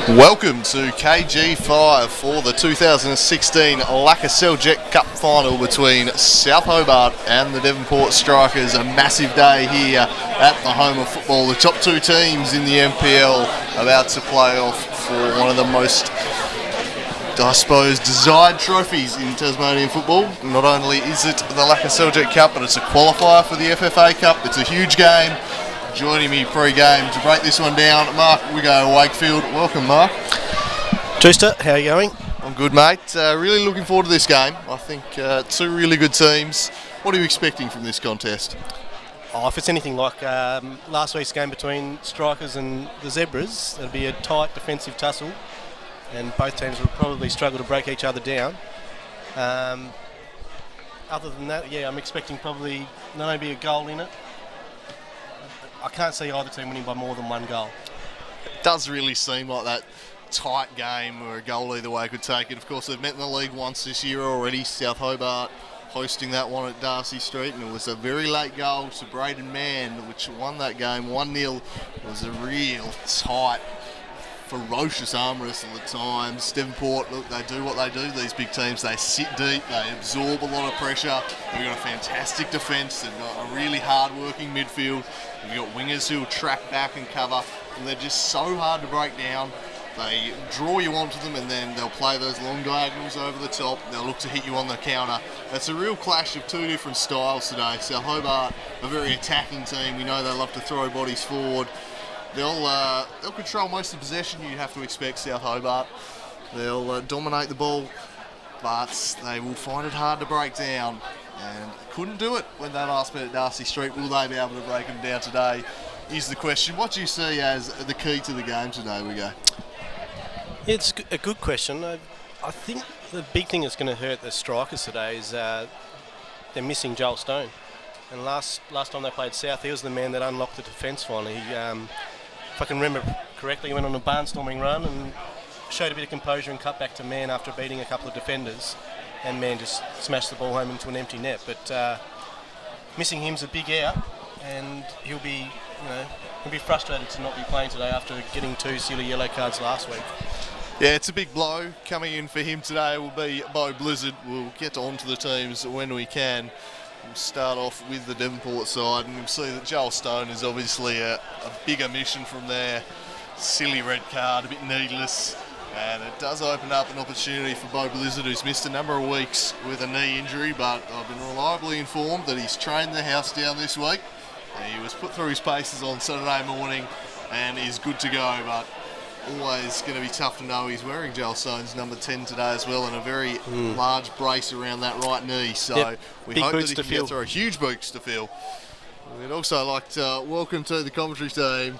Welcome to KG5 for the 2016 Lakoseljac Cup final between South Hobart and the Devonport Strikers. A massive day here at the home of football. The top two teams in the NPL about to play off for one of the most, I suppose, desired trophies in Tasmanian football. Not only is it the Lakoseljac Cup, but it's a qualifier for the FFA Cup. It's a huge game. Joining me pre-game to break this one down, Mark Wigo, Wakefield. Welcome, Mark. Trista, how are you going? I'm good, mate. Really looking forward to this game. I think two really good teams. What are you expecting from this contest? Oh, if it's anything like last week's game between Strikers and the Zebras, it'll be a tight defensive tussle, and both teams will probably struggle to break each other down. Other than that, yeah, I'm expecting probably not only be a goal in it. I can't see either team winning by more than one goal. It does really seem like that tight game where a goal either way could take it. Of course, they've met in the league once this year already. South Hobart hosting that one at Darcy Street, and it was a very late goal to Braden Mann, which won that game 1-0. It was a real tight, ferocious arm wrestle at times. Devonport, look, they do what they do, these big teams. They sit deep, they absorb a lot of pressure. They've got a fantastic defence, they've got a really hard-working midfield. They've got wingers who will track back and cover, and they're just so hard to break down. They draw you onto them, and then they'll play those long diagonals over the top. They'll look to hit you on the counter. It's a real clash of two different styles today. South Hobart, a very attacking team. We know they love to throw bodies forward. They'll control most of the possession. You have to expect South Hobart. They'll dominate the ball, but they will find it hard to break down. And couldn't do it when they last met at Darcy Street. Will they be able to break them down today is the question. What do you see as the key to the game today, Wigo? It's a good question. I think the big thing that's going to hurt the Strikers today is they're missing Joel Stone. And last time they played South, he was the man that unlocked the defence finally. If I can remember correctly, he went on a barnstorming run and showed a bit of composure and cut back to Mann after beating a couple of defenders, and Mann just smashed the ball home into an empty net. But missing him's a big out, and he'll be frustrated to not be playing today after getting two silly yellow cards last week. Yeah, it's a big blow. Coming in for him today will be Bo Blizzard. We'll get on to the teams when we can. We'll start off with the Devonport side, and you'll see that Joel Stone is obviously a bigger mission from there. Silly red card, a bit needless, and it does open up an opportunity for Bo Blizzard, who's missed a number of weeks with a knee injury, but I've been reliably informed that he's trained the house down this week. He was put through his paces on Saturday morning and is good to go, but always going to be tough to know. He's wearing Joel Stone's number 10 today as well, and a very large brace around that right knee. So we hope that he can get through. Huge boots to fill. We'd also like to welcome to the commentary team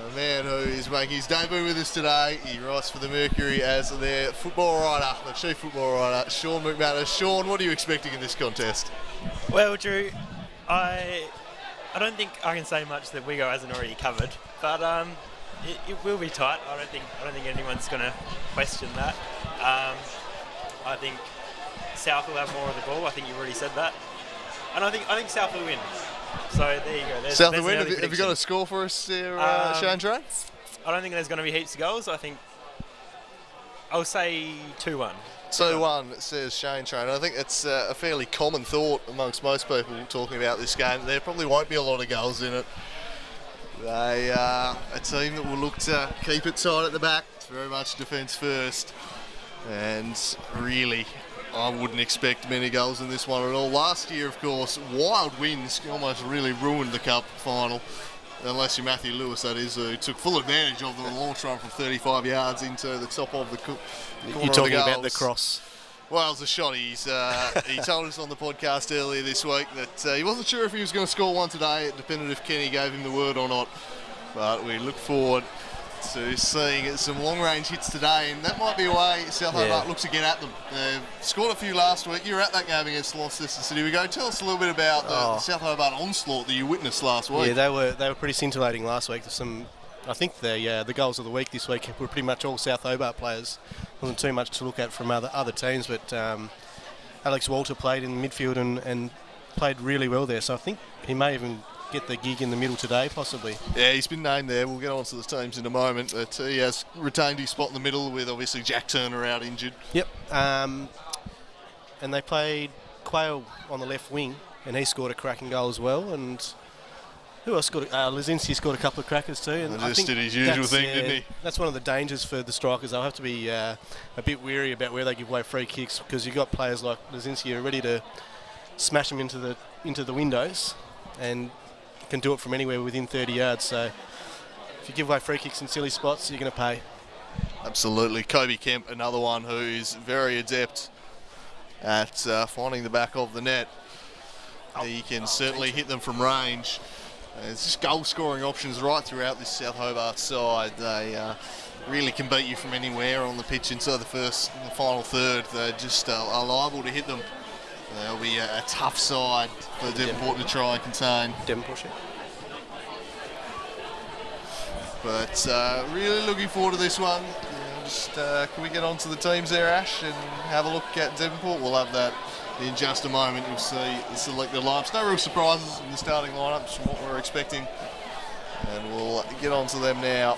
a man who is making his debut with us today. He writes for the Mercury as their football writer, the chief football writer, Sean McManus. Sean, what are you expecting in this contest? Well, Drew, I don't think I can say much that Wigo hasn't already covered, but it will be tight. I don't think anyone's going to question that. I think South will have more of the ball. I think you've already said that, and I think South will win. So there you go. South will win. Have you got a score for us there, Shane Train? I don't think there's going to be heaps of goals. I think I'll say 2-1. 2-1, says Shane Train. I think it's a fairly common thought amongst most people talking about this game. There probably won't be a lot of goals in it. They are a team that will look to keep it tight at the back. It's very much defence first. And really, I wouldn't expect many goals in this one at all. Last year, of course, wild winds almost really ruined the cup final. Unless you're Matthew Lewis, that is, who took full advantage of the launch run from 35 yards into the top of the corner. You're talking about the cross. Well, it was a shot. He told us on the podcast earlier this week that he wasn't sure if he was going to score one today. It depended if Kenny gave him the word or not. But we look forward to seeing some long-range hits today, and that might be a way South Hobart looks to get at them. They've scored a few last week. You were at that game against Launceston City. We go. Tell us a little bit about the South Hobart onslaught that you witnessed last week. Yeah, they were pretty scintillating last week. I think the goals of the week this week were pretty much all South Hobart players. Wasn't too much to look at from other teams, but Alex Walter played in midfield and played really well there. So I think he may even get the gig in the middle today, possibly. Yeah, he's been named there. We'll get on to the teams in a moment. But he has retained his spot in the middle with obviously Jack Turner out injured. Yep. And they played Quayle on the left wing, and he scored a cracking goal as well. And who else scored? Lazinski scored a couple of crackers too. And I just did his usual thing, didn't he? That's one of the dangers for the strikers. They'll have to be a bit wary about where they give away free kicks, because you've got players like Lazinski who are ready to smash them into the windows, and can do it from anywhere within 30 yards. So if you give away free kicks in silly spots, you're going to pay. Absolutely. Kobe Kemp, another one who's very adept at finding the back of the net. He can certainly hit them from range. There's just goal-scoring options right throughout this South Hobart side. They really can beat you from anywhere on the pitch inside the final third. They just are liable to hit them. They'll be a tough side for Devonport to try and contain. Devonport, yeah. But really looking forward to this one. Can we get on to the teams there, Ash, and have a look at Devonport? We'll have that in just a moment. You'll see the selected lineups. No real surprises in the starting lineups from what we're expecting. And we'll get on to them now.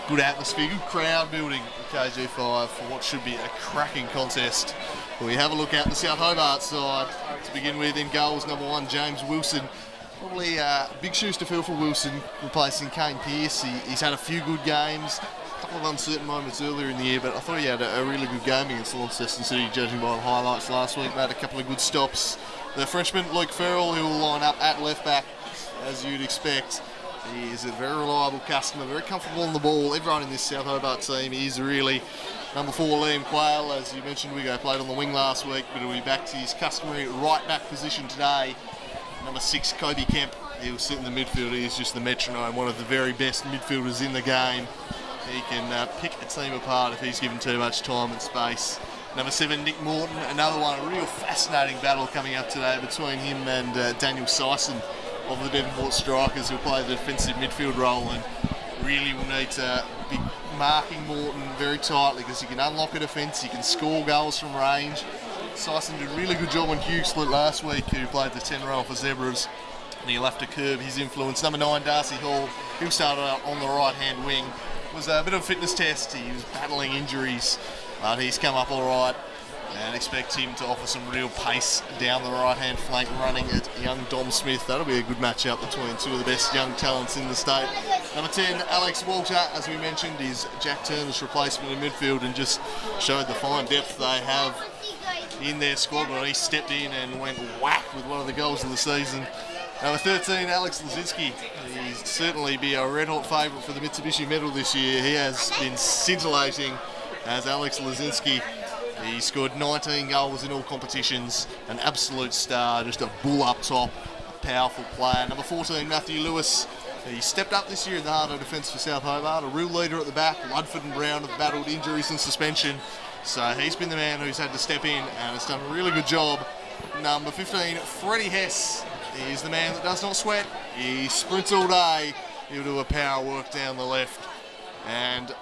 Good atmosphere, good crowd building at KG5 for what should be a cracking contest. We have a look at the South Hobart side. To begin with, in goals, number 1, James Wilson. Probably big shoes to fill for Wilson, replacing Kane Pearce. He's had a few good games, a couple of uncertain moments earlier in the year, but I thought he had a really good game against Launceston City, judging by the highlights last week. Made a couple of good stops. The Frenchman, Luke Farrell, who will line up at left back, as you'd expect. He is a very reliable customer, very comfortable on the ball. Everyone in this South Hobart team is really. Number 4, Liam Quayle, as you mentioned, Wigo played on the wing last week, but he'll be back to his customary right back position today. Number 6, Kobe Kemp, he'll sit in the midfield. He is just the metronome, one of the very best midfielders in the game. He can pick a team apart if he's given too much time and space. Number 7, Nick Morton, another one, a real fascinating battle coming up today between him and Daniel Sison of the Devonport Strikers, who'll play the defensive midfield role, and really will need to be marking Morton very tightly, because he can unlock a defence, he can score goals from range. Sison did a really good job on Hugh Split last week, who played the 10 role for Zebras, and he'll have to curb his influence. Number 9, Darcy Hall, who started out on the right-hand wing. It was a bit of a fitness test. He was battling injuries, but he's come up all right, and expect him to offer some real pace down the right-hand flank, running at young Dom Smith. That'll be a good matchup between two of the best young talents in the state. Number 10, Alex Walter, as we mentioned, is Jack Turner's replacement in midfield, and just showed the fine depth they have in their squad when he stepped in and went whack with one of the goals of the season. Number 13, Alex Lazinski. He'll certainly be a red-hot favourite for the Mitsubishi medal this year. He has been scintillating as Alex Lazinski. He scored 19 goals in all competitions, an absolute star, just a bull up top, a powerful player. Number 14, Matthew Lewis. He stepped up this year in the heart of defence for South Hobart, a real leader at the back. Ludford and Brown have battled injuries and suspension, so he's been the man who's had to step in and has done a really good job. Number 15, Freddie Hess. He's the man that does not sweat. He sprints all day. He'll do a power work down the left. And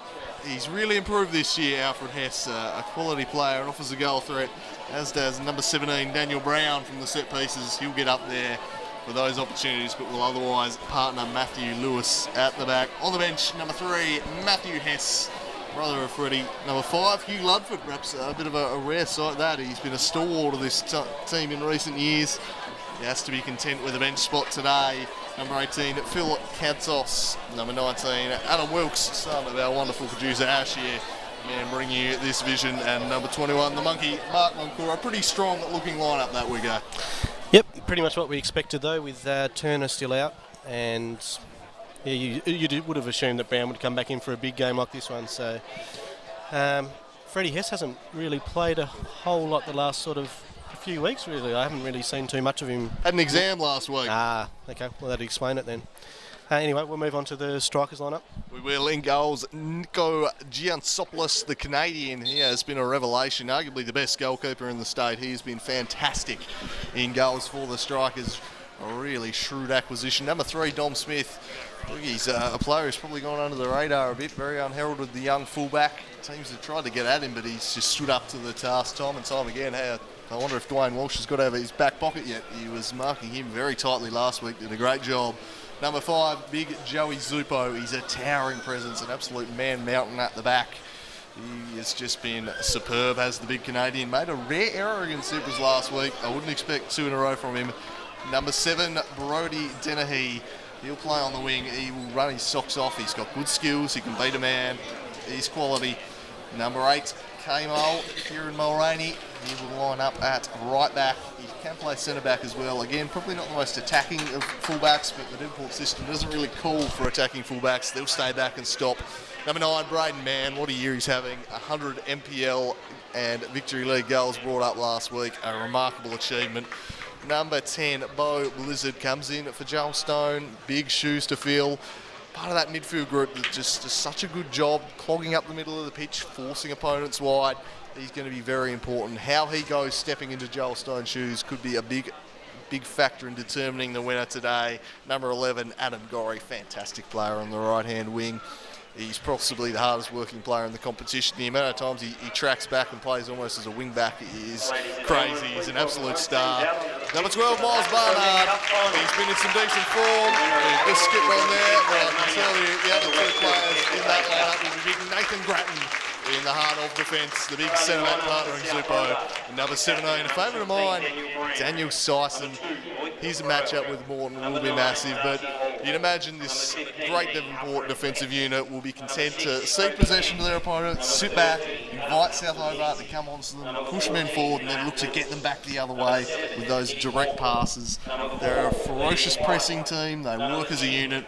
he's really improved this year, Alfred Hess, a quality player and offers a goal threat, as does number 17, Daniel Brown from the set pieces. He'll get up there for those opportunities, but will otherwise partner Matthew Lewis at the back. On the bench, number 3, Matthew Hess, brother of Freddie. Number 5, Hugh Ludford, perhaps a bit of a rare sight that. He's been a stalwart of this team in recent years. He has to be content with a bench spot today. Number 18, Phil Kantos. Number 19, Adam Wilkes, son of our wonderful producer Ash here, man bringing you this vision. And number 21, the monkey, Mark Moncur. A pretty strong looking lineup that we go. Yep, pretty much what we expected though, with Turner still out. And yeah, you would have assumed that Brown would come back in for a big game like this one. So Freddie Hess hasn't really played a whole lot the last sort of few weeks, really. I haven't really seen too much of him. Had an exam last week. Okay. Well, that'd explain it then. Anyway, we'll move on to the strikers lineup. We will. In goals, Nico Giansopoulos, the Canadian. He has been a revelation, arguably the best goalkeeper in the state. He has been fantastic in goals for the Strikers. A really shrewd acquisition. Number 3, Dom Smith. He's a player who's probably gone under the radar a bit, very unheralded, the young fullback. Teams have tried to get at him, but he's just stood up to the task time and time again. How I wonder if Dwayne Walsh has got over his back pocket yet. He was marking him very tightly last week, did a great job. Number 5, big Joey Zupo. He's a towering presence, an absolute man mountain at the back. He has just been superb as the big Canadian. Made a rare error against Zebras last week. I wouldn't expect 2 in a row from him. Number 7, Brody Dennehy. He'll play on the wing. He will run his socks off. He's got good skills. He can beat a man. He's quality. Number 8, Kamo, Kieran Mulroney. He will line up at right back. He can play centre back as well. Again, probably not the most attacking of fullbacks, but the Devonport system doesn't really call for attacking fullbacks. They'll stay back and stop. Number 9, Braden Mann. What a year he's having. 100 MPL and Victory League goals brought up last week. A remarkable achievement. Number 10, Bo Blizzard comes in for Joel Stone. Big shoes to fill. Part of that midfield group that just does such a good job clogging up the middle of the pitch, forcing opponents wide. He's going to be very important. How he goes stepping into Joel Stone's shoes could be a big factor in determining the winner today. Number 11, Adam Gorrie, fantastic player on the right-hand wing. He's possibly the hardest working player in the competition. The amount of times he tracks back and plays almost as a wing back is crazy. He's an absolute star. Number 12, Miles Barnard. He's been in some decent form. He's just skipped on there. But I can tell you, the other 2 players in that lineup will be big Nathan Grattan in the heart of defence, the big centre-back partner in Zupo. And number 17, a favourite of mine, Daniel Sison. His matchup with Morton will be massive, but you'd imagine this great Devonport defensive unit will be content to cede possession to their opponents, sit back, invite South Hobart to come onto them, push men forward, and then look to get them back the other way with those direct passes. They're a ferocious pressing team, they work as a unit,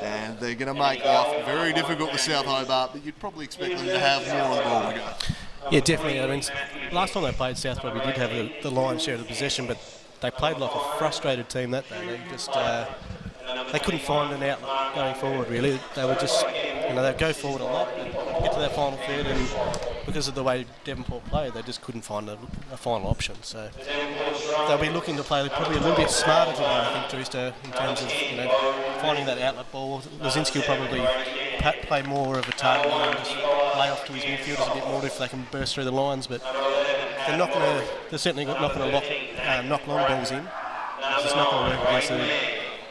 and they're going to make life very difficult for South Hobart, but you'd probably expect them to have more of the ball to go. Yeah, definitely. I mean, last time they played, South probably did have the lion's share of the possession, but they played like a frustrated team that day. They just they couldn't find an outlet going forward, really. They were just, they'd go forward a lot, get to that final third, and because of the way Devonport played, they just couldn't find a final option. So they'll be looking to play probably a little bit smarter today, I think, Drewster, in terms of finding that outlet ball. Lazinski will probably play more of a target and just lay off to his midfielders a bit more if they can burst through the lines, but they're certainly not going to knock long balls in. It's just not going to work against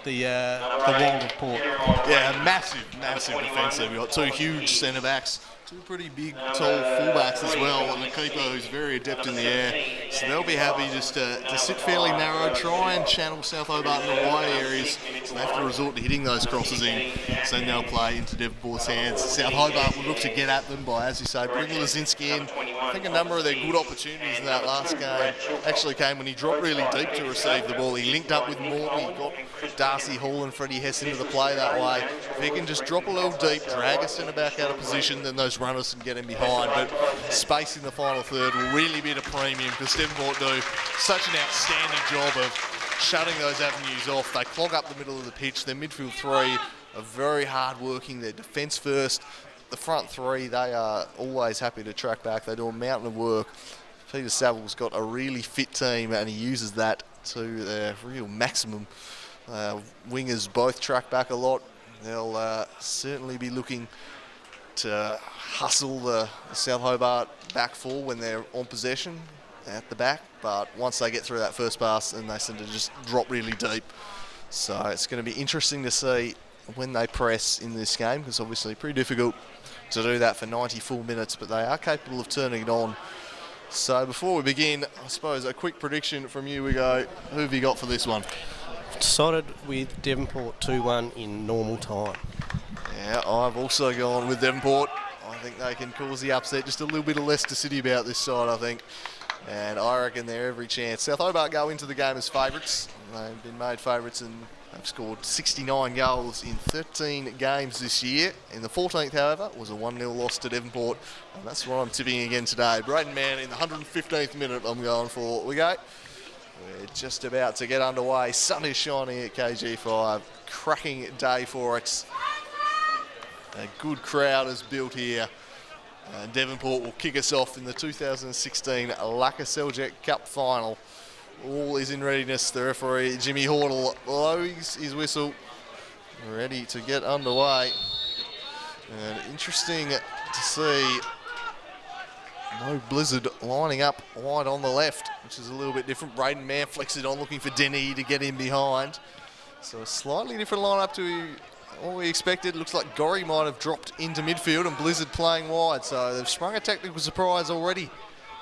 the wall of Port. Yeah, massive defence there. We've got 2 huge centre-backs, 2 pretty big, tall full-backs as well, and the keeper who's very adept in the air. So they'll be happy just to sit fairly narrow, try and channel South Hobart in the wide areas. So they have to resort to hitting those crosses in. So then they'll play into Devonport's hands. South Hobart will look to get at them by, as you say, bringing Lazinski in. I think a number of their good opportunities in that last game actually came when he dropped really deep to receive the ball. He linked up with Morton, he got Darcy Hall and Freddie Hess into the play that way. If he can just drop a little deep, drag a centre-back out of position, then those runners can get him behind. But space in the final third will really be at a premium because Devonport do such an outstanding job of shutting those avenues off. They clog up the middle of the pitch. Their midfield 3 are very hard working. They're defence first. The front 3, they are always happy to track back. They do a mountain of work. Peter Saville's got a really fit team and he uses that to their real maximum. Wingers both track back a lot. They'll certainly be looking to hustle the South Hobart back 4 when they're on possession at the back, but once they get through that first pass, then they tend to just drop really deep. So it's going to be interesting to see when they press in this game, because obviously pretty difficult to do that for 90 full minutes, but they are capable of turning it on. So before we begin, I suppose a quick prediction from you. We go, who have you got for this one? Decided with Devonport 2-1 in normal time. Yeah, I've also gone with Devonport. I think they can cause the upset. Just a little bit of Leicester City about this side, I think. And I reckon they're every chance. South Hobart go into the game as favourites. They've been made favourites and they've scored 69 goals in 13 games this year. In the 14th, however, was a 1-0 loss to Devonport. And that's what I'm tipping again today. Braden Mann in the 115th minute I'm going for. We go. We're just about to get underway. Sun is shining at KG5. Cracking day for it. A good crowd is built here. Devonport will kick us off in the 2016 Lakoseljac Cup final. All is in readiness. The referee, Jimmy Hordle, blows his whistle. Ready to get underway. And interesting to see No Blizzard lining up wide on the left, which is a little bit different. Braden Mann flicks it on, looking for Denny to get in behind. So a slightly different lineup to what we expected. Looks like Gorrie might have dropped into midfield and Blizzard playing wide. So they've sprung a technical surprise already.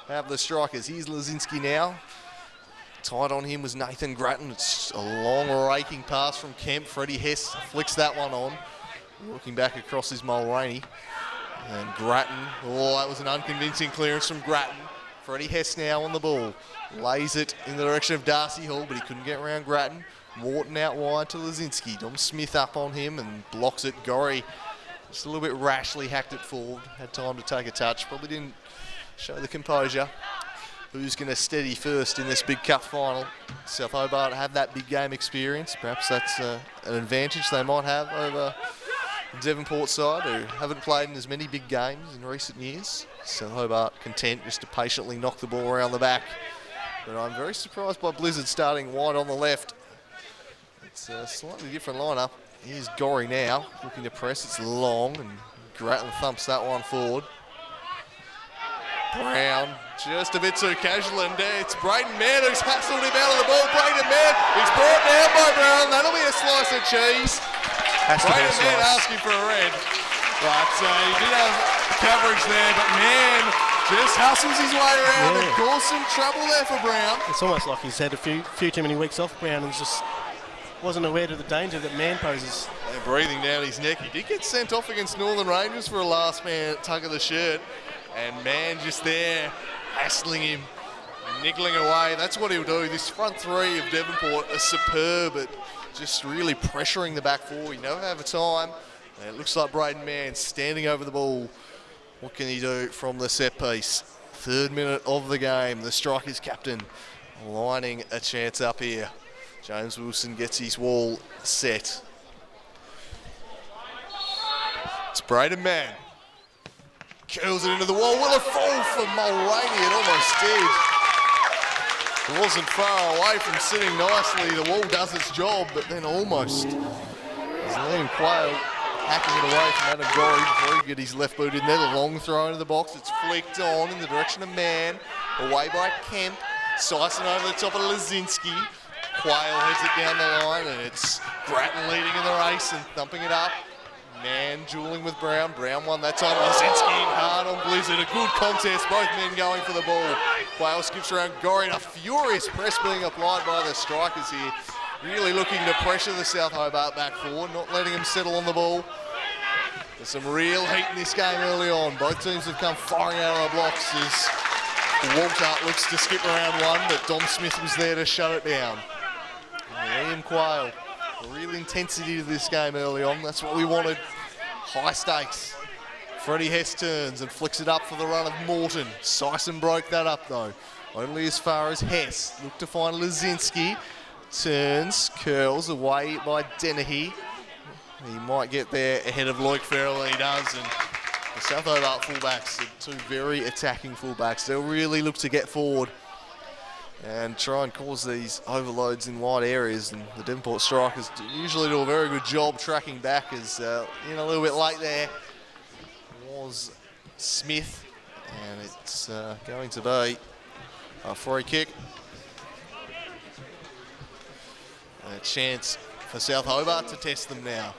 Have the strikers. Here's Lazinski now. Tight on him was Nathan Grattan. It's a long raking pass from Kemp. Freddie Hess flicks that one on. Looking back across his Mulroney. And Grattan, oh, that was an unconvincing clearance from Grattan. Freddie Hess now on the ball. Lays it in the direction of Darcy Hall, but he couldn't get around Grattan. Morton out wide to Lazinski. Dom Smith up on him and blocks it. Gorrie just a little bit rashly hacked it forward. Had time to take a touch. Probably didn't show the composure. Who's going to steady first in this big cup final? South Hobart have that big game experience. Perhaps that's an advantage they might have over Devonport side, who haven't played in as many big games in recent years. South Hobart content just to patiently knock the ball around the back. But I'm very surprised by Blizzard starting wide on the left. It's a slightly different lineup. Here's Gorrie now, looking to press. It's long, and Grattan thumps that one forward. Brown, just a bit too casual, and it's Braden Mann who's hustled him out of the ball. Braden Mann, he's brought down by Brown. That'll be a slice of cheese. Braden Mann asking for a red, but he did have coverage there, but Mann just hustles his way around and caused some trouble there for Brown. It's almost like he's had a few too many weeks off, Brown, and just wasn't aware of the danger that Mann poses. And breathing down his neck. He did get sent off against Northern Rangers for a last man tug of the shirt. And Mann just there, hassling him, niggling away. That's what he'll do. This front three of Devonport are superb at just really pressuring the back four. You never have a time. And it looks like Braden Mann standing over the ball. What can he do from the set piece? 3rd minute of the game. The strikers captain lining a chance up here. James Wilson gets his wall set. It's Braden Mann. Curls it into the wall. What a fall from Mulroney. It almost did. It wasn't far away from sitting nicely. The wall does its job, but then almost. As Liam Quayle hacking it away from Adam Gorrie before he get his left boot in there. The long throw into the box. It's flicked on in the direction of Mann. Away by Kemp. Sicing over the top of Lazinski. Quayle heads it down the line, and it's Grattan leading in the race and thumping it up. Mann dueling with Brown. Brown won that time. Lazinski hard on Blizzard. A good contest. Both men going for the ball. Quayle skips around Gorrie. A furious press being applied by the strikers here. Really looking to pressure the South Hobart back forward. Not letting them settle on the ball. There's some real heat in this game early on. Both teams have come firing out of the blocks as Walter looks to skip around one, but Dom Smith was there to shut it down. Liam Quayle. Real intensity to this game early on. That's what we wanted. High stakes. Freddie Hess turns and flicks it up for the run of Morton. Sison broke that up though. Only as far as Hess. Look to find Lazinski. Turns, curls away by Dennehy. He might get there ahead of Loic Farrell, and he does. And the South Hobart fullbacks are two very attacking fullbacks. They'll really look to get forward and try and cause these overloads in wide areas, and the Devonport strikers usually do a very good job tracking back. As in a little bit late there was Smith, and it's going to be a free kick. A chance for South Hobart to test them now.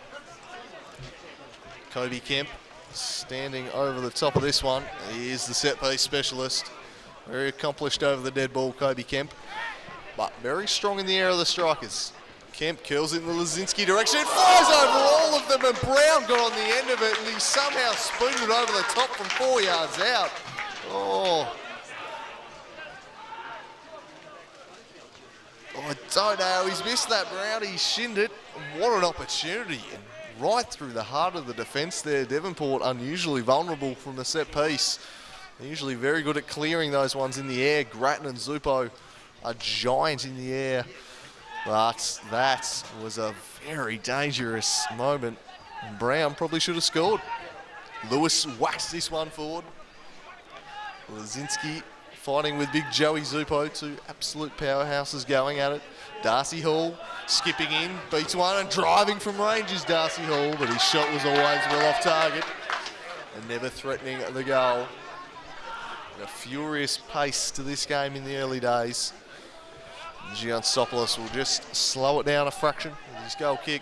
Kobe Kemp standing over the top of this one. He is the set piece specialist. Very accomplished over the dead ball, Kobe Kemp, but very strong in the air of the strikers. Kemp curls it in the Lazinski direction. It flies over all of them, and Brown got on the end of it, and he somehow spooned it over the top from 4 yards out. Oh. I don't know how he's missed that, Brown. He shinned it. What an opportunity. And right through the heart of the defence there. Devonport unusually vulnerable from the set piece. They're usually very good at clearing those ones in the air. Grattan and Zupo are giant in the air. But that was a very dangerous moment. And Brown probably should have scored. Lewis whacks this one forward. Lazinski fighting with big Joey Zupo, two absolute powerhouses going at it. Darcy Hall skipping in, beats one, and driving from range is Darcy Hall, but his shot was always well off target and never threatening the goal. A furious pace to this game in the early days. Giansopoulos will just slow it down a fraction with his goal kick.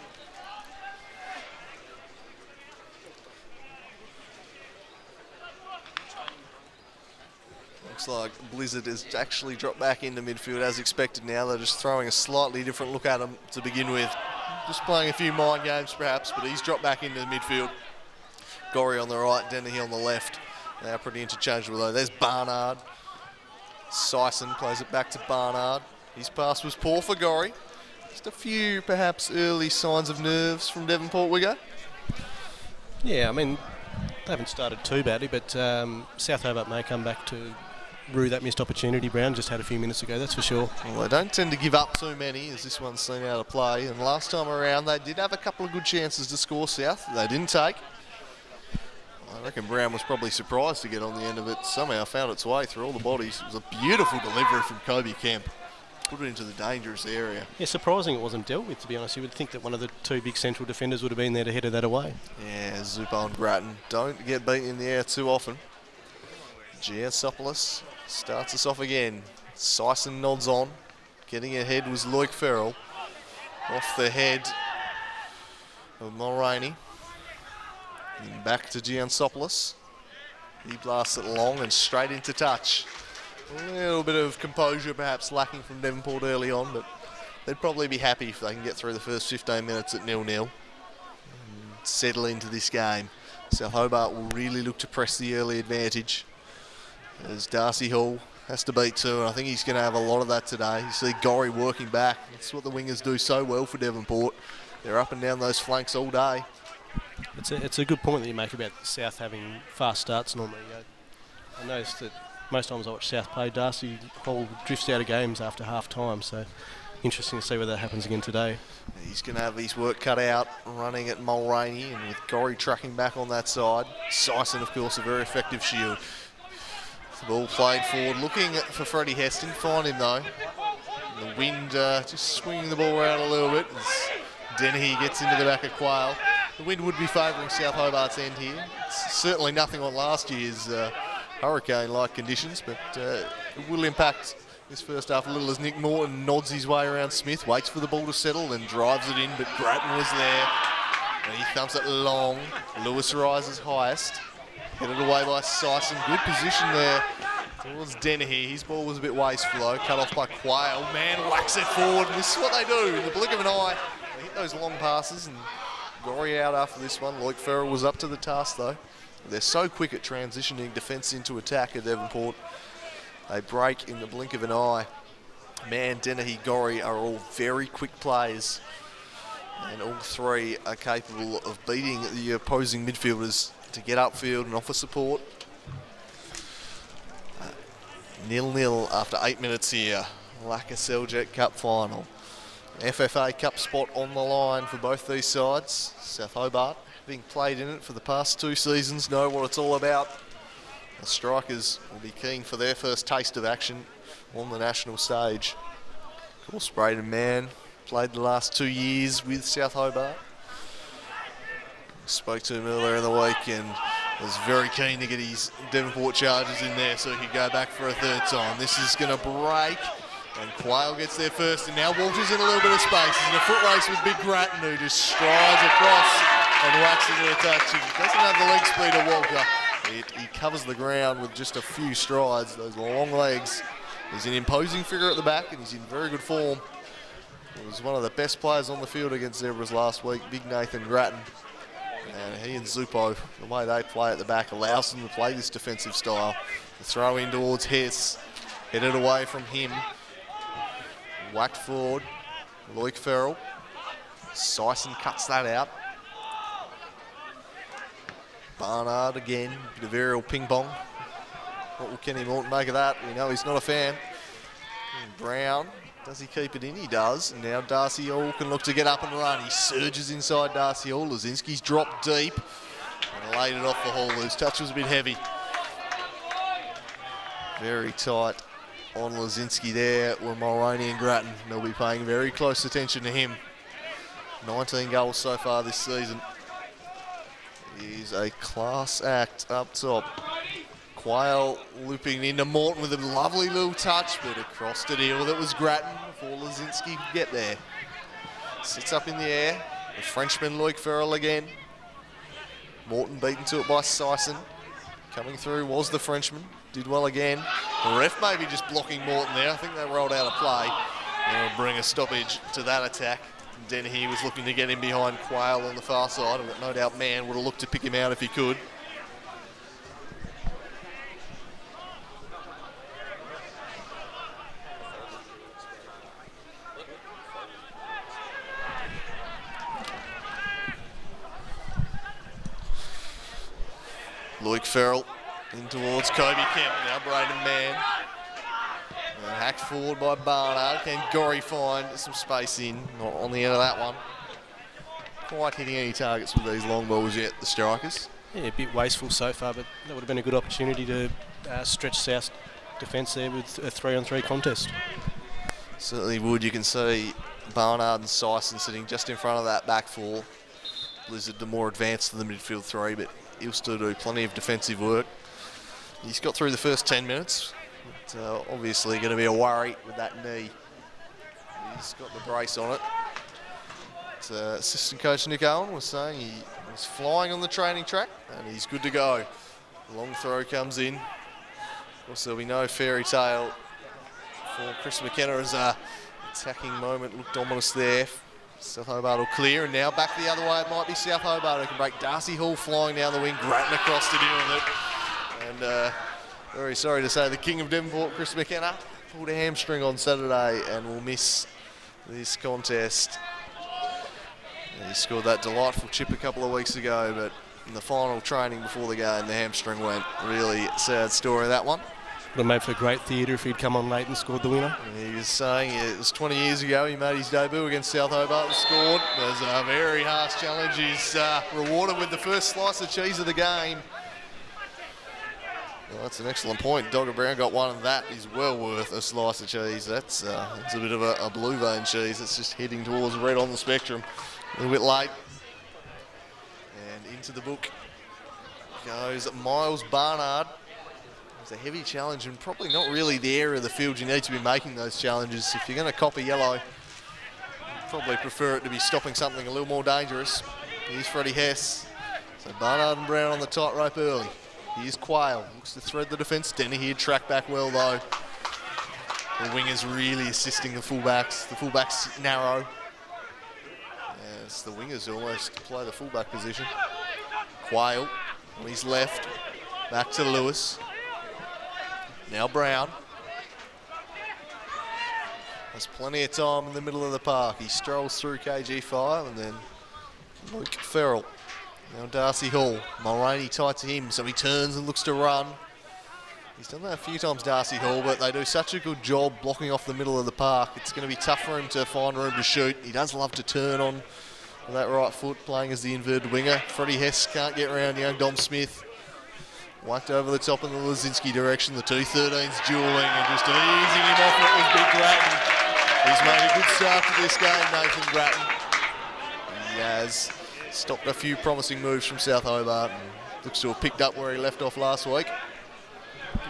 Looks like Blizzard has actually dropped back into midfield as expected now. They're just throwing a slightly different look at him to begin with. Just playing a few mind games perhaps, but he's dropped back into the midfield. Gorrie on the right, Dennehy on the left. They are pretty interchangeable though. There's Barnard. Sison plays it back to Barnard. His pass was poor for Gorrie. Just a few perhaps early signs of nerves from Devonport, Wiggo. Yeah, I mean, they haven't started too badly, but South Hobart may come back to rue that missed opportunity. Brown just had a few minutes ago, that's for sure. Well, they don't tend to give up too many, as this one's seen out of play. And last time around, they did have a couple of good chances to score South. They didn't take. I reckon Brown was probably surprised to get on the end of it. Somehow found its way through all the bodies. It was a beautiful delivery from Kobe Kemp. Put it into the dangerous area. Yeah, surprising it wasn't dealt with, to be honest. You would think that one of the two big central defenders would have been there to header that away. Yeah, Zupo and Grattan don't get beaten in the air too often. Giansopoulos starts us off again. Sison nods on. Getting ahead was Loic Farrell. Off the head of Mulroney. And back to Giansopoulos. He blasts it long and straight into touch. A little bit of composure perhaps lacking from Devonport early on, but they'd probably be happy if they can get through the first 15 minutes at 0-0 and settle into this game. South Hobart will really look to press the early advantage as Darcy Hall has to beat two, and I think he's going to have a lot of that today. You see Gorrie working back. That's what the wingers do so well for Devonport. They're up and down those flanks all day. It's a good point that you make about South having fast starts normally. I noticed that most times I watch South play, Darcy Hall drifts out of games after half time, so interesting to see whether that happens again today. He's going to have his work cut out running at Mulroney, and with Gorrie tracking back on that side. Sison, of course, a very effective shield. The ball played forward, looking for Freddie Heston. Find him though. And the wind just swinging the ball around a little bit as Dennehy gets into the back of Quayle. The wind would be favouring South Hobart's end here. It's certainly nothing on last year's hurricane-like conditions, but it will impact this first half a little as Nick Morton nods his way around Smith, waits for the ball to settle and drives it in, but Grattan was there. And he thumps it long. Lewis rises highest. Headed away by Sison. Good position there towards Dennehy. His ball was a bit wasteful though. Cut off by Quayle. Man whacks it forward. And this is what they do in the blink of an eye. They hit those long passes, and Gorrie out after this one. Loic Farrell was up to the task though. They're so quick at transitioning defence into attack at Devonport. They break in the blink of an eye. Man, Dennehy, Gorrie are all very quick players. And all three are capable of beating the opposing midfielders to get upfield and offer support. 0-0 after 8 minutes here. Lakoseljac Cup final. FFA Cup spot on the line for both these sides. South Hobart, having played in it for the past 2 seasons, know what it's all about. The Strikers will be keen for their first taste of action on the national stage. Of course, Braden Mann played the last 2 years with South Hobart. Spoke to him earlier in the week and was very keen to get his Devonport Chargers in there so he could go back for a third time. This is going to break, and Quayle gets there first, and now Walter's in a little bit of space. He's in a foot race with Big Grattan, who just strides across and whacks into a touch. He doesn't have the leg speed of Walter. He covers the ground with just a few strides, those long legs. He's an imposing figure at the back, and he's in very good form. He was one of the best players on the field against Zebras last week, Big Nathan Grattan. And he and Zupo, the way they play at the back, allows them to play this defensive style. The throw in towards Hess, headed away from him. Whacked forward, Loic Farrell. Sison cuts that out. Barnard again, bit of aerial ping pong. What will Kenny Morton make of that? We know he's not a fan. And Brown, does he keep it in? He does. And now Darcy Hall can look to get up and run. He surges inside Darcy Hall. Lazinski's dropped deep and laid it off for Hall. His touch was a bit heavy. Very tight on Lazinski there were Mulroney and Grattan. They'll be paying very close attention to him. 19 goals so far this season. He's a class act up top. Quayle looping into Morton with a lovely little touch, but across to deal that was Grattan before Lazinski could get there. Sits up in the air. The Frenchman, Loic Farrell again. Morton beaten to it by Sison. Coming through was the Frenchman. Did well again. The ref maybe just blocking Morton there. I think they rolled out of play. And will bring a stoppage to that attack. Dennehy was looking to get him behind Quayle on the far side, and no doubt Mann would have looked to pick him out if he could. Loic Farrell in towards Kobe Kemp. Now Braden Mann. And hacked forward by Barnard. Can Gorrie find some space in? Not on the end of that one. Quite hitting any targets with these long balls yet, the strikers. Yeah, a bit wasteful so far, but that would have been a good opportunity to stretch South's defence there with a 3-on-3 contest. Certainly would. You can see Barnard and Sison sitting just in front of that back four. Blizzard the more advanced to the midfield three, but he'll still do plenty of defensive work. He's got through the first 10 minutes. But, obviously going to be a worry with that knee. He's got the brace on it. But, assistant coach Nick Owen was saying he was flying on the training track and he's good to go. Long throw comes in. Of course, there'll be no fairy tale for Chris McKenna as a attacking moment looked ominous there. South Hobart will clear, and now back the other way. It might be South Hobart who can break. Darcy Hall flying down the wing, Grattan across to deal with it. And very sorry to say, the king of Devonport, Chris McKenna, pulled a hamstring on Saturday and will miss this contest. He scored that delightful chip a couple of weeks ago, but in the final training before the game, the hamstring went. Really sad story, that one. Would have made for great theatre if he'd come on late and scored the winner. And he was saying it was 20 years ago he made his debut against South Hobart and scored. It was a very harsh challenge. He's rewarded with the first slice of cheese of the game. Well, that's an excellent point. Dogger Brown got one, and that is well worth a slice of cheese. That's a bit of a blue vein cheese. It's just heading towards red on the spectrum. A little bit late. And into the book goes Miles Barnard. It's a heavy challenge and probably not really the area of the field you need to be making those challenges. If you're going to copy yellow, you'd probably prefer it to be stopping something a little more dangerous. Here's Freddie Hess. So Barnard and Brown on the tightrope early. Here's Quayle. Looks to thread the defence. Dennehy had tracked back well though. The wingers really assisting the fullbacks. The fullbacks narrow. As the wingers almost play the fullback position. Quayle on his left. Back to Lewis. Now Brown. There's plenty of time in the middle of the park. He strolls through KG5 and then Loic Farrell. Now Darcy Hall. Mulroney tight to him, so he turns and looks to run. He's done that a few times, Darcy Hall, but they do such a good job blocking off the middle of the park. It's going to be tough for him to find room to shoot. He does love to turn on with that right foot, playing as the inverted winger. Freddie Hess can't get around young Dom Smith. Whacked over the top in the Lazinski direction. The 2-13's dueling and just easing him off it was Big Grattan. He's made a good start to this game, Nathan Grattan. He has stopped a few promising moves from South Hobart and looks to have picked up where he left off last week.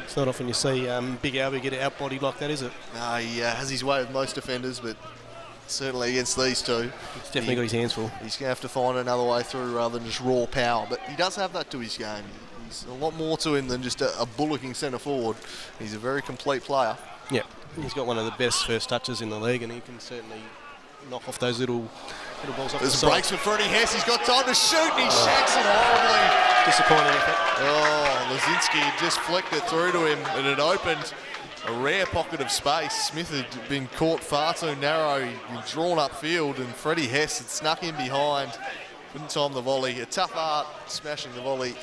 It's not often you see Big Albie get outbodied like that, is it? No, he has his way with most defenders, but certainly against these two. He's definitely got his hands full. He's going to have to find another way through rather than just raw power, but he does have that to his game. There's a lot more to him than just a bullocking centre forward. He's a very complete player. Yeah, he's got one of the best first touches in the league, and he can certainly knock off those little balls off the side. There's breaks for Freddie Hess. He's got time to shoot, and he shacks it horribly. Disappointing effort. Oh, Lazinski had just flicked it through to him, and it opened a rare pocket of space. Smith had been caught far too narrow. He'd been drawn upfield, and Freddie Hess had snuck in behind. Couldn't time the volley. A tough art smashing the volley,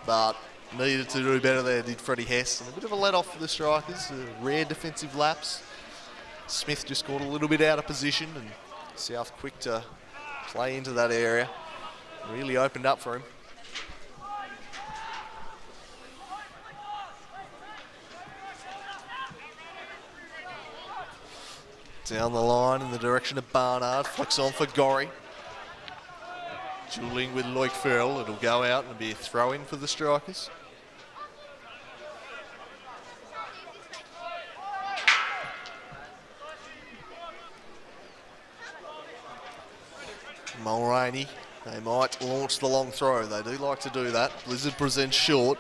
but needed to do better there, did Freddie Hess. And a bit of a let-off for the strikers, a rare defensive lapse. Smith just got a little bit out of position, and South quick to play into that area. Really opened up for him. Down the line in the direction of Barnard, flicks on for Gorrie. Dueling with Loic Farrell, it'll go out and be a throw-in for the strikers. Mulroney, they might launch the long throw. They do like to do that. Blizzard presents short.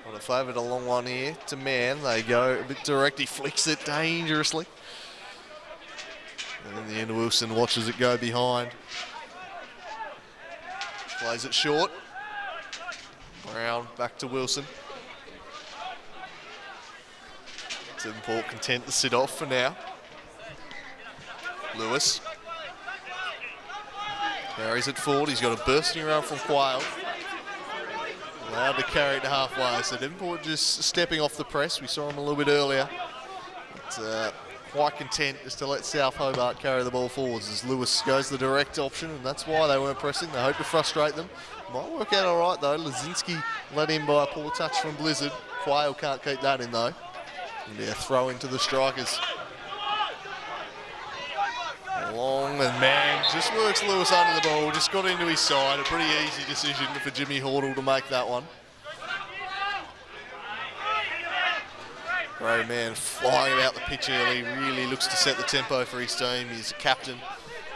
Would have favoured a long one here to Mann. They go a bit direct. He flicks it dangerously. And in the end, Wilson watches it go behind. Plays it short. Brown back to Wilson. Devonport content to sit off for now. Lewis. Carries it forward. He's got a bursting run from Quayle. Allowed to carry it to halfway. So Devonport just stepping off the press. We saw him a little bit earlier. But, quite content just to let South Hobart carry the ball forwards as Lewis goes the direct option, and that's why they weren't pressing. They hope to frustrate them. Might work out all right though. Lazinski let in by a poor touch from Blizzard. Quayle can't keep that in though. It'll be a throw into the strikers. Long and Mann just works Lewis under the ball, just got into his side. A pretty easy decision for Jimmy Hordle to make that one. Great man flying about the pitch early, really looks to set the tempo for his team. He's a captain,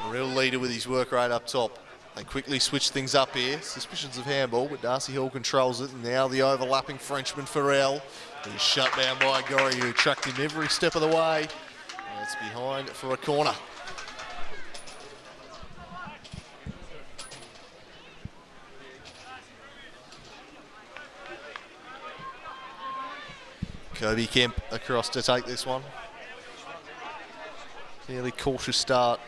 a real leader with his work rate up top. They quickly switch things up here. Suspicions of handball, but Darcy Hill controls it. And now the overlapping Frenchman, Farrell. He's shut down by Gorrie, who tracked him every step of the way. And it's behind for a corner. Kobe Kemp across to take this one. Fairly cautious start.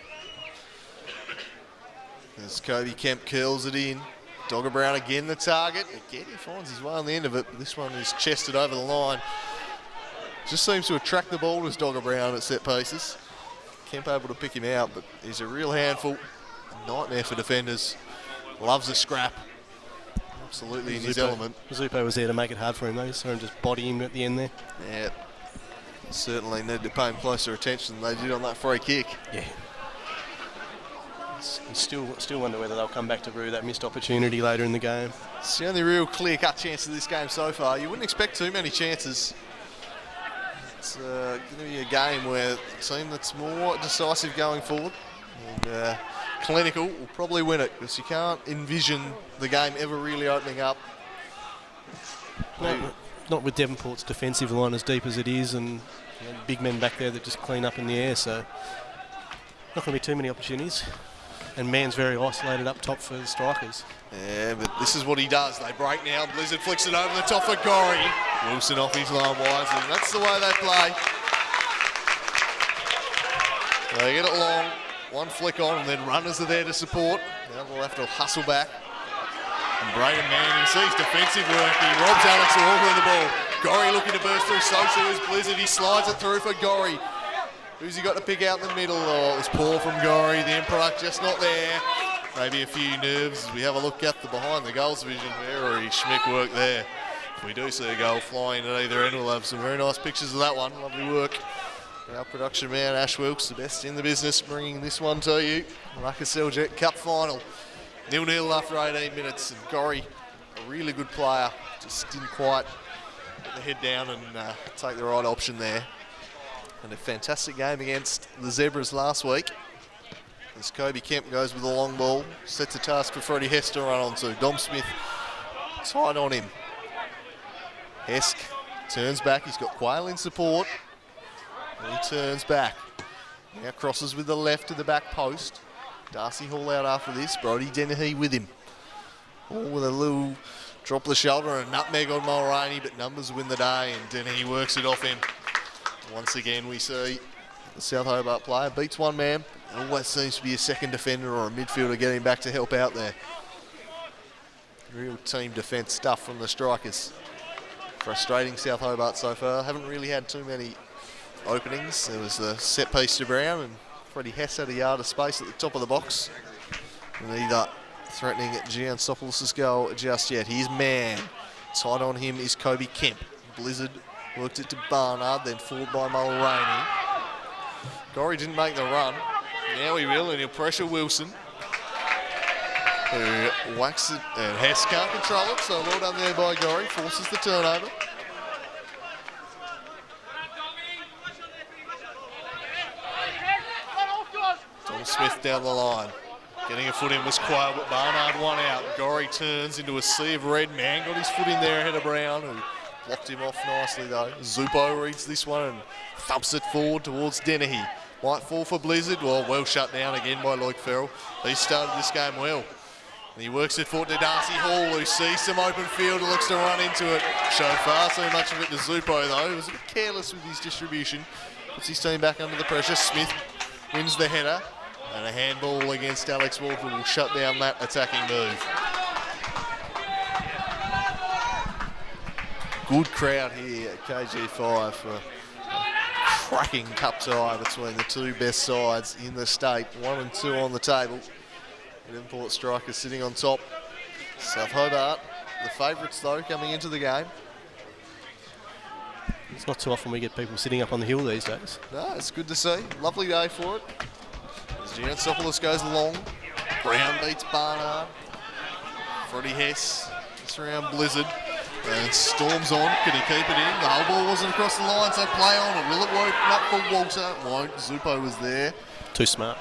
As Kobe Kemp curls it in. Dogger Brown again the target. Again he finds his way on the end of it, but this one is chested over the line. Just seems to attract the ball as Dogger Brown at set pieces. Kemp able to pick him out, but he's a real handful. A nightmare for defenders. Loves a scrap. Absolutely in his element. Zuppo was there to make it hard for him though, so just body him at the end there. Yeah, certainly need to pay him closer attention than they did on that free kick. Yeah. Still wonder whether they'll come back to rue that missed opportunity later in the game. It's the only real clear-cut chance of this game so far. You wouldn't expect too many chances. It's going to be a game where the team that's more decisive going forward and clinical will probably win it, because you can't envision the game ever really opening up. Not with Devonport's defensive line as deep as it is, and big men back there that just clean up in the air, so not going to be too many opportunities. And Mann's very isolated up top for the strikers. Yeah, but this is what he does. They break now. Blizzard flicks it over the top for Gorrie. Wilson off his line wise, and that's the way they play. They get it long. One flick on, and then runners are there to support. Now they'll have to hustle back. And Braden Mann, he sees defensive work. He robs Alex Walker of the ball. Gorrie looking to burst through, so too is Blizzard. He slides it through for Gorrie. Who's he got to pick out in the middle? Oh, it was poor from Gorrie. The end product just not there. Maybe a few nerves as we have a look at the behind the goals division. Very Schmick work there. If we do see a goal flying at either end, we'll have some very nice pictures of that one. Lovely work. Our production man, Ash Wilkes, the best in the business, bringing this one to you. Lakoseljac Cup final. 0-0 after 18 minutes. And Gorrie, a really good player, just didn't quite get the head down and take the right option there. And a fantastic game against the Zebras last week. As Kobe Kemp goes with the long ball, sets a task for Freddie Hess to run onto. Dom Smith tight on him. Hesk turns back, he's got Quayle in support. And he turns back. Now crosses with the left to the back post. Darcy Hall out after this, Brodie Dennehy with him. All with a little drop of the shoulder and a nutmeg on Mulroney, but numbers win the day and Dennehy works it off him. Once again we see the South Hobart player beats one man. It always seems to be a second defender or a midfielder getting back to help out there. Real team defence stuff from the strikers. Frustrating South Hobart so far. Haven't really had too many openings. There was the set piece to Brown and Freddie Hess had a yard of space at the top of the box. And neither threatening at Giansopoulos' goal just yet. Here's Mann. Tight on him is Kobe Kemp. Blizzard worked it to Barnard, then forward by Mulroney. Gorrie didn't make the run. Now he will, and he'll pressure Wilson, who whacks it, and Hess can't control it, so well done there by Gorrie, forces the turnover. Tom Smith down the line. Getting a foot in was Quayle, but Barnard one out. Gorrie turns into a sea of red. Man got his foot in there ahead of Brown, who blocked him off nicely though. Zupo reads this one and thumps it forward towards Dennehy. Might fall for Blizzard. Well shut down again by Luke Farrell. He started this game well. And he works it forward to Darcy Hall, who sees some open field and looks to run into it. Showed far too much of it to Zupo though. He was a bit careless with his distribution. Puts his team back under the pressure. Smith wins the header. And a handball against Alex Walker will shut down that attacking move. Good crowd here at KG5 for a cracking cup tie between the two best sides in the state. 1 and 2 on the table. Devonport Strikers sitting on top. South Hobart, the favourites though, coming into the game. It's not too often we get people sitting up on the hill these days. No, it's good to see. Lovely day for it. As Giansopoulos goes along, Brown beats Barnard. Freddie Hess gets around Blizzard and storms on. Can he keep it in? The whole ball wasn't across the line, so play on it. Will it work up for Walter? It won't. Zupo was there. Too smart.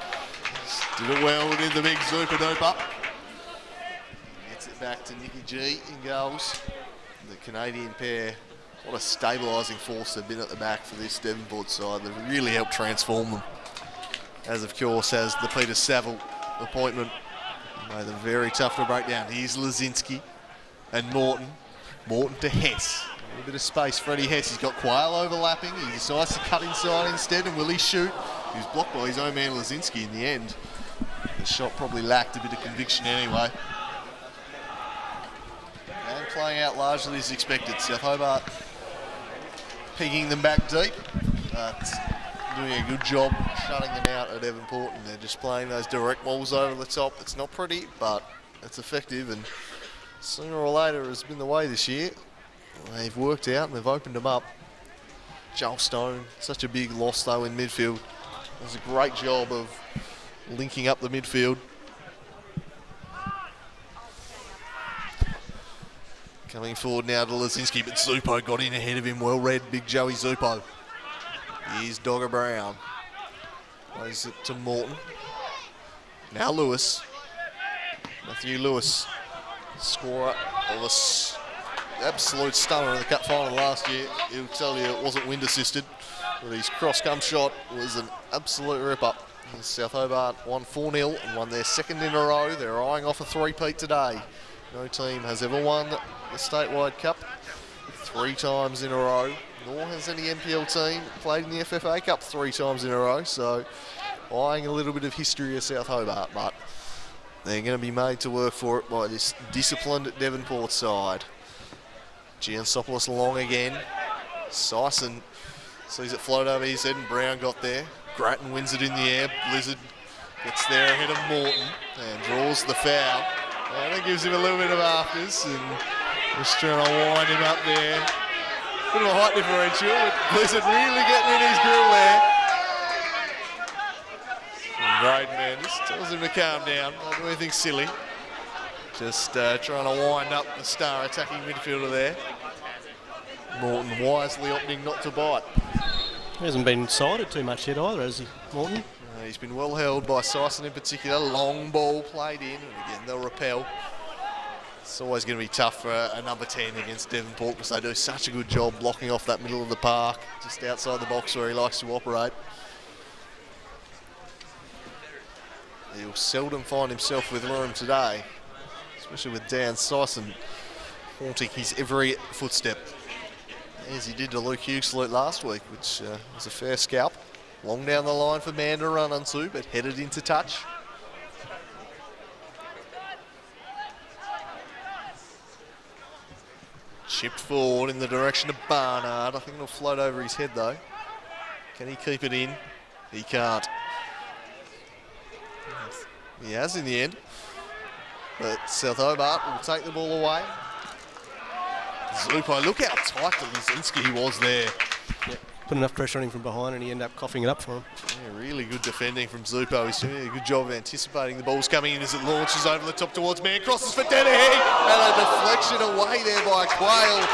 Did it well, did the big Zupo dope up. Gets it back to Nicky G in goals. The Canadian pair, what a stabilising force they've been at the back for this Devonport side. They've really helped transform them. As of course has the Peter Saville appointment. Made them very tough to break down. Here's Lazinski and Morton. Morton to Hess. A little bit of space. Freddie Hess, he's got Quayle overlapping. He decides to cut inside instead, and will he shoot? He was blocked by his own man Lazinski in the end. The shot probably lacked a bit of conviction anyway. And playing out largely as expected. South Hobart pegging them back deep, but doing a good job shutting them out at Devonport, and they're just playing those direct balls over the top. It's not pretty, but it's effective, and sooner or later has been the way this year. They've worked out and they've opened them up. Joel Stone, such a big loss though in midfield. Does a great job of linking up the midfield. Coming forward now to Lazinski, but Zupo got in ahead of him. Well read, big Joey Zupo. Here's Dogger Brown. Plays it to Morton. Now Lewis. Matthew Lewis, scorer of an absolute stunner in the cup final last year. He'll tell you it wasn't wind assisted, but his cross-come shot was an absolute rip-up. South Hobart won 4-0 and won their second in a row. They're eyeing off a three-peat today. No team has ever won the statewide cup 3 times in a row, nor has any NPL team played in the FFA Cup 3 times in a row, so eyeing a little bit of history of South Hobart, but they're going to be made to work for it by this disciplined Devonport side. Giansopoulos along again. Sison sees it float over his head and Brown got there. Grattan wins it in the air. Blizzard gets there ahead of Morton and draws the foul. And it gives him a little bit of afters and just trying to wind him up there. Bit of a height differential, but Blizzard really getting in his grill there. And Braden man just tells him to calm down, don't do anything silly. Just trying to wind up the star attacking midfielder there. Morton wisely opting not to bite. He hasn't been sided too much yet either, has he, Morton? He's been well held by Sison in particular. Long ball played in, and again they'll repel. It's always going to be tough for a number 10 against Devonport because they do such a good job blocking off that middle of the park, just outside the box where he likes to operate. He'll seldom find himself with room today, especially with Dan Sison haunting his every footstep, as he did to Luke Hughes last week, which was a fair scalp. Long down the line for Man to run onto, but headed into touch. Chipped forward in the direction of Barnard. I think it'll float over his head though. Can he keep it in? He can't. He has in the end. But South Hobart will take the ball away. Zupo, look how tight to Lazinski he was there. Yep. put enough pressure on him from behind and he ended up coughing it up for him. Yeah, really good defending from Zupo. He's doing a good job of anticipating the ball's coming in as it launches over the top towards man. Crosses for Dennehy, and a deflection away there by Quayle.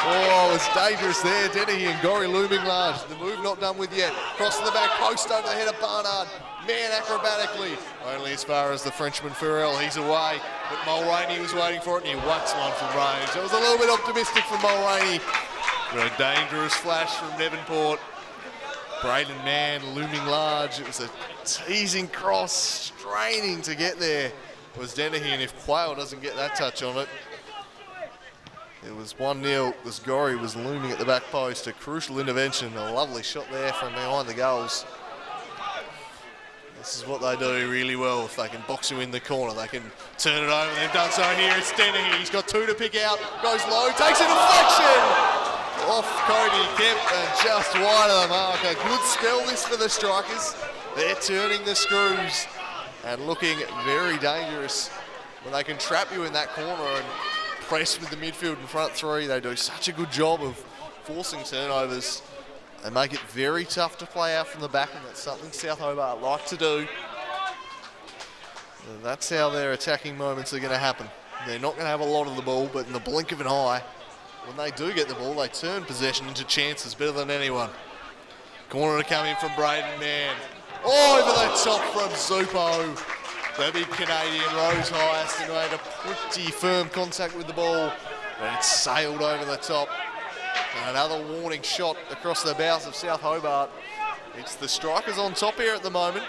Oh, it's dangerous there. Dennehy and Gorrie looming large. The move not done with yet. Cross to the back post over the head of Barnard. Man acrobatically. Only as far as the Frenchman Farrell. He's away. But Mulroney was waiting for it and he whacks one from range. It was a little bit optimistic from Mulroney. But a dangerous flash from Devonport. Braden Mann looming large. It was a teasing cross, straining to get there. It was Dennehy, and if Quayle doesn't get that touch on it, it was 1-0 as Gorrie was looming at the back post. A crucial intervention, a lovely shot there from behind the goals. This is what they do really well. If they can box you in the corner, they can turn it over. They've done so here. It's Dennehy. He's got 2 to pick out. Goes low, takes a deflection off Kobe Kemp and just wide of the mark. A good spell this for the Strikers. They're turning the screws and looking very dangerous when they can trap you in that corner and press with the midfield and front three. They do such a good job of forcing turnovers. They make it very tough to play out from the back, and that's something South Hobart like to do. And that's how their attacking moments are going to happen. They're not going to have a lot of the ball, but in the blink of an eye, when they do get the ball, they turn possession into chances better than anyone. Corner to come in from Braden Mann. Oh, over the top from Zupo. The big Canadian rose highest and made a pretty firm contact with the ball. And it sailed over the top. And another warning shot across the bows of South Hobart. It's the Strikers on top here at the moment.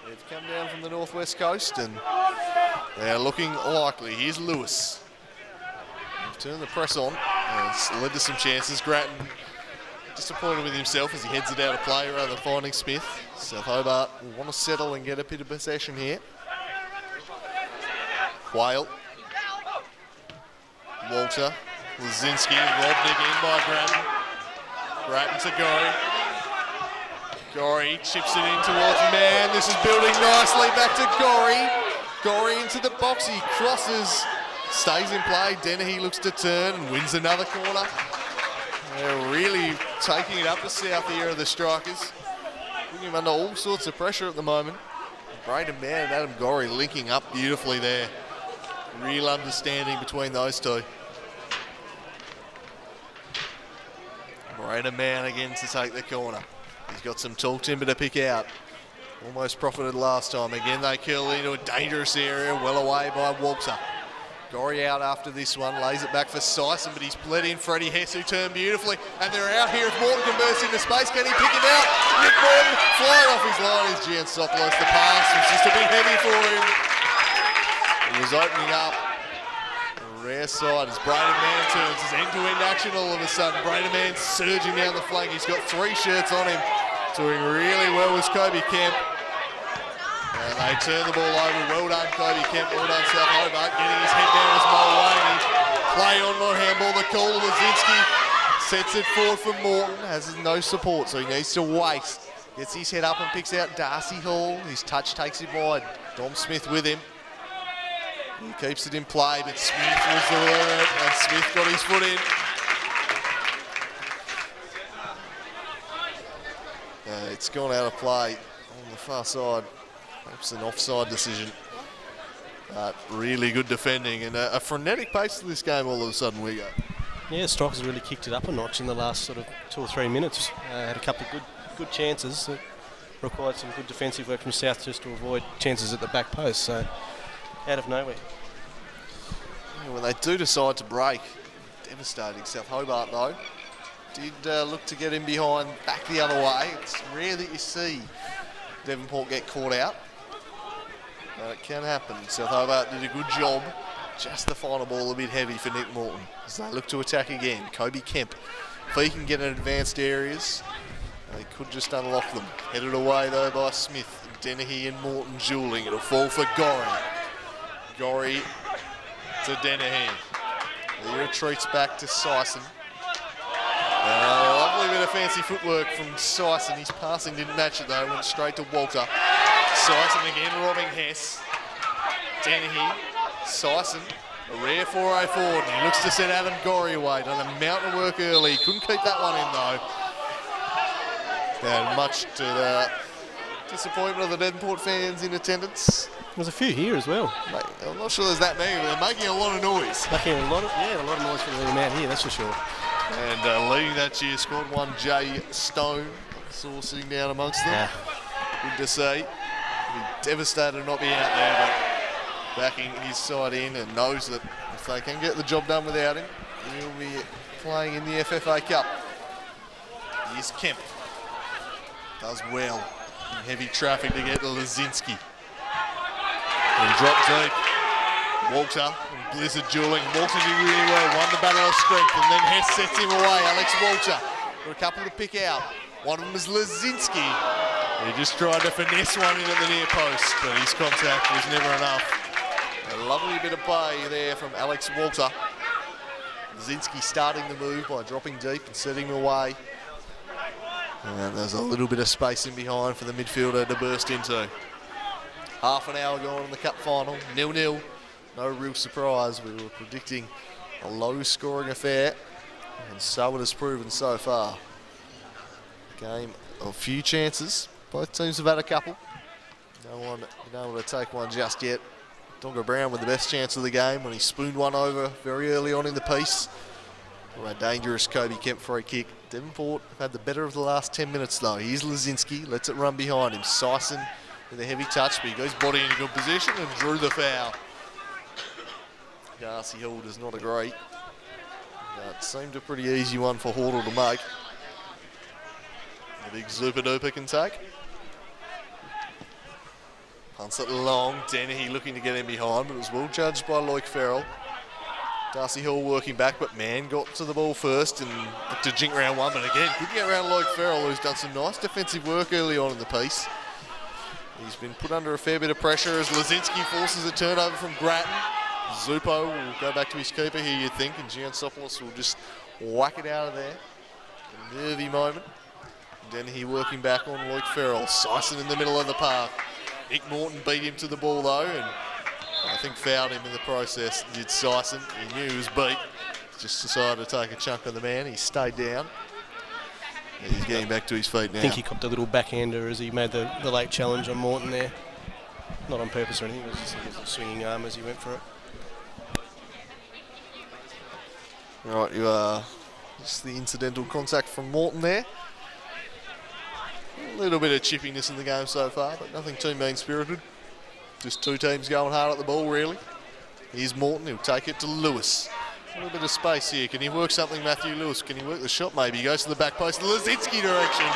They've come down from the northwest coast and they're looking likely. Here's Lewis. They've turned the press on and it's led to some chances. Grattan disappointed with himself as he heads it out of play rather than finding Smith. South Hobart will want to settle and get a bit of possession here. Quayle. Walter. Lazinski robbed again by Grattan. Grattan to Gorrie. Gorrie chips it in towards Mann. This is building nicely back to Gorrie. Gorrie into the box. He crosses. Stays in play. Dennehy looks to turn and wins another corner. They're really taking it up the south here of the Strikers. Putting him under all sorts of pressure at the moment. Braden Mann and Adam Gorrie linking up beautifully there. Real understanding between those two. Braden Mann again to take the corner. He's got some tall timber to pick out. Almost profited last time. Again, they curl into a dangerous area, well away by Walter. Gorrie out after this one, lays it back for Sison, but he's bled in Freddie Hess, who turned beautifully. And they're out here. If Morton can burst into space, can he pick him out? Nick Morton flying off his line is Giansopoulos. The pass was just a bit heavy for him. He was opening up. Rare side as Braden Mann turns his end-to-end action all of a sudden. Braden Mann surging down the flank. He's got 3 shirts on him. Doing really well was Kobe Kemp. And they turn the ball over. Well done, Kobe Kemp. Well done, South Hobart. Getting his head down was Mulroney. Play on, not handball. The call to Lazinski. Sets it forward for Morton. Has no support, so he needs to wait. Gets his head up and picks out Darcy Hall. His touch takes him wide. Dom Smith with him. He keeps it in play, but Smith was the alert, and Smith got his foot in. It's gone out of play on the far side. Perhaps an offside decision. Really good defending and a frenetic pace to this game all of a sudden we go. Yeah, Strikers really kicked it up a notch in the last sort of 2 or 3 minutes. Had a couple of good chances. It required some good defensive work from South just to avoid chances at the back post. So out of nowhere. Yeah, when they do decide to break, devastating. South Hobart though did look to get in behind, back the other way. It's rare that you see Devonport get caught out, but it can happen. South Hobart did a good job. Just the final ball a bit heavy for Nick Morton as they look to attack again. Kobe Kemp, if he can get in advanced areas, they could just unlock them. Headed away though by Smith, Dennehy and Morton dueling. It'll fall for Gorrie. Gorrie to Dennehy. He retreats back to Sison. A lovely bit of fancy footwork from Sison. His passing didn't match it though, went straight to Walter. Sison again robbing Hess. Dennehy, Sison, a rare 4-0 forward. He looks to send Adam Gorrie away. Done a mountain of work early. Couldn't keep that one in though. And much to the disappointment of the Devonport fans in attendance. There's a few here as well. Mate, I'm not sure there's that many, but they're making a lot of noise. Making a lot of noise for the amount here, that's for sure. And leading that cheer squad, one Jay Stone, saw sitting down amongst them. Yeah. Good to see. He'll be devastated to not be out there, but backing his side in and knows that if they can get the job done without him, he'll be playing in the FFA Cup. Here's Kemp. Does well in heavy traffic to get to Lazinski. And drop deep. Walter and Blizzard dueling. Walter did really well, won the battle of strength, and then Hess sets him away. Alex Walter got a couple to pick out. One of them is Lazinski. He just tried to finesse one in at the near post, but his contact was never enough. A lovely bit of play there from Alex Walter. Lazinski starting the move by dropping deep and setting him away. And there's a little bit of space in behind for the midfielder to burst into. Half an hour gone in the cup final, 0-0. No real surprise, we were predicting a low-scoring affair, and so it has proven so far. Game of few chances. Both teams have had a couple. No one been able to take one just yet. Donga Brown with the best chance of the game when he spooned one over very early on in the piece. A dangerous Kobe Kemp free kick. Devonport had the better of the last 10 minutes though. Here's Lazinski, lets it run behind him. Sison with a heavy touch, but he goes body in a good position and drew the foul. Darcy Hill does not agree. That seemed a pretty easy one for Hordle to make. A big Zupa Duper can take. Punts it long. Dennehy looking to get in behind, but it was well judged by Loic Farrell. Darcy Hill working back, but Mann got to the ball first and looked to jink round one, but again, couldn't get around Loic Farrell, who's done some nice defensive work early on in the piece. He's been put under a fair bit of pressure as Lazinski forces a turnover from Grattan. Zupo will go back to his keeper here, you'd think, and Giansopoulos will just whack it out of there. A nervy moment. Dennehy working back on Loic Farrell. Sison in the middle of the park. Nick Morton beat him to the ball though, and I think fouled him in the process. Did Sison. He knew he was beat. Just decided to take a chunk of the man. He stayed down. And he's getting back to his feet now. I think he copped a little backhander as he made the late challenge on Morton there. Not on purpose or anything, it was just a swinging arm as he went for it. Right, just the incidental contact from Morton there. A little bit of chippiness in the game so far, but nothing too mean-spirited. Just two teams going hard at the ball, really. Here's Morton, he'll take it to Lewis. A little bit of space here. Can he work something, Matthew Lewis? Can he work the shot maybe? He goes to the back post, the Lazinski direction.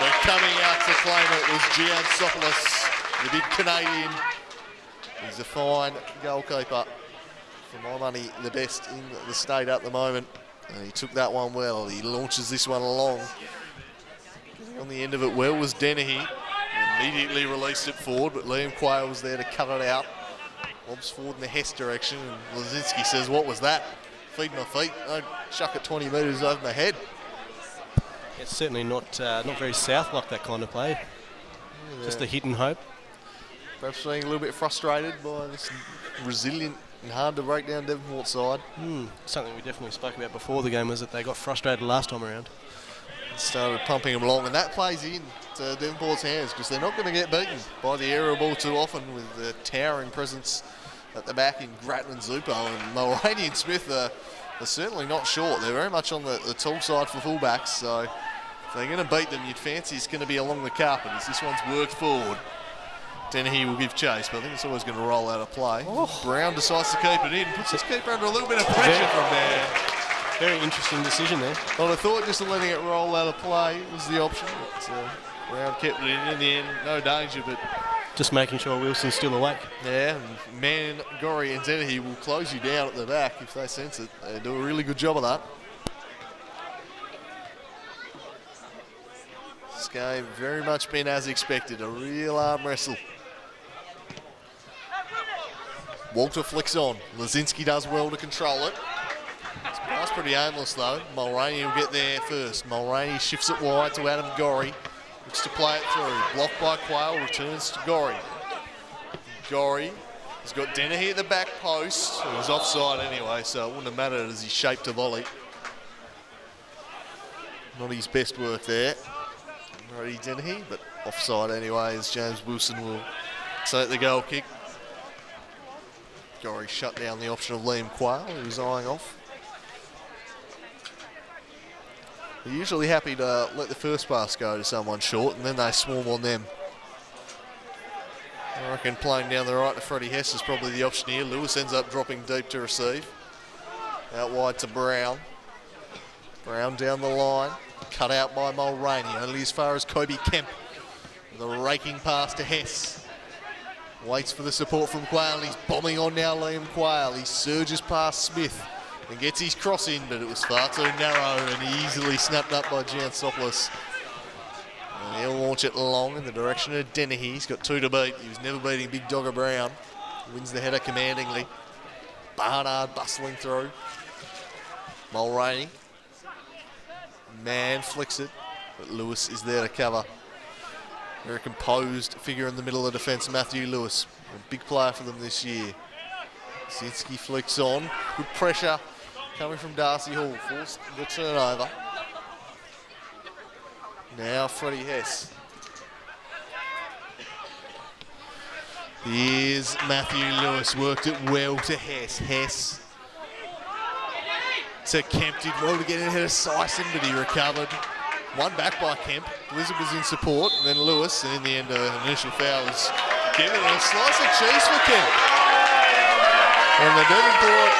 But coming out to claim it was Giansopoulos, the big Canadian. He's a fine goalkeeper. For my money, the best in the state at the moment. And he took that one well. He launches this one along. Getting on the end of it well was Dennehy. Immediately released it forward, but Liam Quayle was there to cut it out. Lobs forward in the Hess direction, and Lazinski says, what was that? Feed my feet. I'd chuck it 20 metres over my head. It's certainly not very south like that kind of play. Yeah. Just a hit and hope. Perhaps being a little bit frustrated by this resilient and hard to break down Devonport side. Something we definitely spoke about before the game was that they got frustrated last time around. Started pumping them along, and that plays in to Devonport's hands because they're not going to get beaten by the aerial ball too often with the towering presence at the back in Grattan and Zupo. And Mulroney and Smith are certainly not short. They're very much on the tall side for fullbacks, so if they're going to beat them, you'd fancy it's going to be along the carpet as this one's worked forward. Dennehy will give chase, but I think it's always going to roll out of play. Brown decides to keep it in, puts his keeper under a little bit of pressure from there. Very interesting decision there. Well, I thought just letting it roll out of play was the option. But Brown kept it in the end. No danger, but just making sure Wilson's still awake. Yeah, and Gorrie and Dennehy will close you down at the back if they sense it. They do a really good job of that. This game very much been as expected. A real arm wrestle. Walter flicks on. Lazinski does well to control it. It's pretty aimless though. Mulroney will get there first. Mulroney shifts it wide to Adam Gorrie. Looks to play it through. Blocked by Quayle, returns to Gorrie. Gorrie has got Dennehy at the back post. It was offside anyway, so it wouldn't have mattered as he shaped a volley. Not his best work there. Brody Dennehy, but offside anyway as James Wilson will take the goal kick. Gorrie shut down the option of Liam Quayle, who was eyeing off. They're usually happy to let the first pass go to someone short and then they swarm on them. I reckon playing down the right to Freddie Hess is probably the option here. Lewis ends up dropping deep to receive. Out wide to Brown. Brown down the line. Cut out by Mulroney, only as far as Kobe Kemp. With a raking pass to Hess. Waits for the support from Quayle. He's bombing on now, Liam Quayle. He surges past Smith and gets his cross in, but it was far too narrow and easily snapped up by Giansopoulos. And he'll launch it long in the direction of Dennehy. He's got 2 to beat. He was never beating Big Dogger Brown. Wins the header commandingly. Barnard bustling through. Mulroney. Man flicks it, but Lewis is there to cover. Very composed figure in the middle of the defence, Matthew Lewis. A big player for them this year. Zinsky flicks on. Good pressure coming from Darcy Hall. Forced the turnover. Now Freddie Hess. Here's Matthew Lewis. Worked it well to Hess. Hess to Kemp. Did well to get ahead of Sison, but he recovered. One back by Kemp. Blizzard was in support, and then Lewis, and in the end, an initial foul was given. A slice of cheese for Kemp. And the Devonport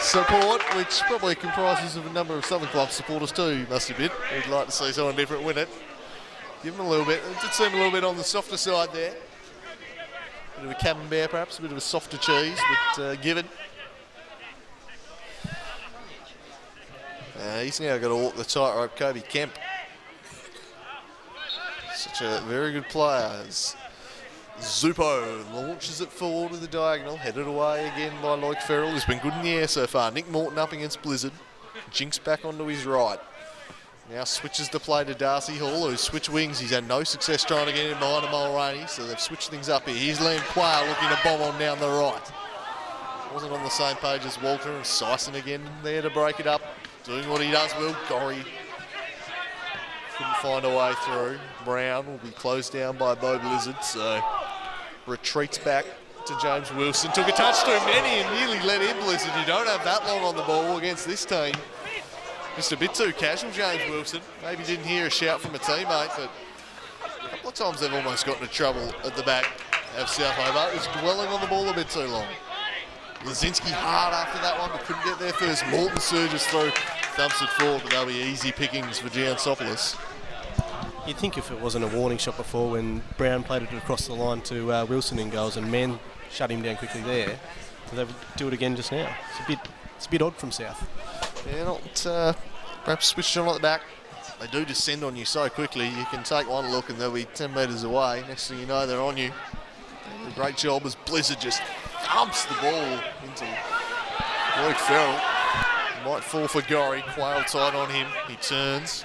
support, which probably comprises of a number of Southern Club supporters too, you must admit. We'd like to see someone different win it. Give them a little bit. It did seem a little bit on the softer side there. Bit of a camembert perhaps, a bit of a softer cheese, but given. He's now got to walk the tightrope, Kobe Kemp. Such a very good player. As Zupo launches it forward to the diagonal, headed away again by Lloyd Ferrell, who's been good in the air so far. Nick Morton up against Blizzard. Jinx back onto his right. Now switches the play to Darcy Hall, who's switched wings. He's had no success trying to get in behind Mulroney, so they've switched things up here. Here's Liam Quayle looking to bomb on down the right. Wasn't on the same page as Walter, and Sison again there to break it up. Doing what he does well. Gorrie couldn't find a way through. Brown will be closed down by Bo Blizzard, so retreats back to James Wilson. Took a touch too many and nearly let in Blizzard. You don't have that long on the ball against this team. Just a bit too casual, James Wilson. Maybe didn't hear a shout from a teammate, but a couple of times they've almost got into trouble at the back of South Hobart. Was dwelling on the ball a bit too long. Lazinski hard after that one, but couldn't get there first. Morton surges through, thumps it forward, but they'll be easy pickings for Giansopoulos. You'd think if it wasn't a warning shot before when Brown played it across the line to Wilson in goals and Mann shut him down quickly there, they would do it again just now. It's a bit odd from South. Yeah, not perhaps switched on at the back. They do descend on you so quickly. You can take one look and they'll be 10 metres away. Next thing you know, they're on you. A great job as Blizzard just thumps the ball into Luke Ferrell. Might fall for Gorrie. Quayle tight on him. He turns.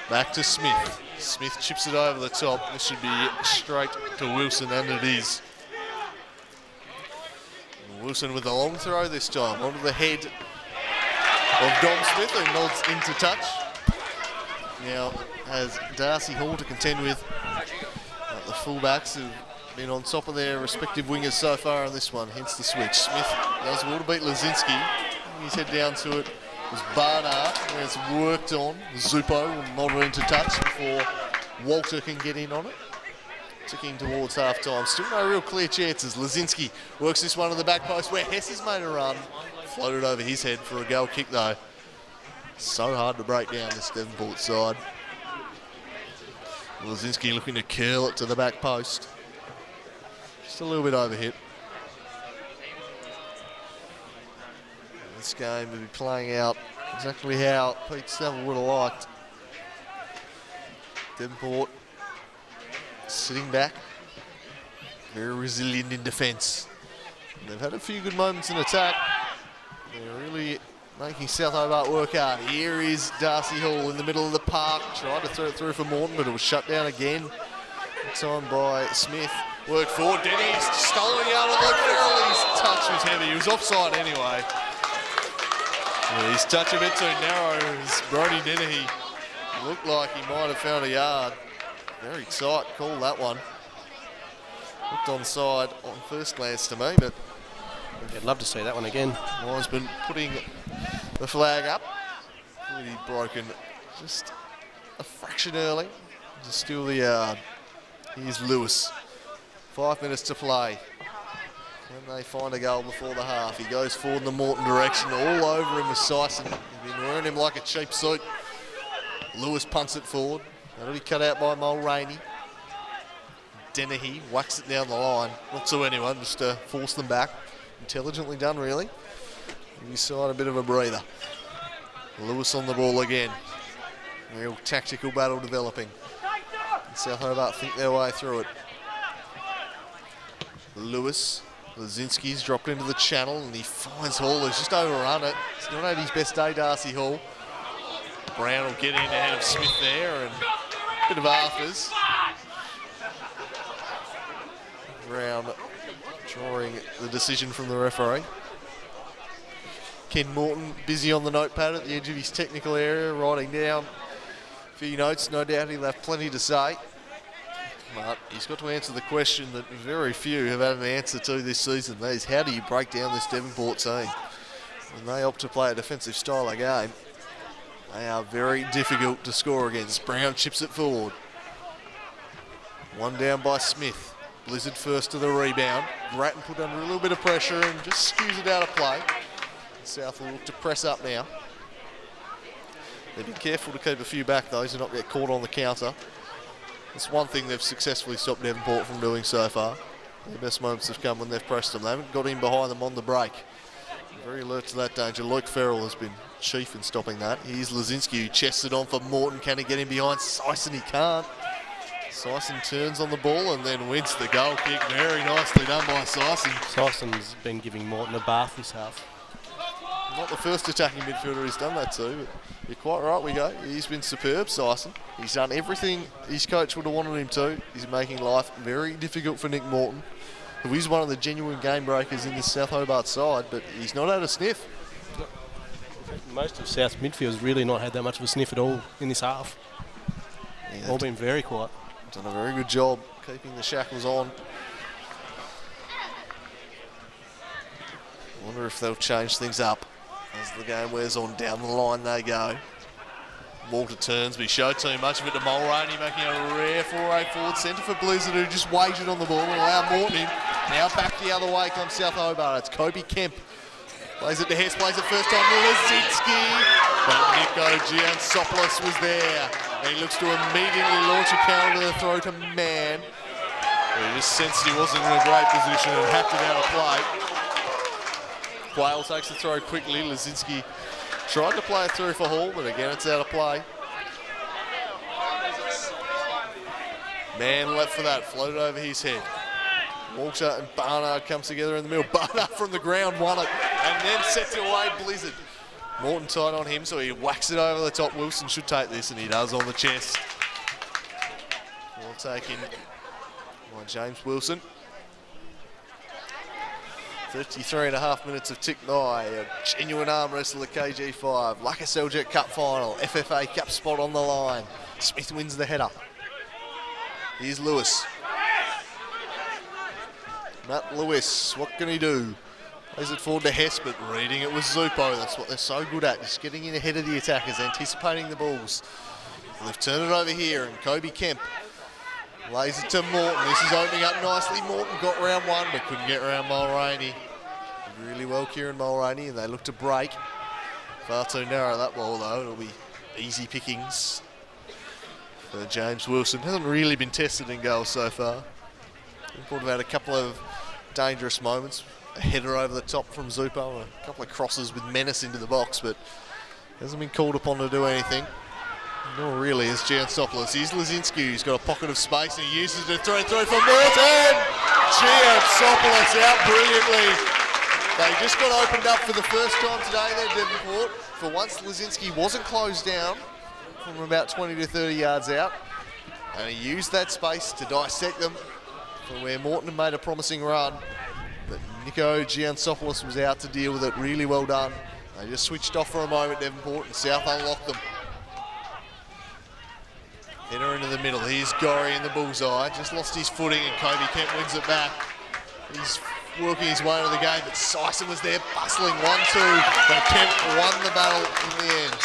Back to Smith. Smith chips it over the top. This should be straight to Wilson, and it is. Wilson with a long throw this time. Onto the head of Dom Smith, who nods into touch. Now has Darcy Hall to contend with. The fullbacks have been on top of their respective wingers so far on this one, hence the switch. Smith does well to beat Lazinski. His head down to it was Barnard, and it's worked on. Zupo will nod into touch before Walter can get in on it. Ticking towards half-time. Still no real clear chances. Lazinski works this one on the back post where Hess has made a run. Floated over his head for a goal kick though. So hard to break down this Devonport side. Lazinski looking to curl it to the back post. Just a little bit overhit. This game will be playing out exactly how Pete Saville would have liked. Devonport sitting back, very resilient in defence. They've had a few good moments in attack. They're really making South Hobart work hard. Here is Darcy Hall in the middle of the park. Tried to throw it through for Morton, but it was shut down again. Time by Smith. Work forward. Denny's stolen out on Luke Ferrell. His touch was heavy. He was offside anyway. His touch a bit too narrow as Brody Dennehy Looked like he might have found a yard. Very tight call, that one. Looked onside on first glance to me, but I'd love to see that one again. Wiseman putting the flag up. Really broken just a fraction early to steal the yard. Here's Lewis. 5 minutes to play. Can they find a goal before the half? He goes forward in the Morton direction. All over him with Sison. He's been wearing him like a cheap suit. Lewis punts it forward. That'll be cut out by Mulroney. Dennehy whacks it down the line. Not to anyone, just to force them back. Intelligently done, really. Give his side a bit of a breather. Lewis on the ball again. Real tactical battle developing. And South Hobart think their way through it. Lewis. Lazinski's dropped into the channel and he finds Hall, who's just overrun it. He's not had his best day, Darcy Hall. Brown will get in ahead of Smith there and a bit of afters. Brown drawing the decision from the referee. Ken Morton busy on the notepad at the edge of his technical area, writing down a few notes. No doubt he'll have plenty to say. But he's got to answer the question that very few have had an answer to this season. That is, how do you break down this Devonport team? When they opt to play a defensive style of game, they are very difficult to score against. Brown chips it forward. One down by Smith. Blizzard first to the rebound. Grattan put under a little bit of pressure and just skews it out of play. South will look to press up now. They've been careful to keep a few back, though, to not get caught on the counter. That's one thing they've successfully stopped Devonport from doing so far. Their best moments have come when they've pressed them. They haven't got in behind them on the break. Very alert to that danger. Luke Farrell has been chief in stopping that. Here's Lazinski, who chests it on for Morton. Can he get him behind Sison? He can't. Sison turns on the ball and then wins the goal kick. Very nicely done by Sison. Sison's been giving Morton a bath this half. Not the first attacking midfielder he's done that to, but you're quite right, we go. He's been superb, Sison. He's done everything his coach would have wanted him to. He's making life very difficult for Nick Morton, who is one of the genuine game breakers in this South Hobart side, but he's not had a sniff. Most of South's midfield's really not had that much of a sniff at all in this half. Yeah, all been very quiet. Done a very good job keeping the shackles on. I wonder if they'll change things up as the game wears on. Down the line they go. Walter turns, but he showed too much of it to Mulroney, making a rare 4-8 forward centre for Blizzard, who just waited on the ball and allowed Morton in. Now back the other way comes South Hobart. It's Kobe Kemp. Plays it to Hess, plays it first time to Lazinski. But Nico Giansopoulos was there. And he looks to immediately launch a counter to the throw to Mann. He just sensed he wasn't in a great position and hacked it out of play. Quayle takes the throw quickly. Lazinski tried to play it through for Hall, but again it's out of play. Mann left for that, floated over his head. Walter and Barnard comes together in the middle. Barnard from the ground won it and then sets it away Blizzard. Morton tight on him, so he whacks it over the top. Wilson should take this, and he does on the chest. Well taken by James Wilson. 33.5 minutes of tick by. A genuine arm wrestle at KG5. Lakoseljac Cup final. FFA Cup spot on the line. Smith wins the header. Here's Lewis. Matt Lewis, what can he do? Plays it forward to Hess, but reading it was Zupo. That's what they're so good at, just getting in ahead of the attackers, anticipating the balls. And they've turned it over here, and Kobe Kemp lays it to Morton. This is opening up nicely. Morton got round one, but couldn't get round Mulroney. Did really well, Kieran Mulroney, and they look to break. Far too narrow that ball, though. It'll be easy pickings for James Wilson. Hasn't really been tested in goals so far. We've had a couple of dangerous moments. A header over the top from Zupo, and a couple of crosses with menace into the box, but hasn't been called upon to do anything. Nor really is Giansopoulos. Here's Lazinski, who's got a pocket of space, and he uses it to throw through for Morton! Giansopoulos out brilliantly. They just got opened up for the first time today there, Devonport. For once, Lazinski wasn't closed down from about 20 to 30 yards out, and he used that space to dissect them for where Morton had made a promising run. But Nico Giansopoulos was out to deal with it. Really well done. They just switched off for a moment, Devonport, and South unlocked them. Header into the middle. Here's Gorrie in the bullseye. Just lost his footing and Kobe Kemp wins it back. He's working his way into the game, but Sison was there bustling 1-2, but Kemp won the battle in the end.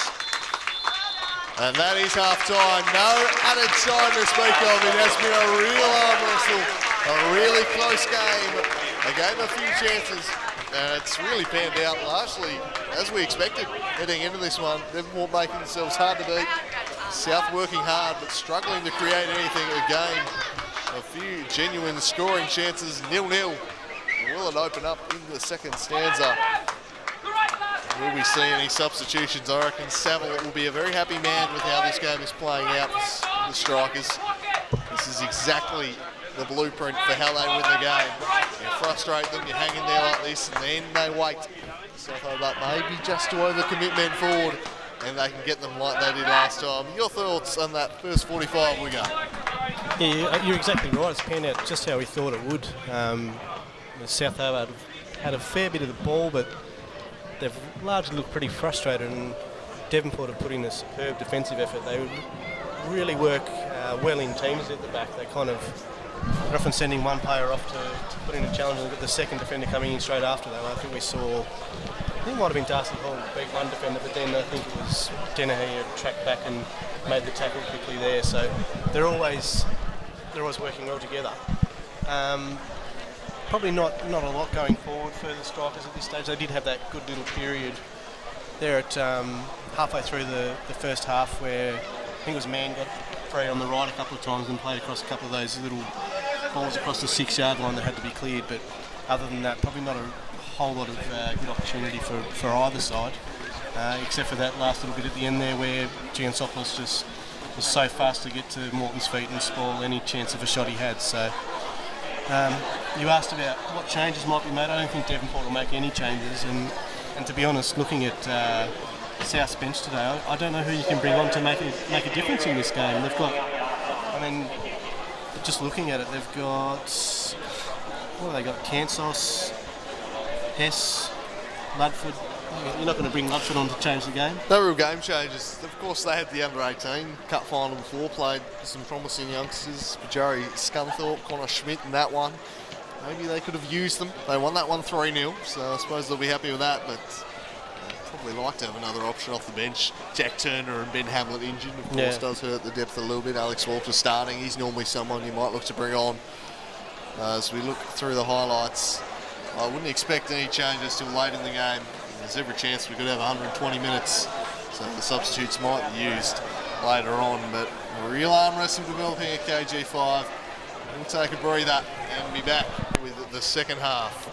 And that is half-time. No added time to speak of. It has been a real arm wrestle, a really close game. They gave a few chances, and it's really panned out largely as we expected heading into this one. Devonport making themselves hard to beat. South working hard, but struggling to create anything again. A few genuine scoring chances, 0-0. Will it open up in the second stanza? Will we see any substitutions? I reckon Saville will be a very happy man with how this game is playing out for the Strikers. This is exactly the blueprint for how they win the game. You frustrate them, you hang in there like this, and then they wait. South Hobart maybe just to overcommit men forward, and they can get them like they did last time. Your thoughts on that first 45 we go? Yeah, you're exactly right. It's panned out just how we thought it would. South Hobart had a fair bit of the ball, but they've largely looked pretty frustrated, and Devonport have put in a superb defensive effort. They really work well in teams at the back. They're often sending one player off to put in a challenge, and they've got the second defender coming in straight after them. I think we saw, I think it might have been Darcy Hall beat one defender, but then I think it was Dennehy who tracked back and made the tackle quickly there. So they're always working well together. Probably not a lot going forward for the Strikers at this stage. They did have that good little period there at halfway through the first half where I think it was Mann got free on the right a couple of times and played across a couple of those little balls across the 6-yard line that had to be cleared. But other than that, probably not a whole lot of good opportunity for either side, except for that last little bit at the end there where Giansopoulos just was so fast to get to Morton's feet and spoil any chance of a shot he had. So you asked about what changes might be made. I don't think Devonport will make any changes, and to be honest, looking at South's bench today, I don't know who you can bring on to make a difference in this game. They've got, I mean, just looking at it, they've got, what have they got? Kansos, Hess, Ludford. You're not going to bring Ludford on to change the game? No real game changes. Of course, they had the under-18 cup final before, played some promising youngsters, Jerry Scunthorpe, Connor Schmidt in that one. Maybe they could have used them. They won that one 3-0, so I suppose they'll be happy with that, but probably like to have another option off the bench. Jack Turner and Ben Hamlet injured, of course, does hurt the depth a little bit. Alex Walter starting. He's normally someone you might look to bring on. As we look through the highlights, I wouldn't expect any changes till late in the game. There's every chance we could have 120 minutes, so the substitutes might be used later on. But a real arm wrestling developing at KG5. We'll take a breather and be back with the second half.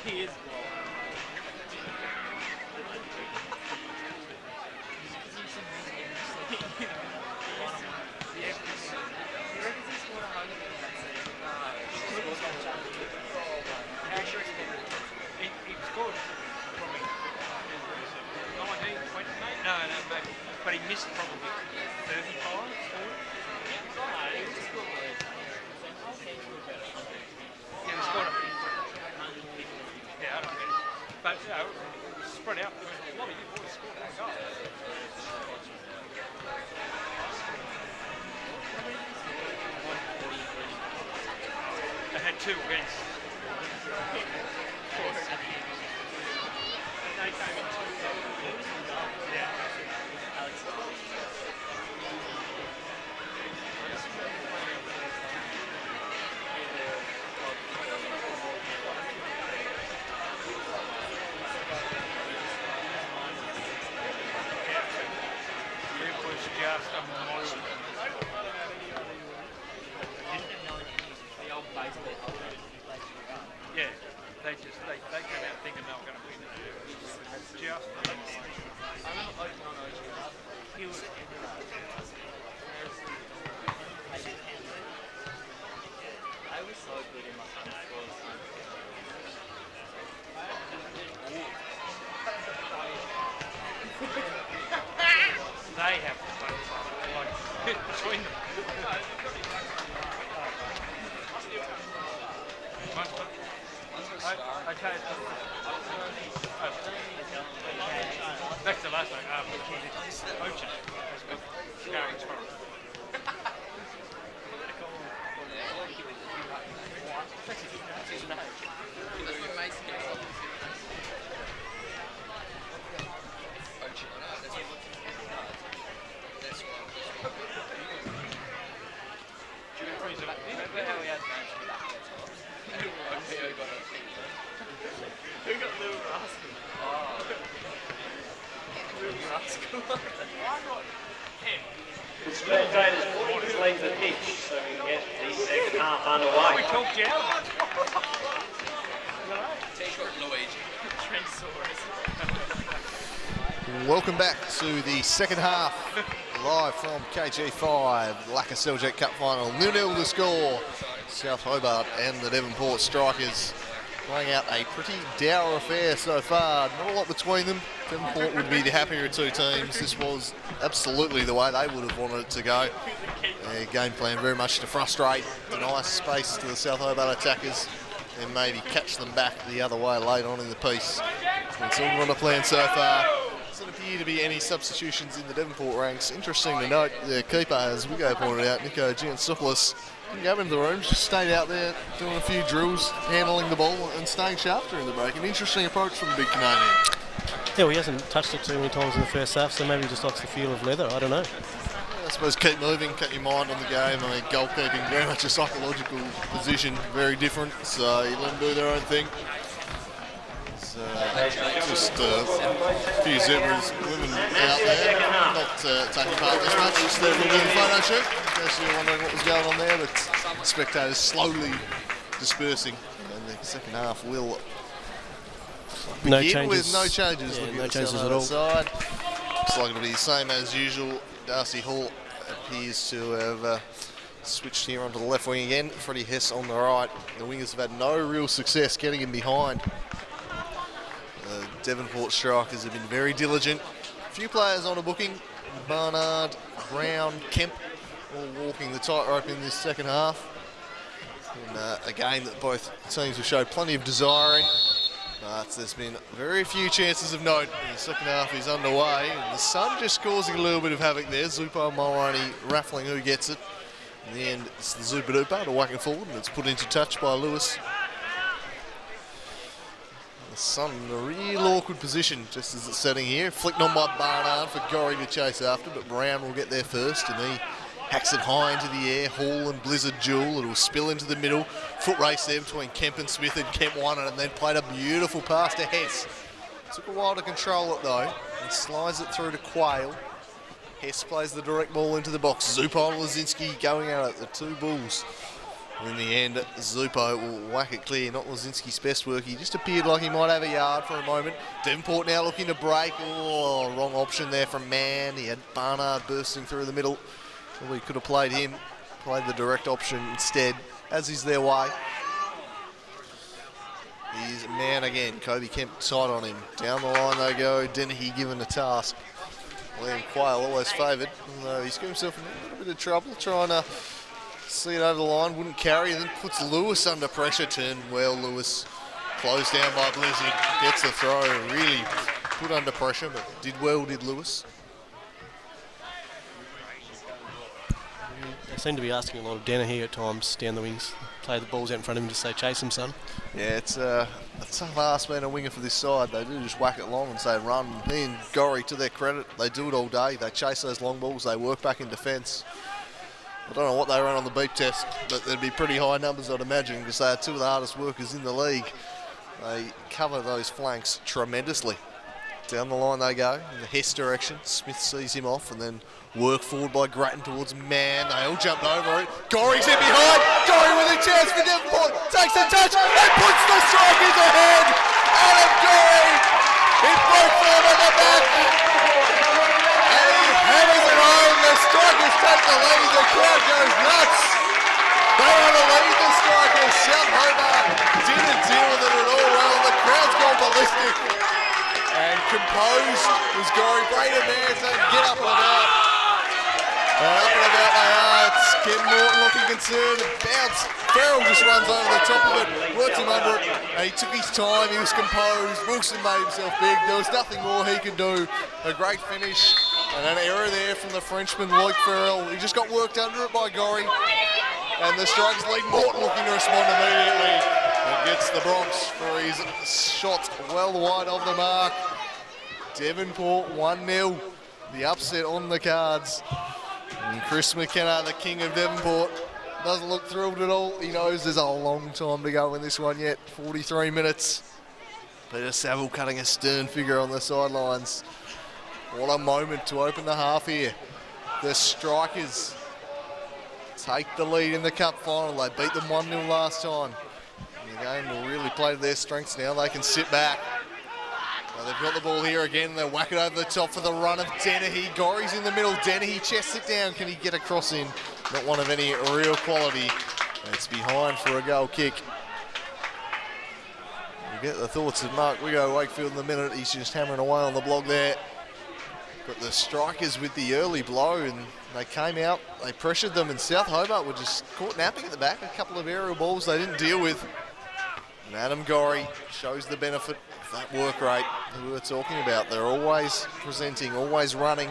He is but he missed probably 35. Yeah, he scored a yeah, I don't get it. But you know, spread out. A lot of you boys scored that goal. They had two against. They came in two. Yeah. Just a monster. Yeah, they came out thinking they were going to win. Just I was so good in my summer school. they have to play like between them. Okay. Back to the last one. Ocean has got going tomorrow. The spectators, please leave the pitch so we can get the second half underway. We talked down. Welcome back to the second half, live from KG5, Lakoseljac Cup Final, 0-0 to score. South Hobart and the Devonport Strikers playing out a pretty dour affair so far. Not a lot between them. Devonport would be the happier of two teams. This was absolutely the way they would have wanted it to go. Their game plan very much to frustrate, deny space to the South Hobart attackers, and maybe catch them back the other way late on in the piece. It's all not a plan so far. Doesn't appear to be any substitutions in the Devonport ranks. Interesting to note, their keeper, as Wigo pointed out, Nico Giansopoulos, didn't go into the room, just stayed out there doing a few drills, handling the ball and staying sharp during the break. An interesting approach from the big Canadian. Yeah, well, he hasn't touched it too many times in the first half, so maybe he just likes the feel of leather. I don't know. I suppose keep moving, keep your mind on the game. I mean, goalkeeping, very much a psychological position, very different, so you let them do their own thing. So just a few zebras, women out there, not taking part in this match, just a little bit of a photo shoot, in case you're wondering what was going on there, but spectators slowly dispersing, and the second half will begin with no changes. Yeah, Looking no at the changes South at all. side. Looks like it'll be the same as usual. Darcy Hall appears to have switched here onto the left wing again. Freddie Hess on the right. The wingers have had no real success getting him behind. The Devonport Strikers have been very diligent. A few players on a booking. Barnard, Brown, Kemp, all walking the tightrope in this second half. In a game that both teams have showed plenty of desire in. But there's been very few chances of note. The second half is underway, and the sun just causing a little bit of havoc there. Zupo Mulroney raffling who gets it. In the end, it's the Zupadupa to whack it forward, and it's put into touch by Lewis. The sun in a real awkward position, just as it's setting here. Flicked on by Barnard for Gorrie to chase after, but Brown will get there first, and he hacks it high into the air. Hall and Blizzard duel. It'll spill into the middle. Foot race there between Kemp and Smith, and Kemp won it and then played a beautiful pass to Hess. Took a while to control it though, and slides it through to Quayle. Hess plays the direct ball into the box. Zupo and Lazinski going at it, the two Bulls. In the end, Zupo will whack it clear. Not Lazinski's best work. He just appeared like he might have a yard for a moment. Devonport now looking to break. Oh, wrong option there from Mann. He had Barnard bursting through the middle. Probably could have played him. Played the direct option instead, as is their way. He's Mann again. Kobe Kemp tight on him. Down the line they go. Dennehy given a task. Liam Quayle always favoured, although he's got himself in a little bit of trouble trying to see it over the line. Wouldn't carry, and then puts Lewis under pressure. Turned well, Lewis. Closed down by Blizzard. Gets the throw. Really put under pressure, but did well, did Lewis. They seem to be asking a lot of Dennehy at times down the wings. Play the balls out in front of him, just say, chase him, son. Yeah, it's a tough ask being a winger for this side. They do just whack it long and say run. He and Gorrie, to their credit, they do it all day. They chase those long balls. They work back in defence. I don't know what they run on the beep test, but there'd be pretty high numbers, I'd imagine, because they are two of the hardest workers in the league. They cover those flanks tremendously. Down the line they go, in the Hess direction. Smith sees him off and then work forward by Grattan towards Mann. They all jumped over it. Gorrie's in behind. Gorrie with a chance for Devonport. Takes a touch and puts the Strikers ahead. Adam Gorrie. He broke forward on the back. And he hammers it home. The Strikers take the lead. The crowd goes nuts. They want to lead the Strikers. South Hobart didn't deal with it at all well. The crowd's gone ballistic. And composed was Gorrie. Braden there saying get up and about. Up and about they are. It's Ken Morton looking concerned. Bounce. Farrell just runs over the top of it, worked him under it, and he took his time. He was composed. Wilson made himself big. There was nothing more he could do. A great finish and an error there from the Frenchman, Luke Farrell. He just got worked under it by Gorrie. And the Strikers lead. Morton looking to respond immediately. And gets the Bronx for his shot well wide of the mark. Devonport 1-0. The upset on the cards. And Chris McKenna, the king of Devonport, doesn't look thrilled at all. He knows there's a long time to go in this one yet. 43 minutes. Peter Saville cutting a stern figure on the sidelines. What a moment to open the half here. The Strikers take the lead in the cup final. They beat them 1-0 last time. And the game will really play to their strengths now. They can sit back. Well, they've got the ball here again. They whack it over the top for the run of Dennehy. Gorrie's in the middle. Dennehy chests it down. Can he get a cross in? Not one of any real quality. It's behind for a goal kick. You get the thoughts of Mark Wiggo Wakefield in the minute. He's just hammering away on the block there. But the Strikers with the early blow, and they came out, they pressured them, and South Hobart were just caught napping at the back. A couple of aerial balls they didn't deal with. And Adam Gorrie shows the benefit of that work rate that we were talking about. They're always presenting, always running.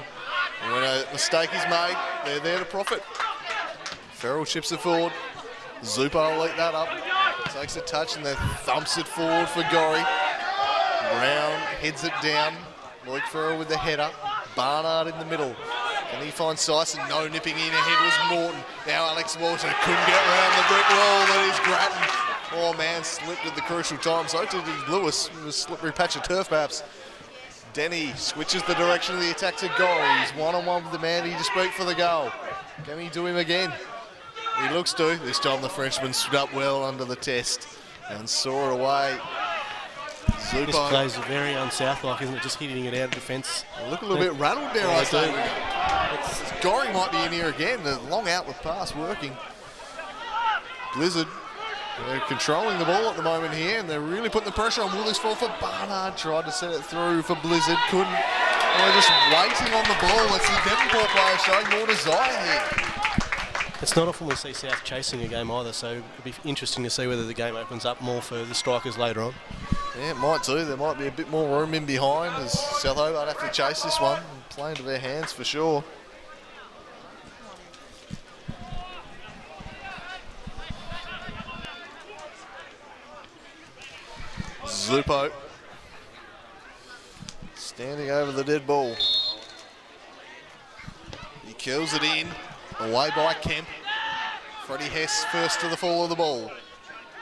And when a mistake is made, they're there to profit. Farrell chips it forward. Zupo will eat that up. Takes a touch and then thumps it forward for Gorrie. Brown heads it down. Luke Farrell with the header. Barnard in the middle. Can he find Syson? No, nipping in ahead was Morton. Now Alex Walter couldn't get around the brick wall. That is Grattan. Oh man, slipped at the crucial time. So did Lewis. It was a slippery patch of turf perhaps. Denny switches the direction of the attack to Gorrie. He's one-on-one with the man he just beat for the goal. Can he do him again? He looks to. This time the Frenchman stood up well under the test and saw it away. Zupo. This play's very un-South-like, isn't it? Just hitting it out of defence. Look a little bit rattled there, I say. Gorrie might be in here again. The long outward pass working. Blizzard, they're controlling the ball at the moment here, and they're really putting the pressure on. Will this fall for Barnard? Tried to set it through for Blizzard, couldn't. They're just waiting on the ball. Let's see Devonport players showing more desire here. It's not often we see South chasing a game either, so it'll be interesting to see whether the game opens up more for the Strikers later on. Yeah, it might do. There might be a bit more room in behind as South Hobart have to chase this one and play into their hands for sure. Zupo standing over the dead ball. He kills it in. Away by Kemp. Freddie Hess first to the fall of the ball.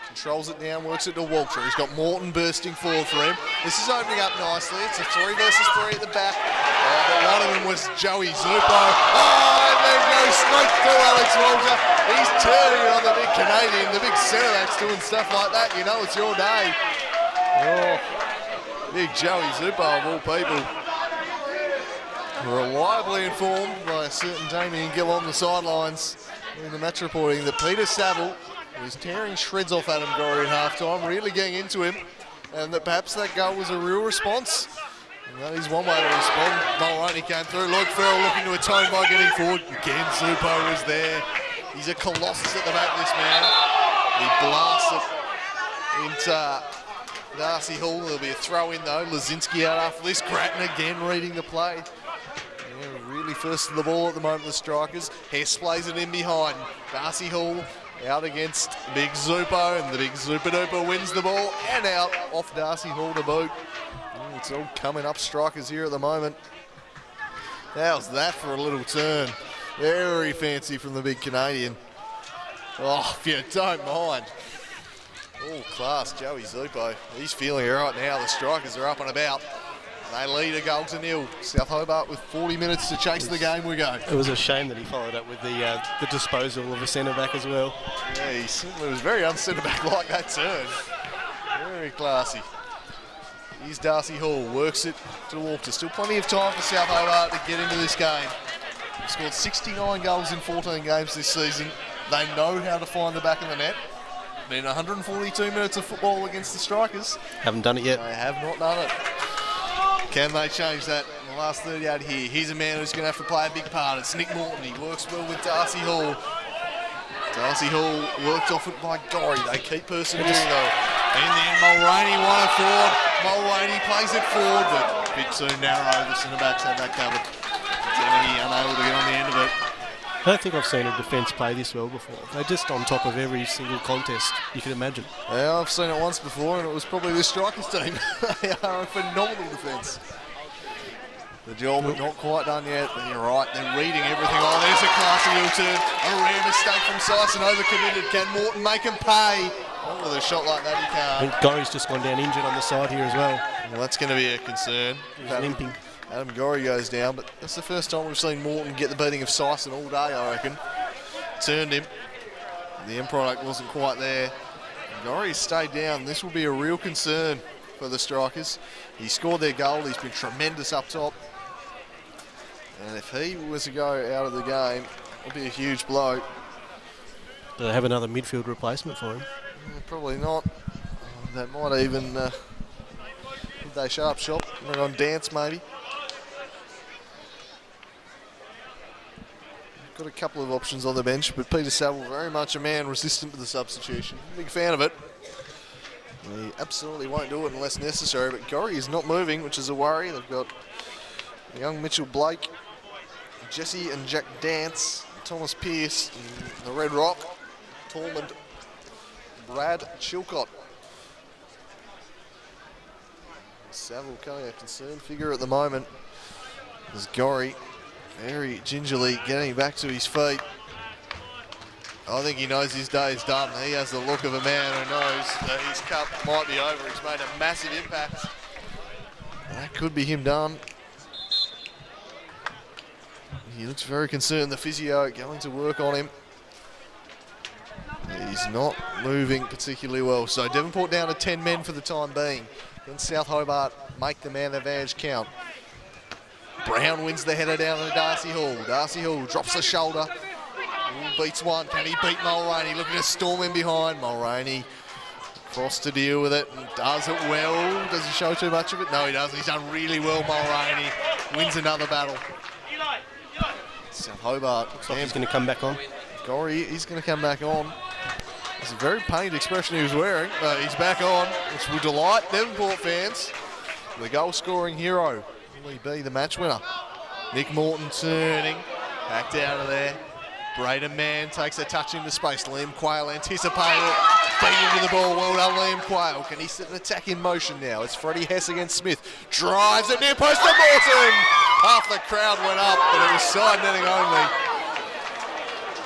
Controls it down, works it to Walter. He's got Morton bursting forward for him. This is opening up nicely. It's a 3 versus 3 at the back. But one of them was Joey Zupo. Oh, and then goes straight through Alex Walter. He's turning it on the big Canadian, the big centre that's doing stuff like that. You know it's your day. Oh, big Joey Zupo of all people. Reliably informed by a certain Damien Gill on the sidelines in the match reporting that Peter Saville was tearing shreds off Adam Gorrie at half-time, really getting into him, and that perhaps that goal was a real response. And that is one way to respond. Mulroney came through. Luke Farrell looking to atone by getting forward. Again, Zupo was there. He's a colossus at the back, this man. He blasts it into Darcy Hall. There'll be a throw in though. Lazinski out after this. Grattan again reading the play. Yeah, really first to the ball at the moment, the Strikers. Hess plays it in behind. Darcy Hall out against Big Zupo, and the Big Zupa-Duper wins the ball and out off Darcy Hall to boot. It's all coming up Strikers here at the moment. How's that for a little turn? Very fancy from the big Canadian. Oh, if you don't mind. All class, Joey Zupo. He's feeling it right now. The Strikers are up and about. They lead a goal to nil. South Hobart with 40 minutes to chase the game we go. It was a shame that he followed up with the disposal of a centre-back as well. Yeah, he certainly was very un-centre-back like that turn. Very classy. Here's Darcy Hall, works it to Walker. Still plenty of time for South Hobart to get into this game. They've scored 69 goals in 14 games this season. They know how to find the back of the net. Been 142 minutes of football against the Strikers. Haven't done it yet. They have not done it. Can they change that in the last 38 here? Here's a man who's going to have to play a big part. It's Nick Morton. He works well with Darcy Hall. Darcy Hall worked off it by Gorrie. They keep persevering though. In the end, Mulroney won it forward. Mulroney plays it forward, but a bit too narrow. The centre-backs had that covered. Dennehy unable to get on the end of it. I don't think I've seen a defence play this well before. They're just on top of every single contest you can imagine. Yeah, I've seen it once before, and it was probably the Strikers team. They are a phenomenal defence. The job not quite done yet, but you're right, they're reading everything. Oh, there's a classy little turn. A rare mistake from Syson, overcommitted. Can Morton make him pay? Oh, with a shot like that, he can't. I think Gorrie's just gone down injured on the side here as well. Well, that's going to be a concern. He's limping. Adam Gorrie goes down, but that's the first time we've seen Morton get the beating of Sison all day, I reckon. Turned him. The end product wasn't quite there. Gorrie stayed down. This will be a real concern for the Strikers. He scored their goal. He's been tremendous up top. And if he was to go out of the game, it would be a huge blow. Do they have another midfield replacement for him? Probably not. They might even, they sharp shop, bring on Dance maybe. Got a couple of options on the bench, but Peter Saville very much a man resistant to the substitution. Big fan of it. He absolutely won't do it unless necessary, but Gorrie is not moving, which is a worry. They've got young Mitchell Blake, Jesse and Jack Dance, Thomas Pearce, and the Red Rock, Tormund, Brad Chilcott. Saville coming a concerned figure at the moment. There's Gorrie very gingerly getting back to his feet. I think he knows his day is done. He has the look of a man who knows that his cup might be over. He's made a massive impact. That could be him done. He looks very concerned. The physio going to work on him. He's not moving particularly well. So Devonport down to 10 men for the time being. Then South Hobart make the man advantage count. Brown wins the header down to Darcy Hall. Darcy Hall drops the shoulder. Ooh, beats one. Can he beat Mulroney? Looking to storm in behind. Mulroney across to deal with it and does it well. Does he show too much of it? No, he doesn't. He's done really well, Mulroney. Wins another battle. South Hobart. Looks like he's going to come back on. Gorrie, he's going to come back on. It's a very pained expression he was wearing. He's back on, which will delight Devonport fans. The goal-scoring hero. Will he be the match winner? Nick Morton turning, back down to there. Braden Mann takes a touch into space. Liam Quayle anticipated, beat into the ball. Well done, Liam Quayle. Can he set an attack in motion now? It's Freddie Hess against Smith. Drives it near post to Morton. Half the crowd went up, but it was side netting only.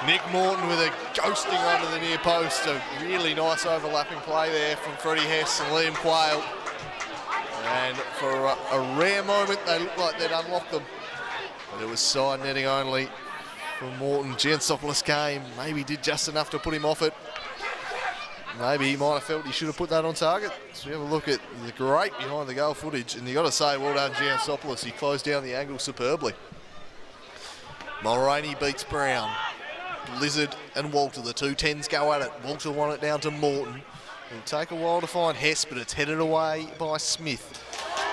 Nick Morton with a ghosting onto the near post. A really nice overlapping play there from Freddie Hess and Liam Quayle. And for a rare moment, they looked like they'd unlocked them. But it was side netting only for Morton. Giansopoulos came, maybe did just enough to put him off it. Maybe he might have felt he should have put that on target. So we have a look at the great behind the goal footage. And you've got to say, well done, Giansopoulos. He closed down the angle superbly. Mulroney beats Brown. Blizzard and Walter, the two 10s go at it. Walter won it down to Morton. It'll take a while to find Hess, but it's headed away by Smith.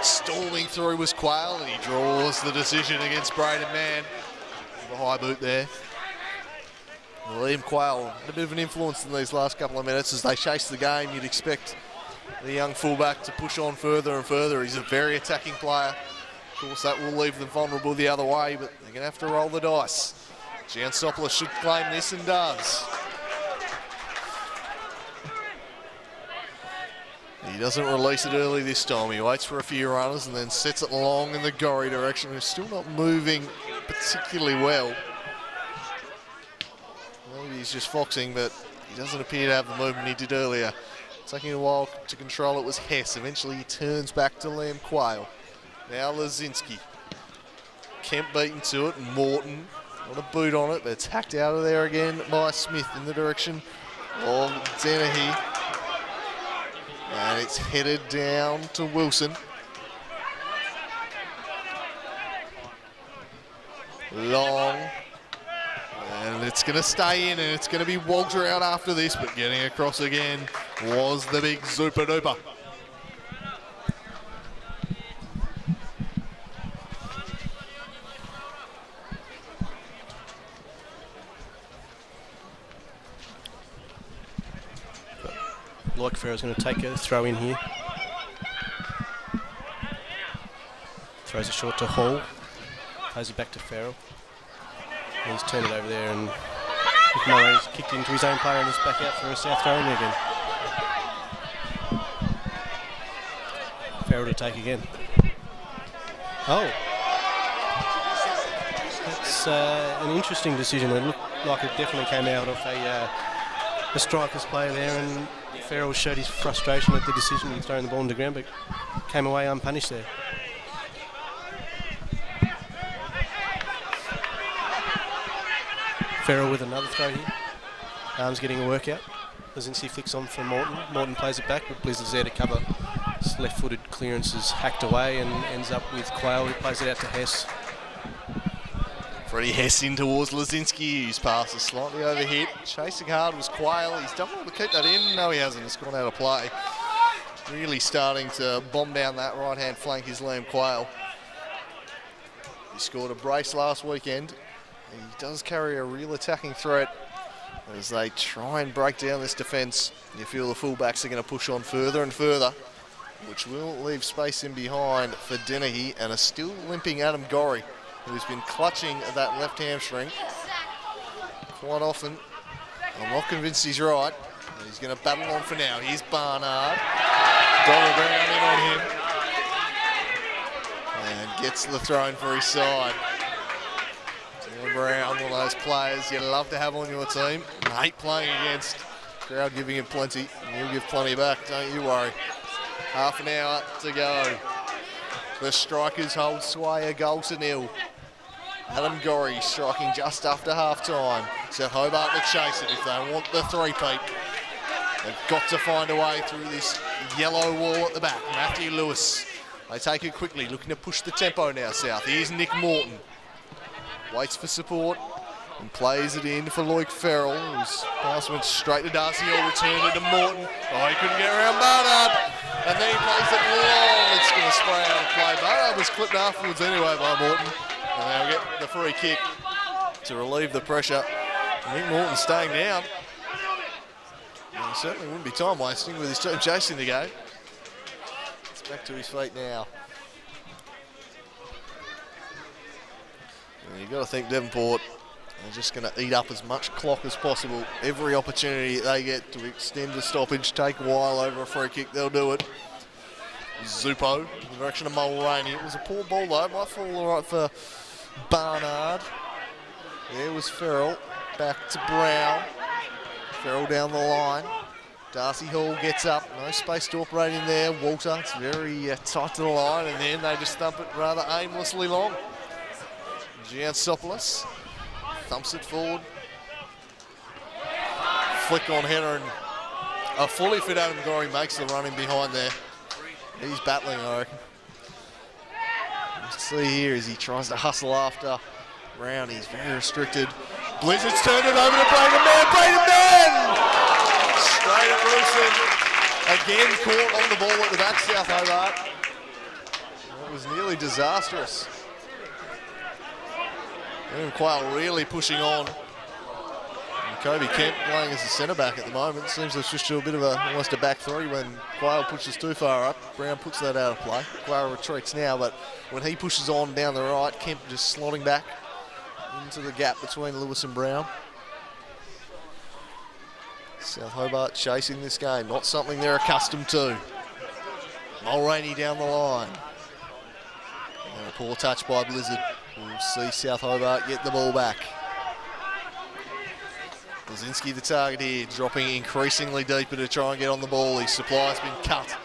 Storming through was Quayle, and he draws the decision against Braden Mann. The high boot there. Liam Quayle, a bit of an influence in these last couple of minutes as they chase the game. You'd expect the young fullback to push on further and further. He's a very attacking player. Of course, that will leave them vulnerable the other way, but they're going to have to roll the dice. Giansopoulos should claim this and does. He doesn't release it early this time. He waits for a few runners and then sets it long in the Gorrie direction. He's still not moving particularly well. Maybe he's just foxing, but he doesn't appear to have the movement he did earlier. Taking a while to control it was Hess. Eventually he turns back to Liam Quayle. Now Lazinski. Kemp beaten to it, and Morton. Not a boot on it, but it's hacked out of there again by Smith in the direction of Dennehy. And it's headed down to Wilson. Long. And it's going to stay in, and it's going to be Walter out after this, but getting across again was the big Super Duper. Like Farrell's going to take a throw in here. Throws it short to Hall. Plays it back to Farrell. And he's turned it over there, and Murray's kicked into his own player and is back out for a South throw in again. Farrell to take again. Oh. That's an interesting decision. It looked like it definitely came out of a striker's play there, and Farrell showed his frustration at the decision in throwing the ball on the ground, but came away unpunished there. Farrell with another throw here. Arms getting a workout. Lazinski flicks on for Morton. Morton plays it back, but Blizzard's there to cover. His left-footed clearance is hacked away and ends up with Quayle, who plays it out to Hess. Freddie Hess in towards Lazinski, whose pass is slightly overhit. Chasing hard was Quayle. He's done well to keep that in. No, he hasn't. It's gone out of play. Really starting to bomb down that right-hand flank is Liam Quayle. He scored a brace last weekend. He does carry a real attacking threat as they try and break down this defence. You feel the fullbacks are going to push on further and further, which will leave space in behind for Dennehy and a still limping Adam Gorrie, who's been clutching at that left hamstring quite often. I'm not convinced he's right. He's going to battle on for now. Here's Barnard. Donald Brown in on him. And gets the throw in for his side. Donald Brown, one of those players you love to have on your team. Hate playing against. Crowd giving him plenty. And he'll give plenty back, don't you worry. Half an hour to go. The Strikers hold sway, a goal to nil. Adam Gorrie striking just after half-time. South Hobart to chase it if they want the three-peat. They've got to find a way through this yellow wall at the back. Matthew Lewis. They take it quickly, looking to push the tempo now, South. Here's Nick Morton. Waits for support and plays it in for Loic Farrell, whose pass went straight to Darcy. He'll return it to Morton. Oh, he couldn't get around Barnard. And then he plays it long. It's going to spray out of play. Barnard was clipped afterwards anyway by Morton. And they'll get the free kick to relieve the pressure. Nick Morton staying down. And certainly wouldn't be time wasting with his team chasing the game. It's back to his feet now. And you've got to think Devonport are just going to eat up as much clock as possible. Every opportunity they get to extend the stoppage, take a while over a free kick, they'll do it. Zupo in the direction of Mulroney. It was a poor ball though. It might fall all right for Barnard. There was Farrell. Back to Brown. Farrell down the line. Darcy Hall gets up. No space to operate in there. Walter, it's very tight to the line, and then they just thump it rather aimlessly long. Giansopoulos thumps it forward. Flick on header, and a fully fit Adam Gorrie makes the run in behind there. He's battling, I reckon. You see here as he tries to hustle after Brown. He's very restricted. Blizzard's turned it over to Braden Mann. Braden Mann! Straight at Wilson. Again caught on the ball at the back, South Hobart. That was nearly disastrous. And Quayle really pushing on. And Kobe Kemp playing as a centre-back at the moment. Seems to switch to a bit of almost a back three when Quayle pushes too far up. Brown puts that out of play. Quayle retreats now, but when he pushes on down the right, Kemp just slotting back into the gap between Lewis and Brown. South Hobart chasing this game, not something they're accustomed to. Mulroney down the line. And a poor touch by Blizzard. We'll see South Hobart get the ball back. Lazinski the target here, dropping increasingly deeper to try and get on the ball. His supply's been cut.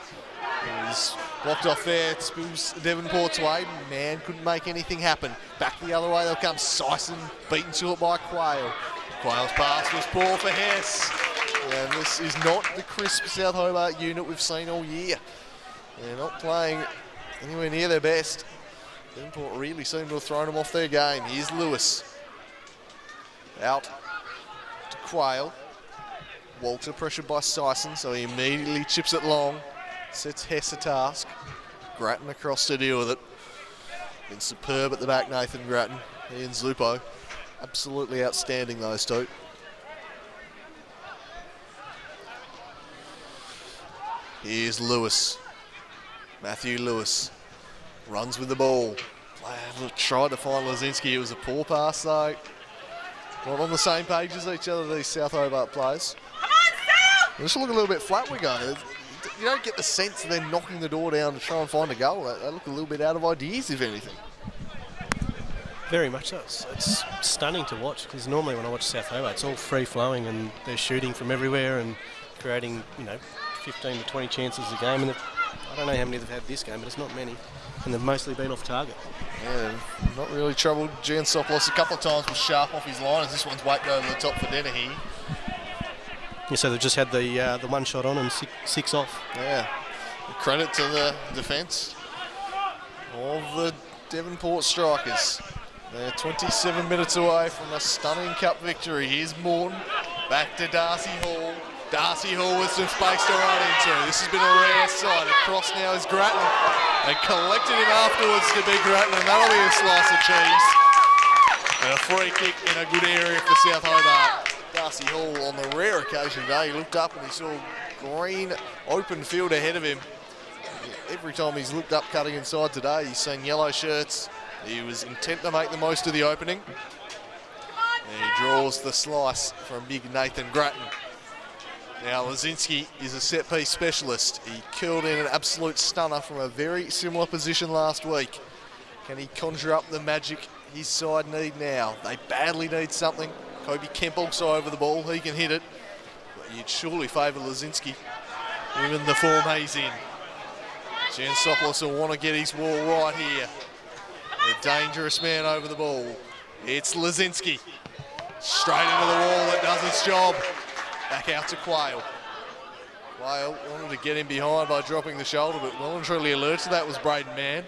He's blocked off there, it spills Devonport's way. Man couldn't make anything happen. Back the other way they'll come. Sison beaten to it by Quayle. Quayle's pass was poor for Hess. And this is not the crisp South Hobart unit we've seen all year. They're not playing anywhere near their best. Devonport really seem to have thrown them off their game. Here's Lewis. Out to Quayle. Walter pressured by Sison, so he immediately chips it long. Sets Hess a task. Grattan across to deal with it. Been superb at the back, Nathan Grattan. He and Zupo. Absolutely outstanding, those two. Here's Lewis. Matthew Lewis runs with the ball. Tried to find Lazinski. It was a poor pass though. Not on the same page as each other, these South Hobart players. Come on, South! They just look a little bit flat we go. You don't get the sense they're knocking the door down to try and find a goal. They look a little bit out of ideas, if anything. Very much so. It's stunning to watch because normally when I watch South Hobart, it's all free-flowing and they're shooting from everywhere and creating, 15 to 20 chances a game. And I don't know how many they've had this game, but it's not many. and they've mostly been off target. Yeah, not really troubled Giansopoulos a couple of times, was sharp off his line, as this one's whacked over the top for Dennehy. Yeah, so they've just had the one shot on and six off. Yeah, credit to the defence of the Devonport Strikers. They're 27 minutes away from a stunning cup victory. Here's Morton, back to Darcy Hall. Darcy Hall with some space to run into. This has been a rare sight. Across now is Grattan. They collected him afterwards to be Grattan, and that'll be a slice of cheese. And a free kick in a good area for South Hobart. Darcy Hall, on the rare occasion today, he looked up and he saw green open field ahead of him. Every time he's looked up cutting inside today, he's seen yellow shirts. He was intent to make the most of the opening. And he draws the slice from big Nathan Grattan. Now, Lazinski is a set-piece specialist. He curled in an absolute stunner from a very similar position last week. Can he conjure up the magic his side need now? They badly need something. Kobe Kemp also over the ball. He can hit it. But you'd surely favour Lazinski, given the form he's in. Giansopoulos will want to get his wall right here. A dangerous man over the ball. It's Lazinski. Straight into the wall that does its job. Back out to Quayle. Quayle wanted to get him behind by dropping the shoulder, but well and truly alert to that was Braden Mann.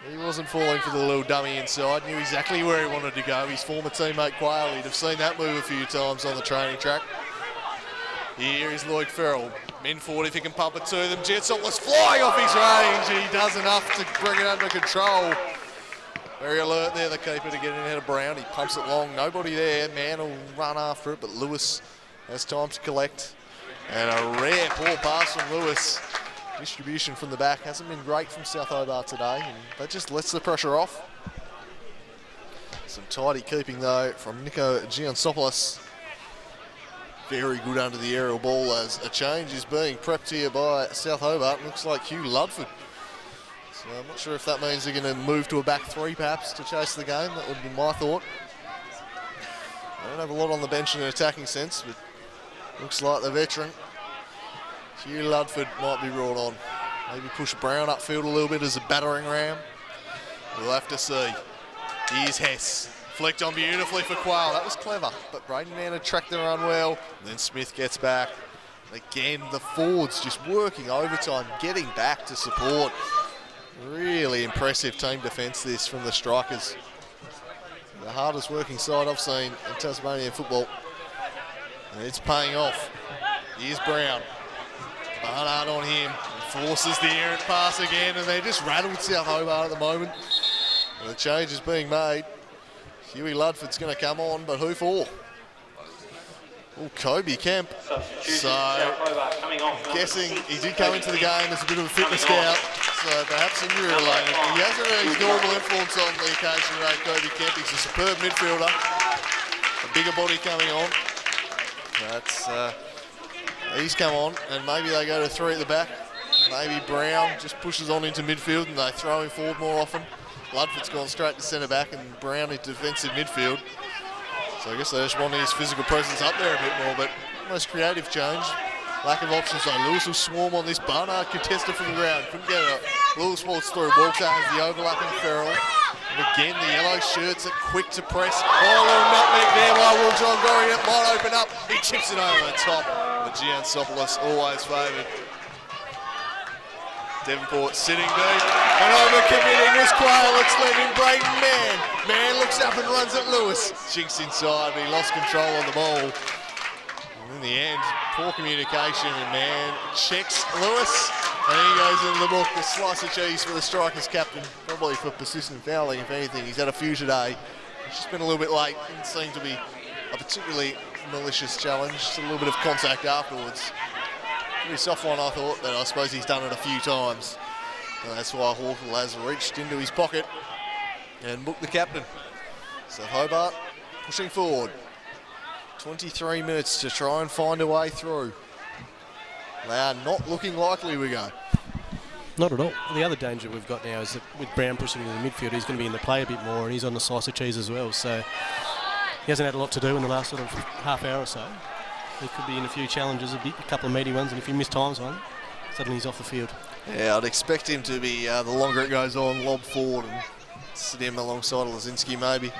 He wasn't falling for the little dummy inside, knew exactly where he wanted to go. His former teammate Quayle, he'd have seen that move a few times on the training track. Here is Lloyd Farrell. Minford, if he can pump it to them. Giansopoulos flying off his range. He does enough to bring it under control. Very alert there, the keeper, to get in ahead of Brown. He pumps it long, nobody there. Mann will run after it, but Lewis has time to collect. And a rare poor pass from Lewis. Distribution from the back hasn't been great from South Hobart today, and that just lets the pressure off. Some tidy keeping though from Nico Giansopoulos. Very good under the aerial ball, as a change is being prepped here by South Hobart. Looks like Hugh Ludford. So I'm not sure if that means they're going to move to a back three perhaps to chase the game. That would be my thought. They don't have a lot on the bench in an attacking sense, but looks like the veteran Hugh Ludford might be brought on. Maybe push Brown upfield a little bit as a battering ram. We'll have to see. Here's Hess. Flicked on beautifully for Quayle. That was clever, but Braden Mann had tracked the run well. And then Smith gets back. Again, the forwards just working overtime, getting back to support. Really impressive team defence this from the Strikers. The hardest working side I've seen in Tasmanian football. And it's paying off. Here's Brown. Barnard on him. Forces the errant pass again, and they just rattled South Hobart at the moment. And the change is being made. Huey Ludford's going to come on, but who for? Oh, Kobe Kemp. So, guessing he did come into the game as a bit of a fitness scout, so perhaps injury related. He hasn't had his normal influence on the occasion today, Kobe Kemp. He's a superb midfielder. A bigger body coming on. That's, he's come on, and maybe they go to three at the back. Maybe Brown just pushes on into midfield and they throw him forward more often. Ludford's gone straight to centre back and Brown into defensive midfield. So I guess they just want his physical presence up there a bit more, but most creative change. Lack of options though. Lewis will swarm on this. Barnard contested from the ground. Couldn't get it. Lewis walks through. Walker has the overlapping Farrell. And again, the yellow shirts are quick to press. Oh, a little nutmeg there by G1 A Gorrie. It might open up. He chips it over the top. But Giansopoulos always favoured. Devonport sitting deep. And over-committing was Quayle. It's letting Braden Mann. Mann looks up and runs at Lewis. Jinks inside, but he lost control on the ball. And in the end, poor communication, and Mann checks Lewis. And he goes into the book, the slice of cheese for the Strikers captain. Probably for persistent fouling, if anything. He's had a few today. He's just been a little bit late. Didn't seem to be a particularly malicious challenge. Just a little bit of contact afterwards. Pretty soft one, I thought, but I suppose he's done it a few times. And that's why Hawthorne has reached into his pocket and booked the captain. So Hobart pushing forward. 23 minutes to try and find a way through. They are not looking likely, we go. Not at all. The other danger we've got now is that with Brown pushing into the midfield, he's going to be in the play a bit more, and he's on the slice of cheese as well. So he hasn't had a lot to do in the last sort of half hour or so. He could be in a few challenges, a couple of meaty ones, and if he mistimes one, suddenly he's off the field. Yeah, I'd expect him to be, the longer it goes on, lob forward and sit him alongside Lazinski maybe.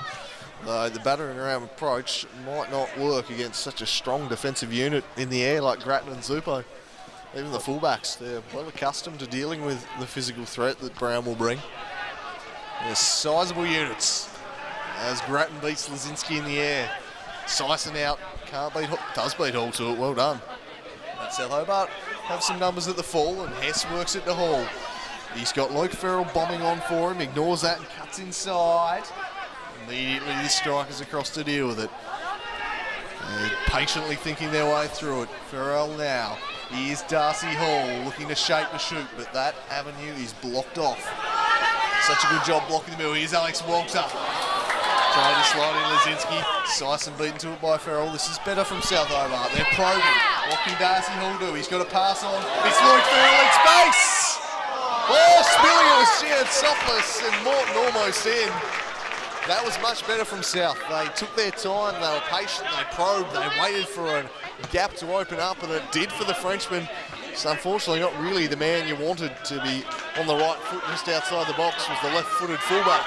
Though the battering ram approach might not work against such a strong defensive unit in the air like Grattan and Zupo. Even the fullbacks, they're well accustomed to dealing with the physical threat that Brown will bring. They're sizable units as Grattan beats Lazinski in the air. Sison out, can't beat, does beat Hall to it, well done. And South Hobart have some numbers at the fall and Hess works it to Hall. He's got Luke Farrell bombing on for him, ignores that and cuts inside. Immediately the strikers across to deal with it. They're patiently thinking their way through it. Farrell now. Here's Darcy Hall looking to shape the shoot, but that avenue is blocked off. Such a good job blocking the middle. Here's Alex Walter. Trying to slide in Lazinski. Sison beaten to it by Farrell. This is better from South Hobart. They're probing. What can Darcy Hall do? He's got to pass on. It's Luke Farrell in space! Oh, spilling it was Jared Softness and Morton almost in. That was much better from South. They took their time, they were patient, they probed, they waited for a gap to open up, and it did for the Frenchman. It's unfortunately not really the man you wanted to be on the right foot just outside the box was the left-footed fullback.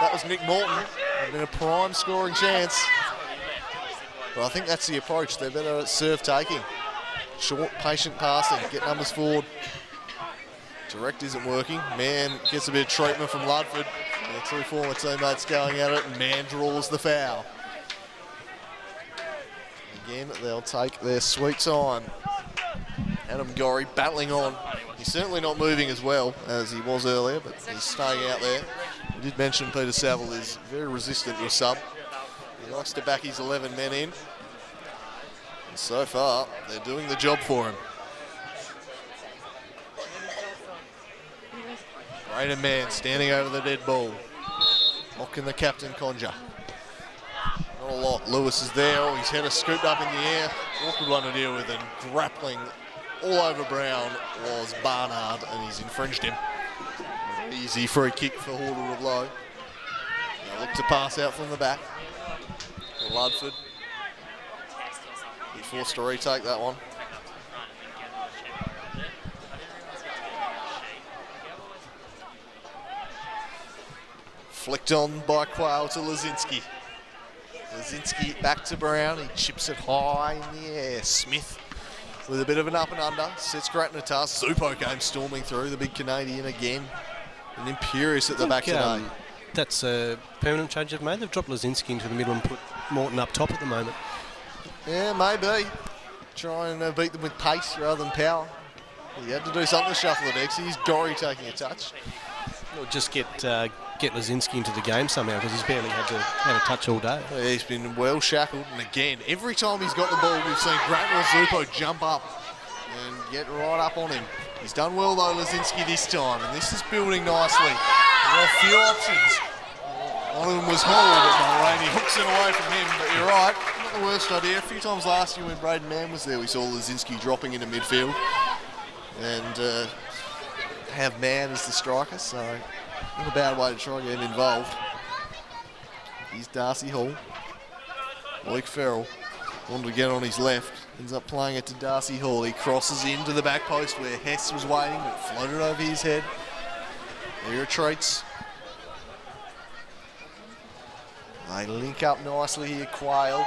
That was Nick Morton. Had been a prime scoring chance. But I think that's the approach. They're better at serve taking. Short, patient passing, get numbers forward. Direct isn't working. Man gets a bit of treatment from Ludford. Their two former teammates going at it, and Man draws the foul. Again, they'll take their sweet time. Adam Gorrie battling on. He's certainly not moving as well as he was earlier, but he's staying out there. We did mention Peter Saville is very resistant to a sub. He likes to back his 11 men in. And so far, they're doing the job for him. Greater Man standing over the dead ball. Mocking the captain, Conjure. Not a lot. Lewis is there. Oh, his header scooped up in the air. Awkward one to deal with, and grappling all over Brown was Barnard, and he's infringed him. Easy free kick for Hall to blow. They'll look to pass out from the back. Ludford. He forced to retake that one. Flicked on by Quayle to Lazinski. Lazinski back to Brown. He chips it high in the air. Smith with a bit of an up and under. Sets Grattan a task. Zupo came storming through. The big Canadian again. And Imperious at the back today. That's a permanent change they've made. They've dropped Lazinski into the middle and put Morton up top at the moment. Yeah, maybe. Try and beat them with pace rather than power. He had to do something to shuffle the decks. He's Gorrie taking a touch. Or just get Lazinski into the game somehow, because he's barely had a touch all day. Yeah, he's been well shackled, and again, every time he's got the ball, we've seen Grattan or Zupo jump up and get right up on him. He's done well though, Lazinski, this time, and this is building nicely. There are a few options. One of them was Hall, but Mulroney hooks it away from him, but you're right, not the worst idea. A few times last year when Braden Mann was there, we saw Lazinski dropping into midfield and have Mann as the striker, so not a bad way to try and get him involved. Here's Darcy Hall. Luke Farrell wanted to get on his left. Ends up playing it to Darcy Hall. He crosses into the back post where Hess was waiting, but floated over his head. He retreats. They link up nicely here, Quayle.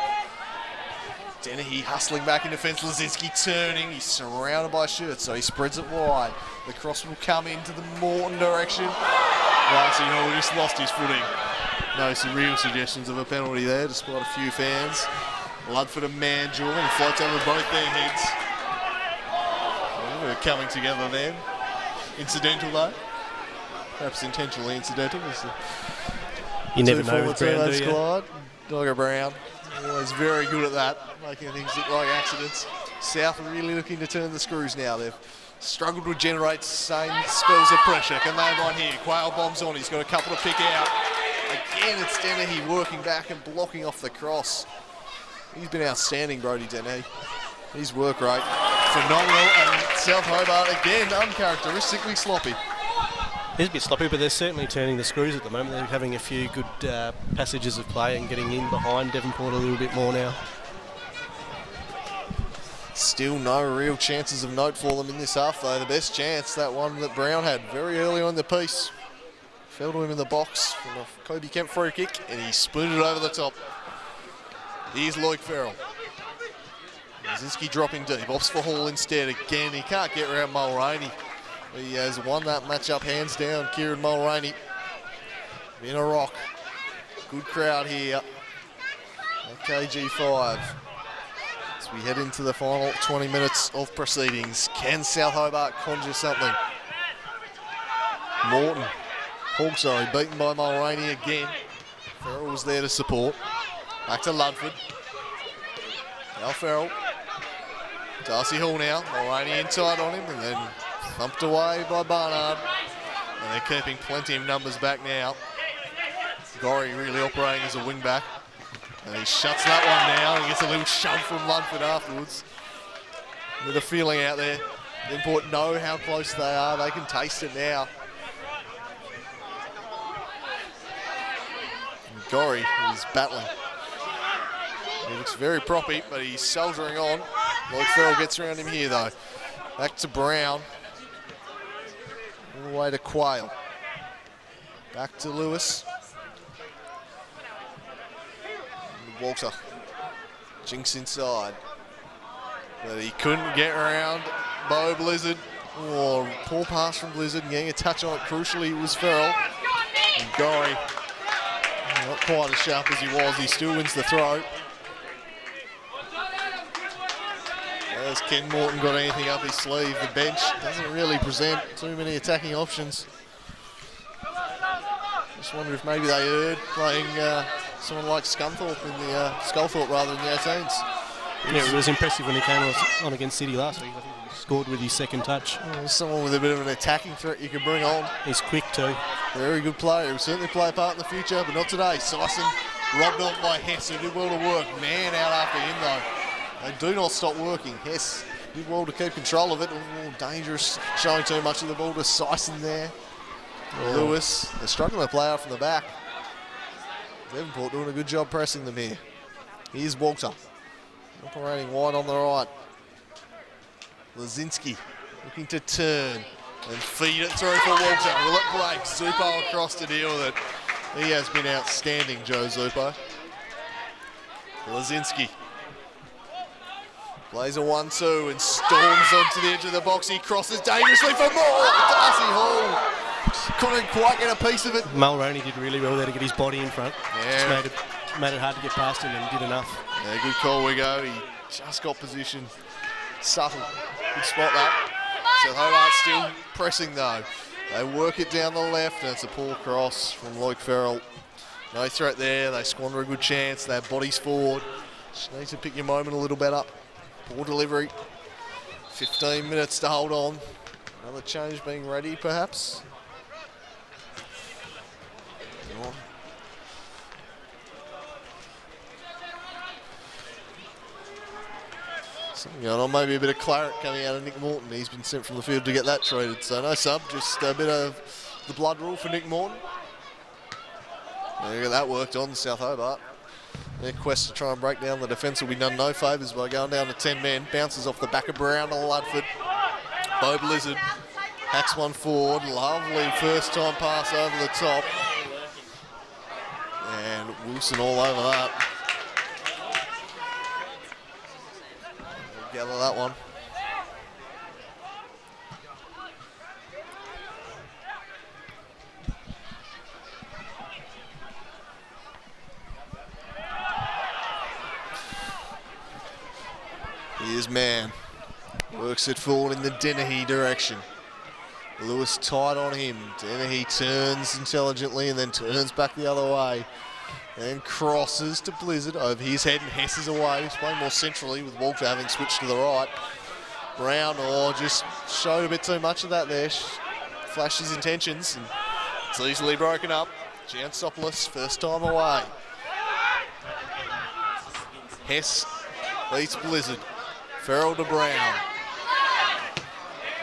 Dennehy hustling back in defence. Lazinski turning. He's surrounded by shirts, so he spreads it wide. The cross will come into the Morton direction. Darcy Hall just lost his footing. No real suggestions of a penalty there, despite a few fans. Ludford and Man dueling, and floats over both their heads. We're coming together then. Incidental though. Perhaps intentionally incidental. You never know with Brown, do you? Squad. Dogger Brown, always very good at that, making things look like accidents. South are really looking to turn the screws now. They've struggled to generate same spells of pressure. Can they one here? Quayle bombs on. He's got a couple to pick out. Again, it's Dennehy working back and blocking off the cross. He's been outstanding, Brodie Dennehy. His work rate, phenomenal, and South Hobart, again, uncharacteristically sloppy. It's a bit sloppy, but they're certainly turning the screws at the moment. They're having a few good passages of play and getting in behind Devonport a little bit more now. Still no real chances of note for them in this half, though. The best chance, that one that Brown had very early on in the piece. Fell to him in the box from a Kobe Kemp free kick, and he spooned it over the top. Here's Lloyd Farrell. Lazinski dropping deep, opts for Hall instead. Again, he can't get around Mulroney. He has won that matchup hands down, Kieran Mulroney. In a rock. Good crowd here at KG5. As we head into the final 20 minutes of proceedings, can South Hobart conjure something? Morton. Hawk, sorry, beaten by Mulroney again. Farrell was there to support. Back to Ludford. Now Farrell. Darcy Hall now. Mulroney inside on him and then thumped away by Barnard. And they're keeping plenty of numbers back now. Gorrie really operating as a wing back. And he shuts that one down and gets a little shove from Ludford afterwards. With a feeling out there. Devonport know how close they are. They can taste it now. And Gorrie is battling. He looks very proppy, but he's soldiering on. Lloyd Farrell gets around him here, though. Back to Brown. All the way to Quayle. Back to Lewis. And Walter. Jinx inside. But he couldn't get around Bo Blizzard. Oh, poor pass from Blizzard. Getting a touch on it crucially was Farrell. And Gorrie, not quite as sharp as he was. He still wins the throw. Has Ken Morton got anything up his sleeve? The bench doesn't really present too many attacking options. Just wonder if maybe they erred playing someone like Scunthorpe in the Sculthorpe rather than the 18s. Yeah, it was impressive when he came on against City last week. I think he scored with his second touch. Someone with a bit of an attacking threat you can bring on. He's quick too. Very good player. He'll certainly play a part in the future, but not today. Sison robbed off by Hess, who did well to work. Man out after him though. They do not stop working. Hess did well to keep control of it. Oh, dangerous, showing too much of the ball to Sison there. Lewis, they're struggling to play out from the back. Devonport doing a good job pressing them here. Here's Walter, operating wide on the right. Lazinski looking to turn and feed it through for Walter. Will it break? Zupo across to deal with it. He has been outstanding, Joe Zupo. Lazinski. Plays a 1-2 and storms onto the edge of the box. He crosses dangerously for more. Darcy Hall couldn't quite get a piece of it. Mulroney did really well there to get his body in front. Yeah. Just made it hard to get past him and did enough. Yeah, good call, Wiggo. He just got position. Subtle. Good spot that. So Hobart still pressing though. They work it down the left and it's a poor cross from Lloyd Farrell. No threat there. They squander a good chance. They have bodies forward. Just need to pick your moment a little better. Poor delivery. 15 minutes to hold on. Another change being ready, perhaps. Something going on, maybe a bit of claret coming out of Nick Morton. He's been sent from the field to get that treated, so no sub, just a bit of the blood rule for Nick Morton. They get that worked on, South Hobart. Their quest to try and break down the defence will be done no favours by going down to 10 men. Bounces off the back of Brown to Ludford. Bo Blizzard hacks one forward. Lovely first time pass over the top. And Wilson all over that. They'll gather that one. Here's Mann. Works it forward in the Dennehy direction. Lewis tight on him. Dennehy turns intelligently and then turns back the other way. And crosses to Blizzard over his head and Hess is away. He's playing more centrally with Walter having switched to the right. Brown, just showed a bit too much of that there. Flashed his intentions and it's easily broken up. Giantsopoulos, first time away. Hess beats Blizzard. Farrell to Brown.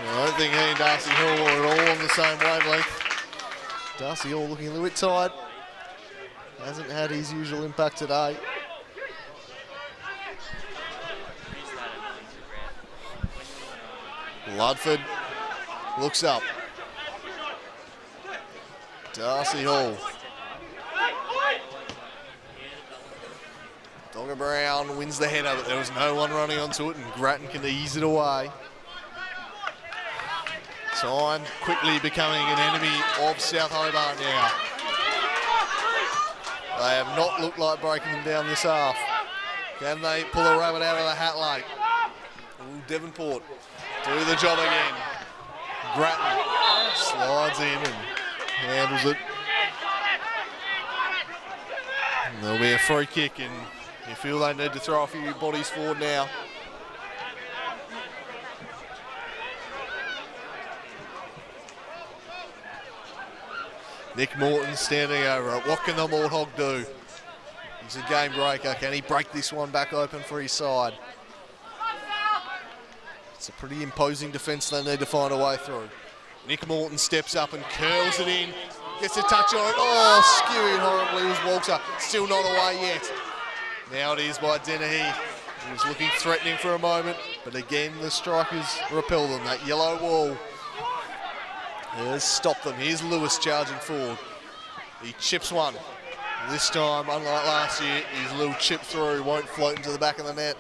I don't think he and Darcy Hall are at all on the same wavelength. Darcy Hall looking a little bit tired. Hasn't had his usual impact today. Ludford looks up. Darcy Hall. Dogger Brown wins the header, but there was no one running onto it, and Grattan can ease it away. Time quickly becoming an enemy of South Hobart now. They have not looked like breaking them down this half. Can they pull a rabbit out of the hat late? Ooh, Devonport do the job again. Grattan slides in and handles it. And there'll be a free kick, and you feel they need to throw a few bodies forward now. Nick Morton standing over it. What can the Morthog do? He's a game breaker. Can he break this one back open for his side? It's a pretty imposing defence they need to find a way through. Nick Morton steps up and curls it in. Gets a touch on it. Oh, skewing horribly was Walter. Still not away yet. Now it is by Dennehy. He was looking threatening for a moment, but again the strikers repel them. That yellow wall has stopped them. Here's Lewis charging forward. He chips one. This time, unlike last year, his little chip through won't float into the back of the net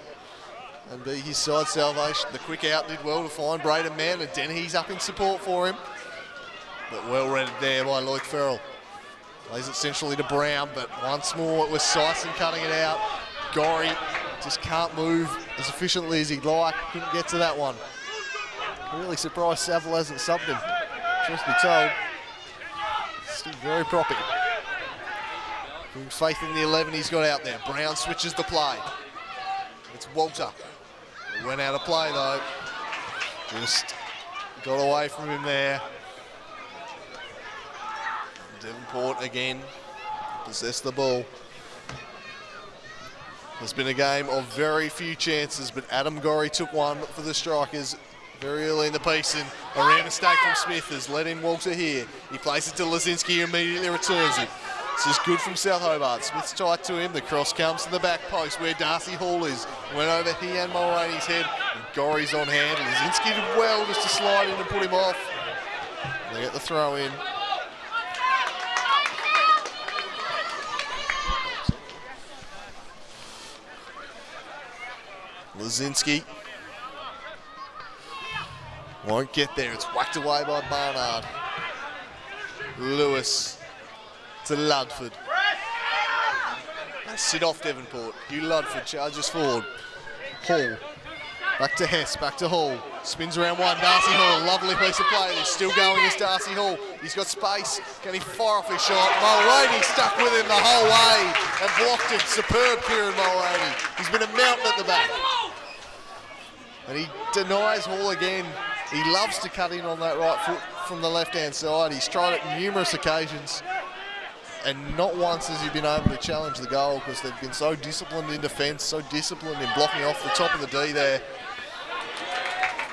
and be his side salvation. The quick out did well to find Braden Mann, and Dennehy's up in support for him. But well read there by Lloyd Farrell. Plays it centrally to Brown, but once more it was Syson cutting it out. Gorrie just can't move as efficiently as he'd like. Couldn't get to that one. Really surprised Saville hasn't subbed him. Truth be told, still very proppy. Good faith in the 11 he's got out there. Brown switches the play. It's Walter. It went out of play though. Just got away from him there. Devonport again possessed the ball. It's been a game of very few chances, but Adam Gorrie took one for the Strikers very early in the piece, and a rare mistake from Smith has let in Walter here. He plays it to Lazinski, who immediately returns it. This is good from South Hobart. Smith's tight to him. The cross comes to the back post where Darcy Hall is. Went over he and Mulroney's head, and Gorrie's on hand. Lazinski did well just to slide in and put him off. They get the throw in. Lazinski won't get there. It's whacked away by Barnard. Lewis to Ludford. They sit off Devonport. Hugh Ludford charges forward. Hall. Back to Hess, back to Hall. Spins around one. Darcy Hall, lovely piece of play. They're still going as Darcy Hall. He's got space. Can he fire off his shot? Mulroney stuck with him the whole way and blocked it. Superb Kieran Mulroney. He's been a mountain at the back. And he denies Hall again. He loves to cut in on that right foot from the left-hand side. He's tried it numerous occasions, and not once has he been able to challenge the goal because they've been so disciplined in defence, so disciplined in blocking off the top of the D there.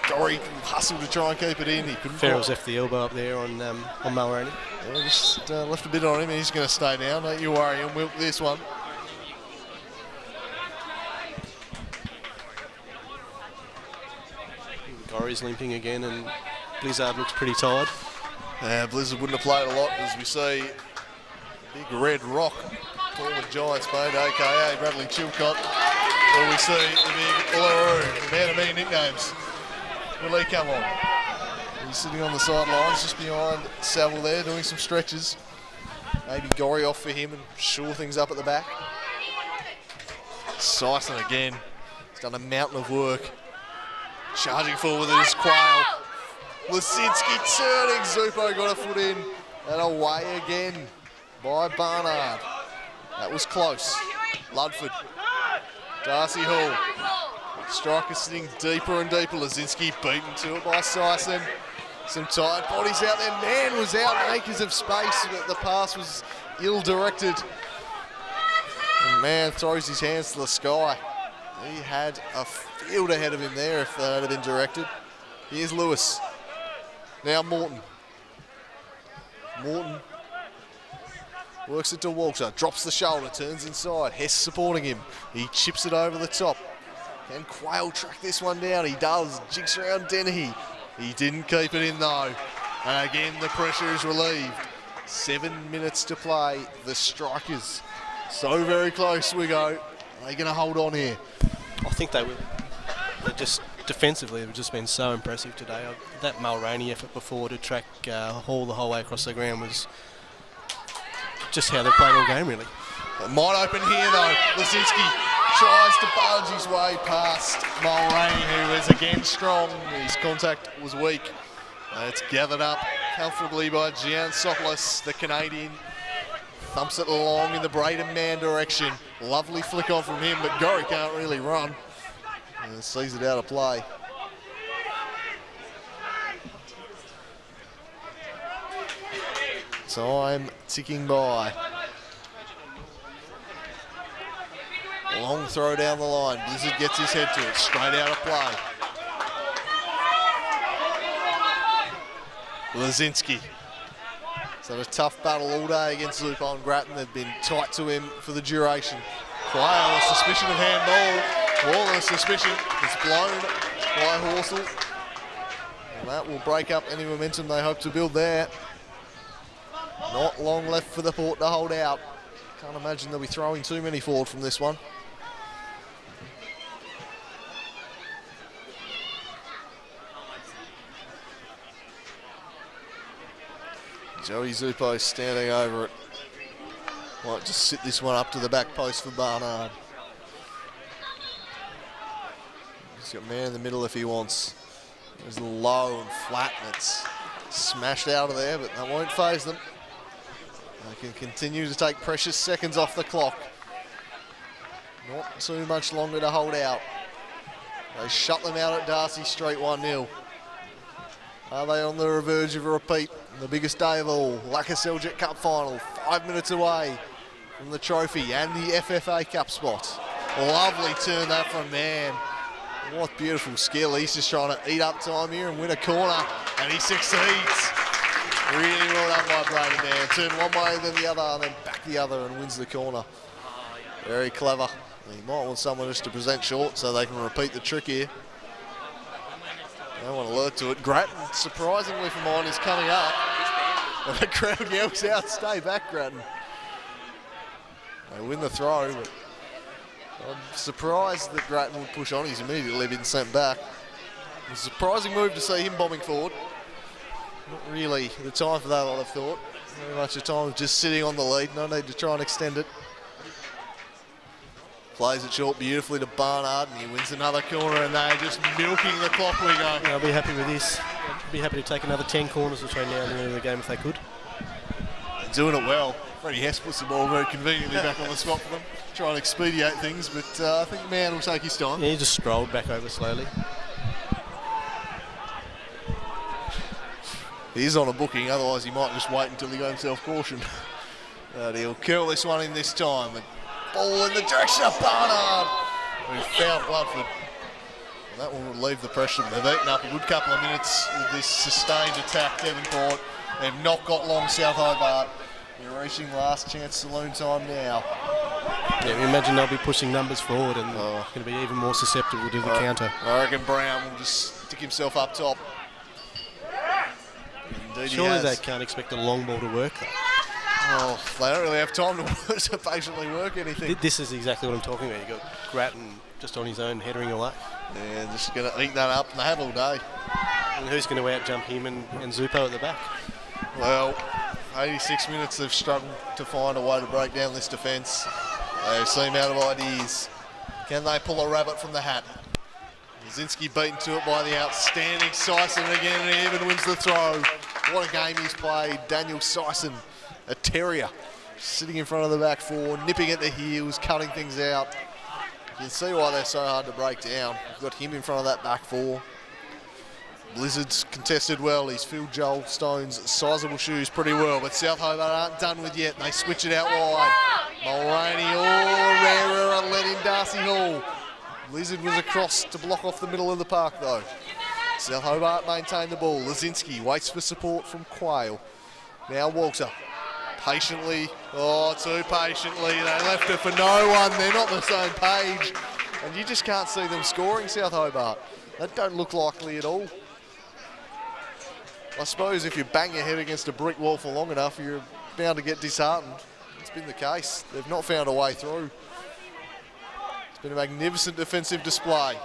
Gorrie hustled to try and keep it in. He couldn't. Farrell's left the elbow up there on Mulroney. Yeah, just left a bit on him, and he's going to stay down. Don't you worry, he'll milk this one. Gorrie's limping again, and Blizzard looks pretty tired. Blizzard wouldn't have played a lot, as we see big red rock, former Giants mate, aka Bradley Chilcott. Or we see the big Uluru, the man of many nicknames. Will he come on? He's sitting on the sidelines just behind Saville there, doing some stretches. Maybe Gorrie off for him and shore things up at the back. Syson again. He's done a mountain of work. Charging forward with his Quayle. Lasinski turning. Zupo got a foot in. And away again by Barnard. That was close. Ludford. Darcy Hall. Striker sitting deeper and deeper. Lazinski beaten to it by Syson. Some tired bodies out there. Man was out in acres of space, but the pass was ill-directed. And man throws his hands to the sky. He had a field ahead of him there if that had been directed. Here's Lewis. Now Morton. Morton works it to Walter. Drops the shoulder, turns inside. Hess supporting him. He chips it over the top. Can Quayle track this one down? He does. Jigs around Dennehy. He didn't keep it in though. And again, the pressure is relieved. 7 minutes to play. The Strikers so very close, we go. Are they going to hold on here? I think they will. They're just defensively, they've just been so impressive today. That Mulroney effort before to track Hall the whole way across the ground was just how they played all game, really. It might open here though. Lazinski tries to barge his way past Mulroney, who is again strong. His contact was weak. It's gathered up comfortably by Giansopoulos, the Canadian. Thumps it along in the Braden man direction. Lovely flick on from him, but Gorrie can't really run. And sees it out of play. Time ticking by. Long throw down the line. Blizzard gets his head to it. Straight out of play. Lazinski. So a tough battle all day against Lupo and Grattan. They've been tight to him for the duration. Quayle, a suspicion of handball. All the suspicion is blown by Horsell. And that will break up any momentum they hope to build there. Not long left for the Port to hold out. Can't imagine they'll be throwing too many forward from this one. Joey Zupo standing over it. Might just sit this one up to the back post for Barnard. He's got a man in the middle if he wants. It's low and flat and it's smashed out of there, but that won't faze them. They can continue to take precious seconds off the clock. Not too much longer to hold out. They shut them out at Darcy Street 1-0. Are they on the verge of a repeat? The biggest day of all, Lakoseljac Cup final, 5 minutes away from the trophy and the FFA Cup spot. Lovely turn that from man. What beautiful skill. He's just trying to eat up time here and win a corner, and he succeeds. Really well done by Braden there. Turn one way, then the other, and then back the other and wins the corner. Very clever. He might want someone just to present short so they can repeat the trick here. No one alert to it. Grattan, surprisingly for mine, is coming up. And the crowd yells out, stay back, Grattan. They win the throw, but I'm surprised that Grattan would push on. He's immediately been sent back. It was a surprising move to see him bombing forward. Not really the time for that, I'd have thought. Very much the time of just sitting on the lead. No need to try and extend it. Plays it short beautifully to Barnard, and he wins another corner, and they're just milking the clock, we go. Yeah, I'll be happy with this. I'd be happy to take another 10 corners between now and the end of the game if they could. They're doing it well. Freddie Hess puts the ball very conveniently back on the spot for them. Try and expedite things, but I think the man will take his time. Yeah, he just strolled back over slowly. He's on a booking, otherwise he might just wait until he got himself cautioned. But he'll curl this one in this time. And ball in the direction of Barnard, who fouled Bloodford. And that will relieve the pressure. They've eaten up a good couple of minutes with this sustained attack, Devonport. They've not got long, South Hobart. They're reaching last chance saloon time now. Yeah, we imagine they'll be pushing numbers forward and going to be even more susceptible to the counter. I reckon Brown will just stick himself up top. Indeed, surely they can't expect a long ball to work, though. Oh, they don't really have time to patiently work anything. This is exactly what I'm talking about. You've got Grattan just on his own, headering away. Yeah, just going to eat that up, and they have all day. And who's going to out-jump him and Zupo at the back? Well, 86 minutes they've struggled to find a way to break down this defence. They seem out of ideas. Can they pull a rabbit from the hat? Lazinski beaten to it by the outstanding Sison again, and he even wins the throw. What a game he's played. Daniel Sison, a terrier, sitting in front of the back four, nipping at the heels, cutting things out. You can see why they're so hard to break down. You've got him in front of that back four. Blizzard's contested well. He's filled Joel Stone's sizable shoes pretty well, but South Hobart aren't done with yet. They switch it out wide. Mulroney, rarer, led in Darcy Hall. Blizzard was across to block off the middle of the park though. South Hobart maintain the ball. Lazinski waits for support from Quayle. Now Walter, patiently, too patiently. They left it for no one. They're not on the same page. And you just can't see them scoring, South Hobart. That don't look likely at all. I suppose if you bang your head against a brick wall for long enough, you're bound to get disheartened. It's been the case. They've not found a way through. It's been a magnificent defensive display.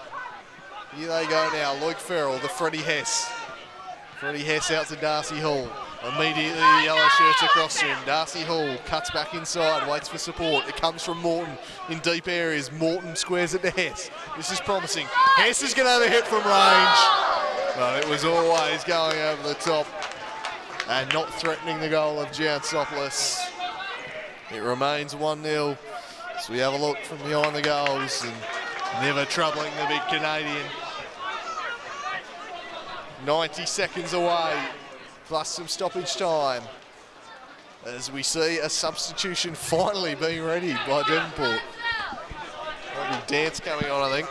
Here they go now. Luke Farrell, the Freddie Hess. Freddie Hess out to Darcy Hall. Immediately the yellow shirts across to him. Darcy Hall cuts back inside, waits for support. It comes from Morton in deep areas. Morton squares it to Hess. This is promising. Hess is going to have a hit from range. But it was always going over the top and not threatening the goal of Giantsopoulos. It remains 1-0. So we have a look from behind the goals and never troubling the big Canadian. 90 seconds away, plus some stoppage time, as we see a substitution finally being readied by Devonport. There'll be dance coming on, I think.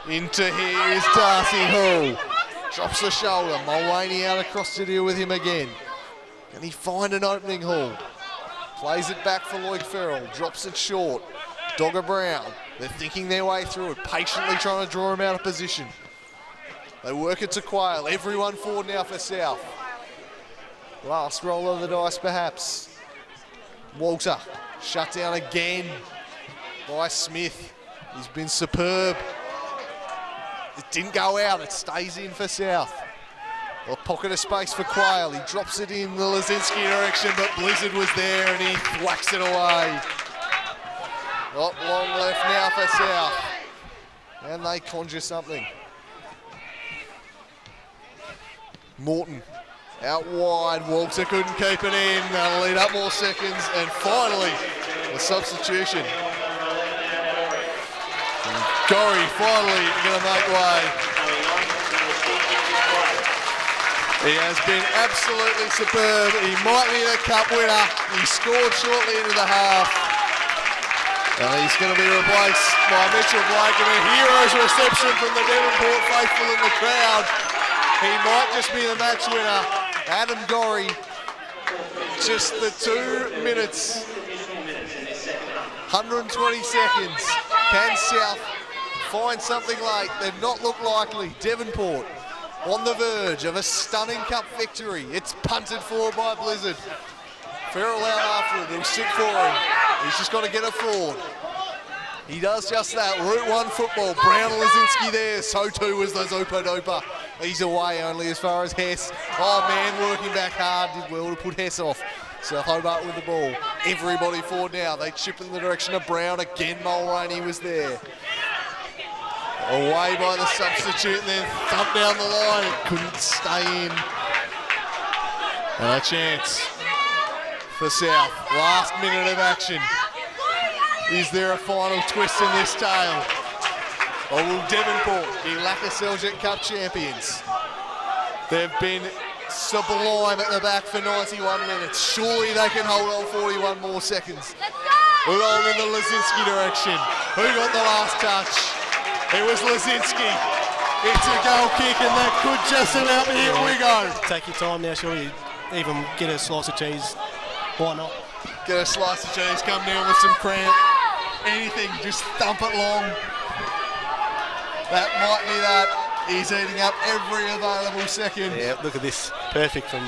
Into here is Darcy Hall. Drops the shoulder. Mulvaney out across to deal with him again. Can he find an opening, Hall? Plays it back for Lloyd Farrell. Drops it short. Dogger Brown. They're thinking their way through it. Patiently trying to draw him out of position. They work it to Quayle. Everyone forward now for South. Last roll of the dice, perhaps. Walter shut down again by Smith. He's been superb. It didn't go out. It stays in for South. A pocket of space for Quayle. He drops it in the Lazinski direction, but Blizzard was there and he whacks it away. Not long left now for South. And they conjure something. Morton out wide. Walter couldn't keep it in. They'll lead up more seconds. And finally, the substitution. And Gorrie finally going to make way. He has been absolutely superb. He might be the cup winner. He scored shortly into the half. And he's going to be replaced by Mitchell Blake in a hero's reception from the Devonport faithful in the crowd. He might just be the match winner. Adam Gorrie, just the 2 minutes, 120 seconds. Can South find something late? They've not looked likely. Devonport on the verge of a stunning cup victory. It's punted forward by Blizzard. Farrell out after it. He'll sit for him. He's just got to get it forward. He does just that. Route 1 football. Brown and Lazinski there. So too was the Zopa Dopa. He's away only as far as Hess. Oh man, working back hard. Did well to put Hess off. South Hobart with the ball. Everybody forward now. They chip in the direction of Brown. Again, Mulvaney was there. Away by the substitute and then thumped down the line. It couldn't stay in. And a chance for South. Last minute of action. Is there a final twist in this tale? Or will Devonport be Lakoseljac Cup champions? They've been sublime at the back for 91 minutes. Surely they can hold on 41 more seconds. Long in the Lazinski direction. Who got the last touch? It was Lazinski. It's a goal kick and that could just about be it. We go. Take your time now, surely. Even get a slice of cheese. Why not? Get a slice of cheese, come down with some cramp. Anything, just thump it long. That might be that. He's eating up every available second. Yeah, look at this. Perfect from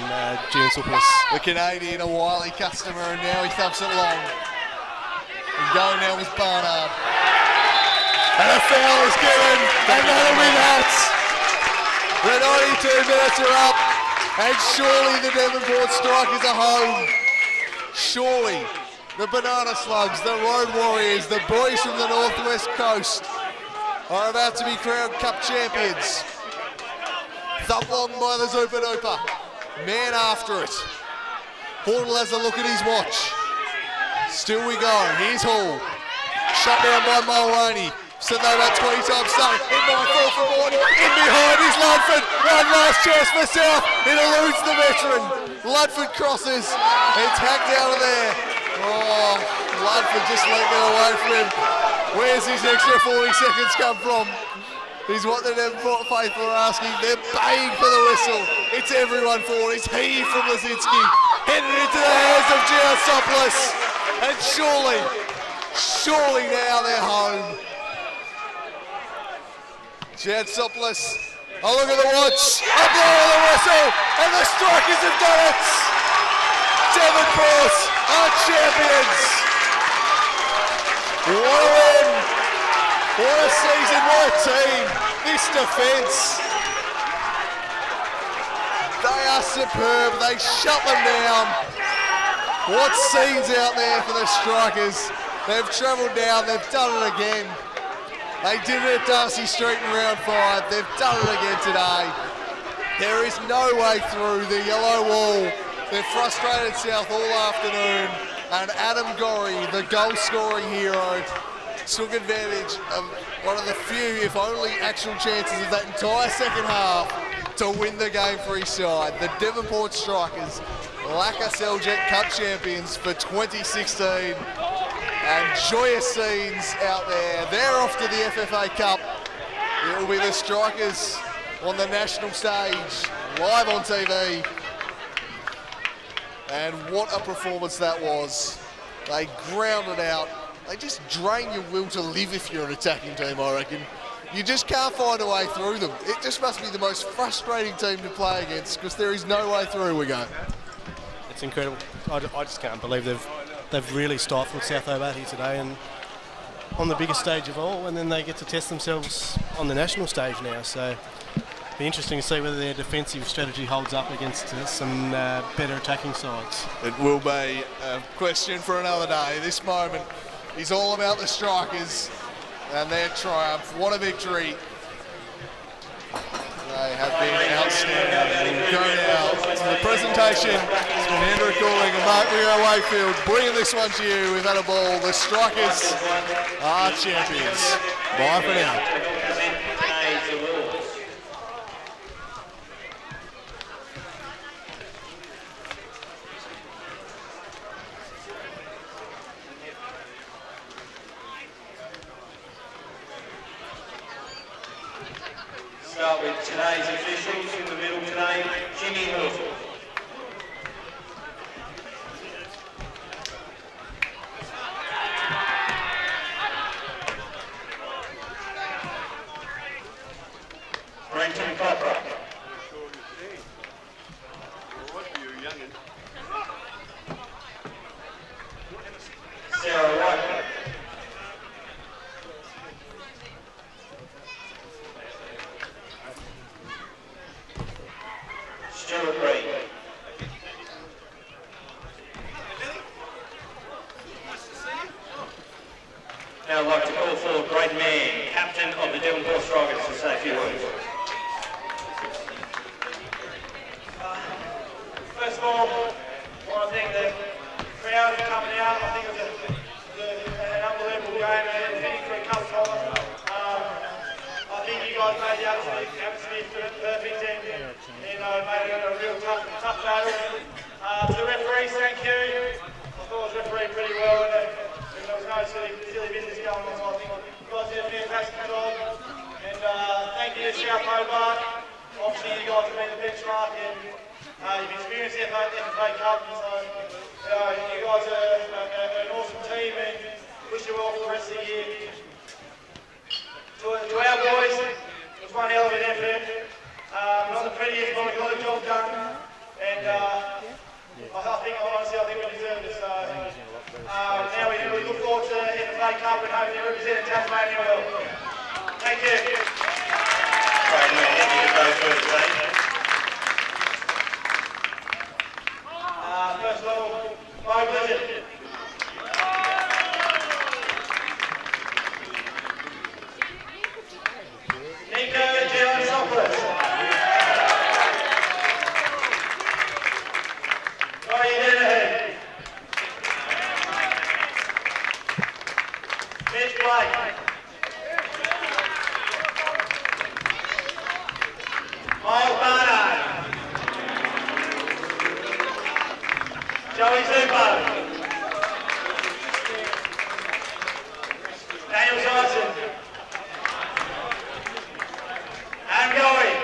Giantsopoulos. The Canadian, a wily customer, and now he thumps it long. And going now was Barnard. And a foul is given, and that'll be that. The 92 minutes are up, and surely the Devonport Strikers are home. Surely the Banana Slugs, the Road Warriors, the boys from the Northwest Coast are about to be crowned Cup champions. Thump long by the Zupadopa. Man after it. Hornell has a look at his watch. Still we go. Here's Hall. Shut down by Mulvaney. Said they about 20 times so. In by fall for Morton. In behind is Ludford. One last chance for South. It eludes the veteran. Ludford crosses. It's hacked out of there. Oh, Ludford just letting it away from him. Where's his extra 40 seconds come from? Is what the Devonport faithful are asking. They're baying for the whistle. It's everyone forward. It's heave from Lazinski. Headed into the hands of Giantsopoulos. And surely now they're home. Giantsopoulos Oh, look at the watch. A blow of the whistle. And the Strikers have done it. Devonport are champions. What a win. What a season. What a team. This defence. They are superb. They shut them down. What scenes out there for the Strikers. They've travelled down. They've done it again. They did it at Darcy Street in round 5. They've done it again today. There is no way through the yellow wall. They've frustrated South all afternoon. And Adam Gorrie, the goal-scoring hero, took advantage of one of the few, if only, actual chances of that entire second half to win the game for his side. The Devonport Strikers, Lakoseljac Cup champions for 2016. And joyous scenes out there. They're off to the FFA Cup. It will be the Strikers on the national stage, live on TV. And what a performance that was. They grounded out. They just drain your will to live if you're an attacking team, I reckon. You just can't find a way through them. It just must be the most frustrating team to play against because there is no way through, we go. It's incredible. I just can't believe they've really stifled South Hobart here today and on the biggest stage of all, and then they get to test themselves on the national stage now. So it'll be interesting to see whether their defensive strategy holds up against some better attacking sides. It will be a question for another day. This moment is all about the Strikers and their triumph. What a victory. They have been outstanding. We'll go now to the presentation. It's been Andrew Cooling and Mark Leo Wakefield bringing this one to you. We've had a ball. The Strikers are champions. Bye for now. Start with today's officials in the middle today, Jimmy Hill. Brenton Copper. Sarah White. Stuart Reid. Now I'd like to call for Great Man, captain of the Devonport Strikers, to say a few words. First of all, I want to thank the crowd for coming out. I think it was an unbelievable game and heading for a cup final. I think you guys made the atmosphere perfect and made it a real tough battle. To the referees, thank you. I thought I was refereed pretty well and there was no silly business going on. So I think you guys did a fantastic job. And thank you to South Hobart. Obviously you guys have been the benchmark and you've experienced the FFA Cup. So you guys are an awesome team and wish you well for the rest of the year. To our boys, it was one hell of an effort. Not the prettiest, but we got the job done. And honestly, I think we deserved it. So now we look forward to the FFA Cup and hopefully representing Tasmania well. Thank you. Great Man, thank you to go first today. First of all, my pleasure. Joey Zupo. Daniel Tyson. Adam Gorrie.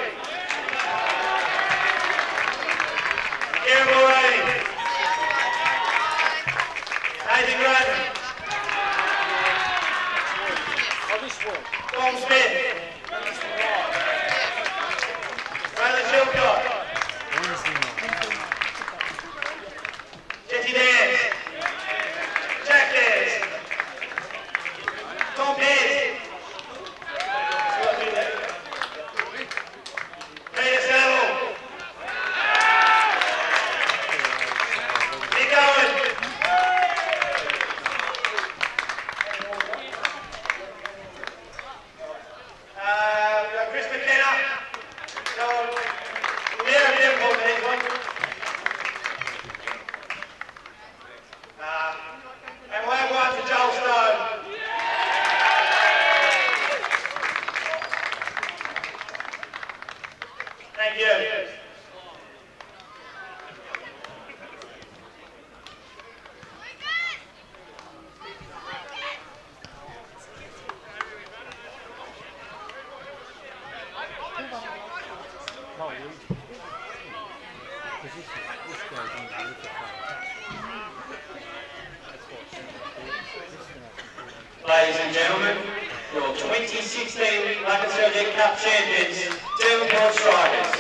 Kieran Mulroney. Nathan Grattan. Tom Smith. Lakoseljac. Jesse Dance. Jack Dance. Tom Dance. Peter Saddle. Nick Owen. Chris McKenna. Leo Devonport, there's one. And we'll have one for Joel Stone. Thank you. Ladies and gentlemen, your 2016 Lakoseljac Cup champions, Devonport Strikers.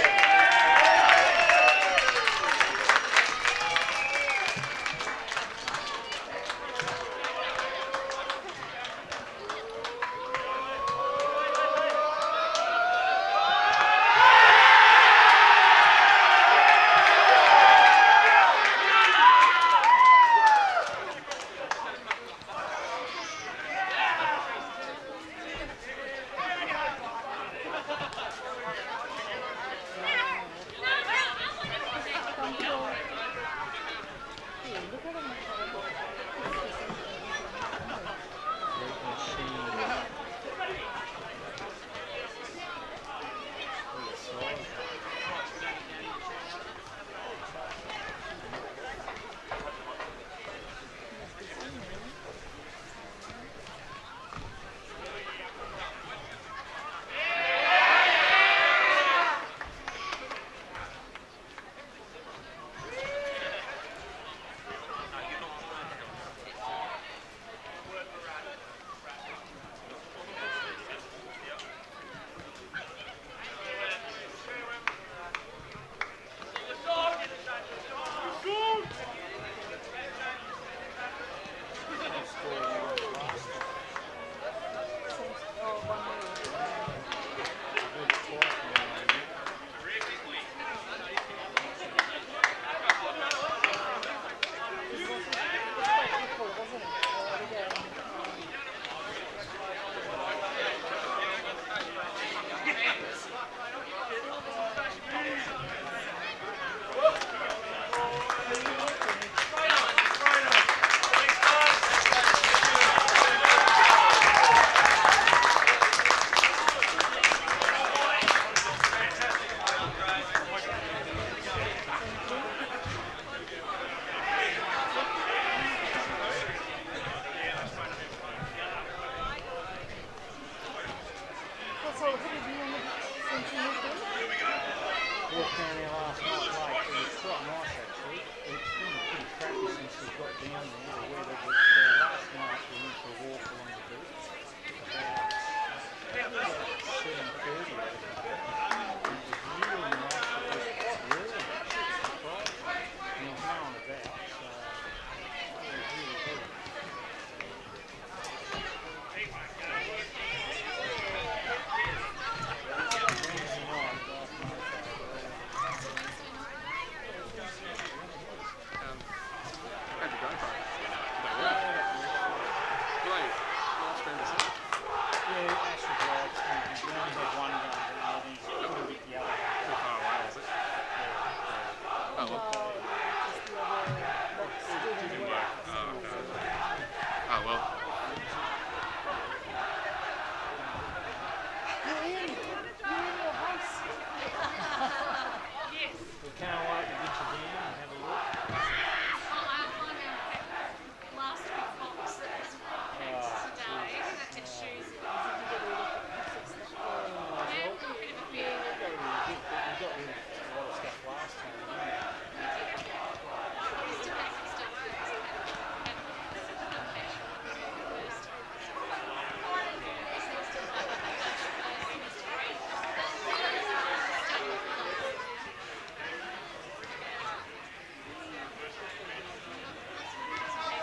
Oh well.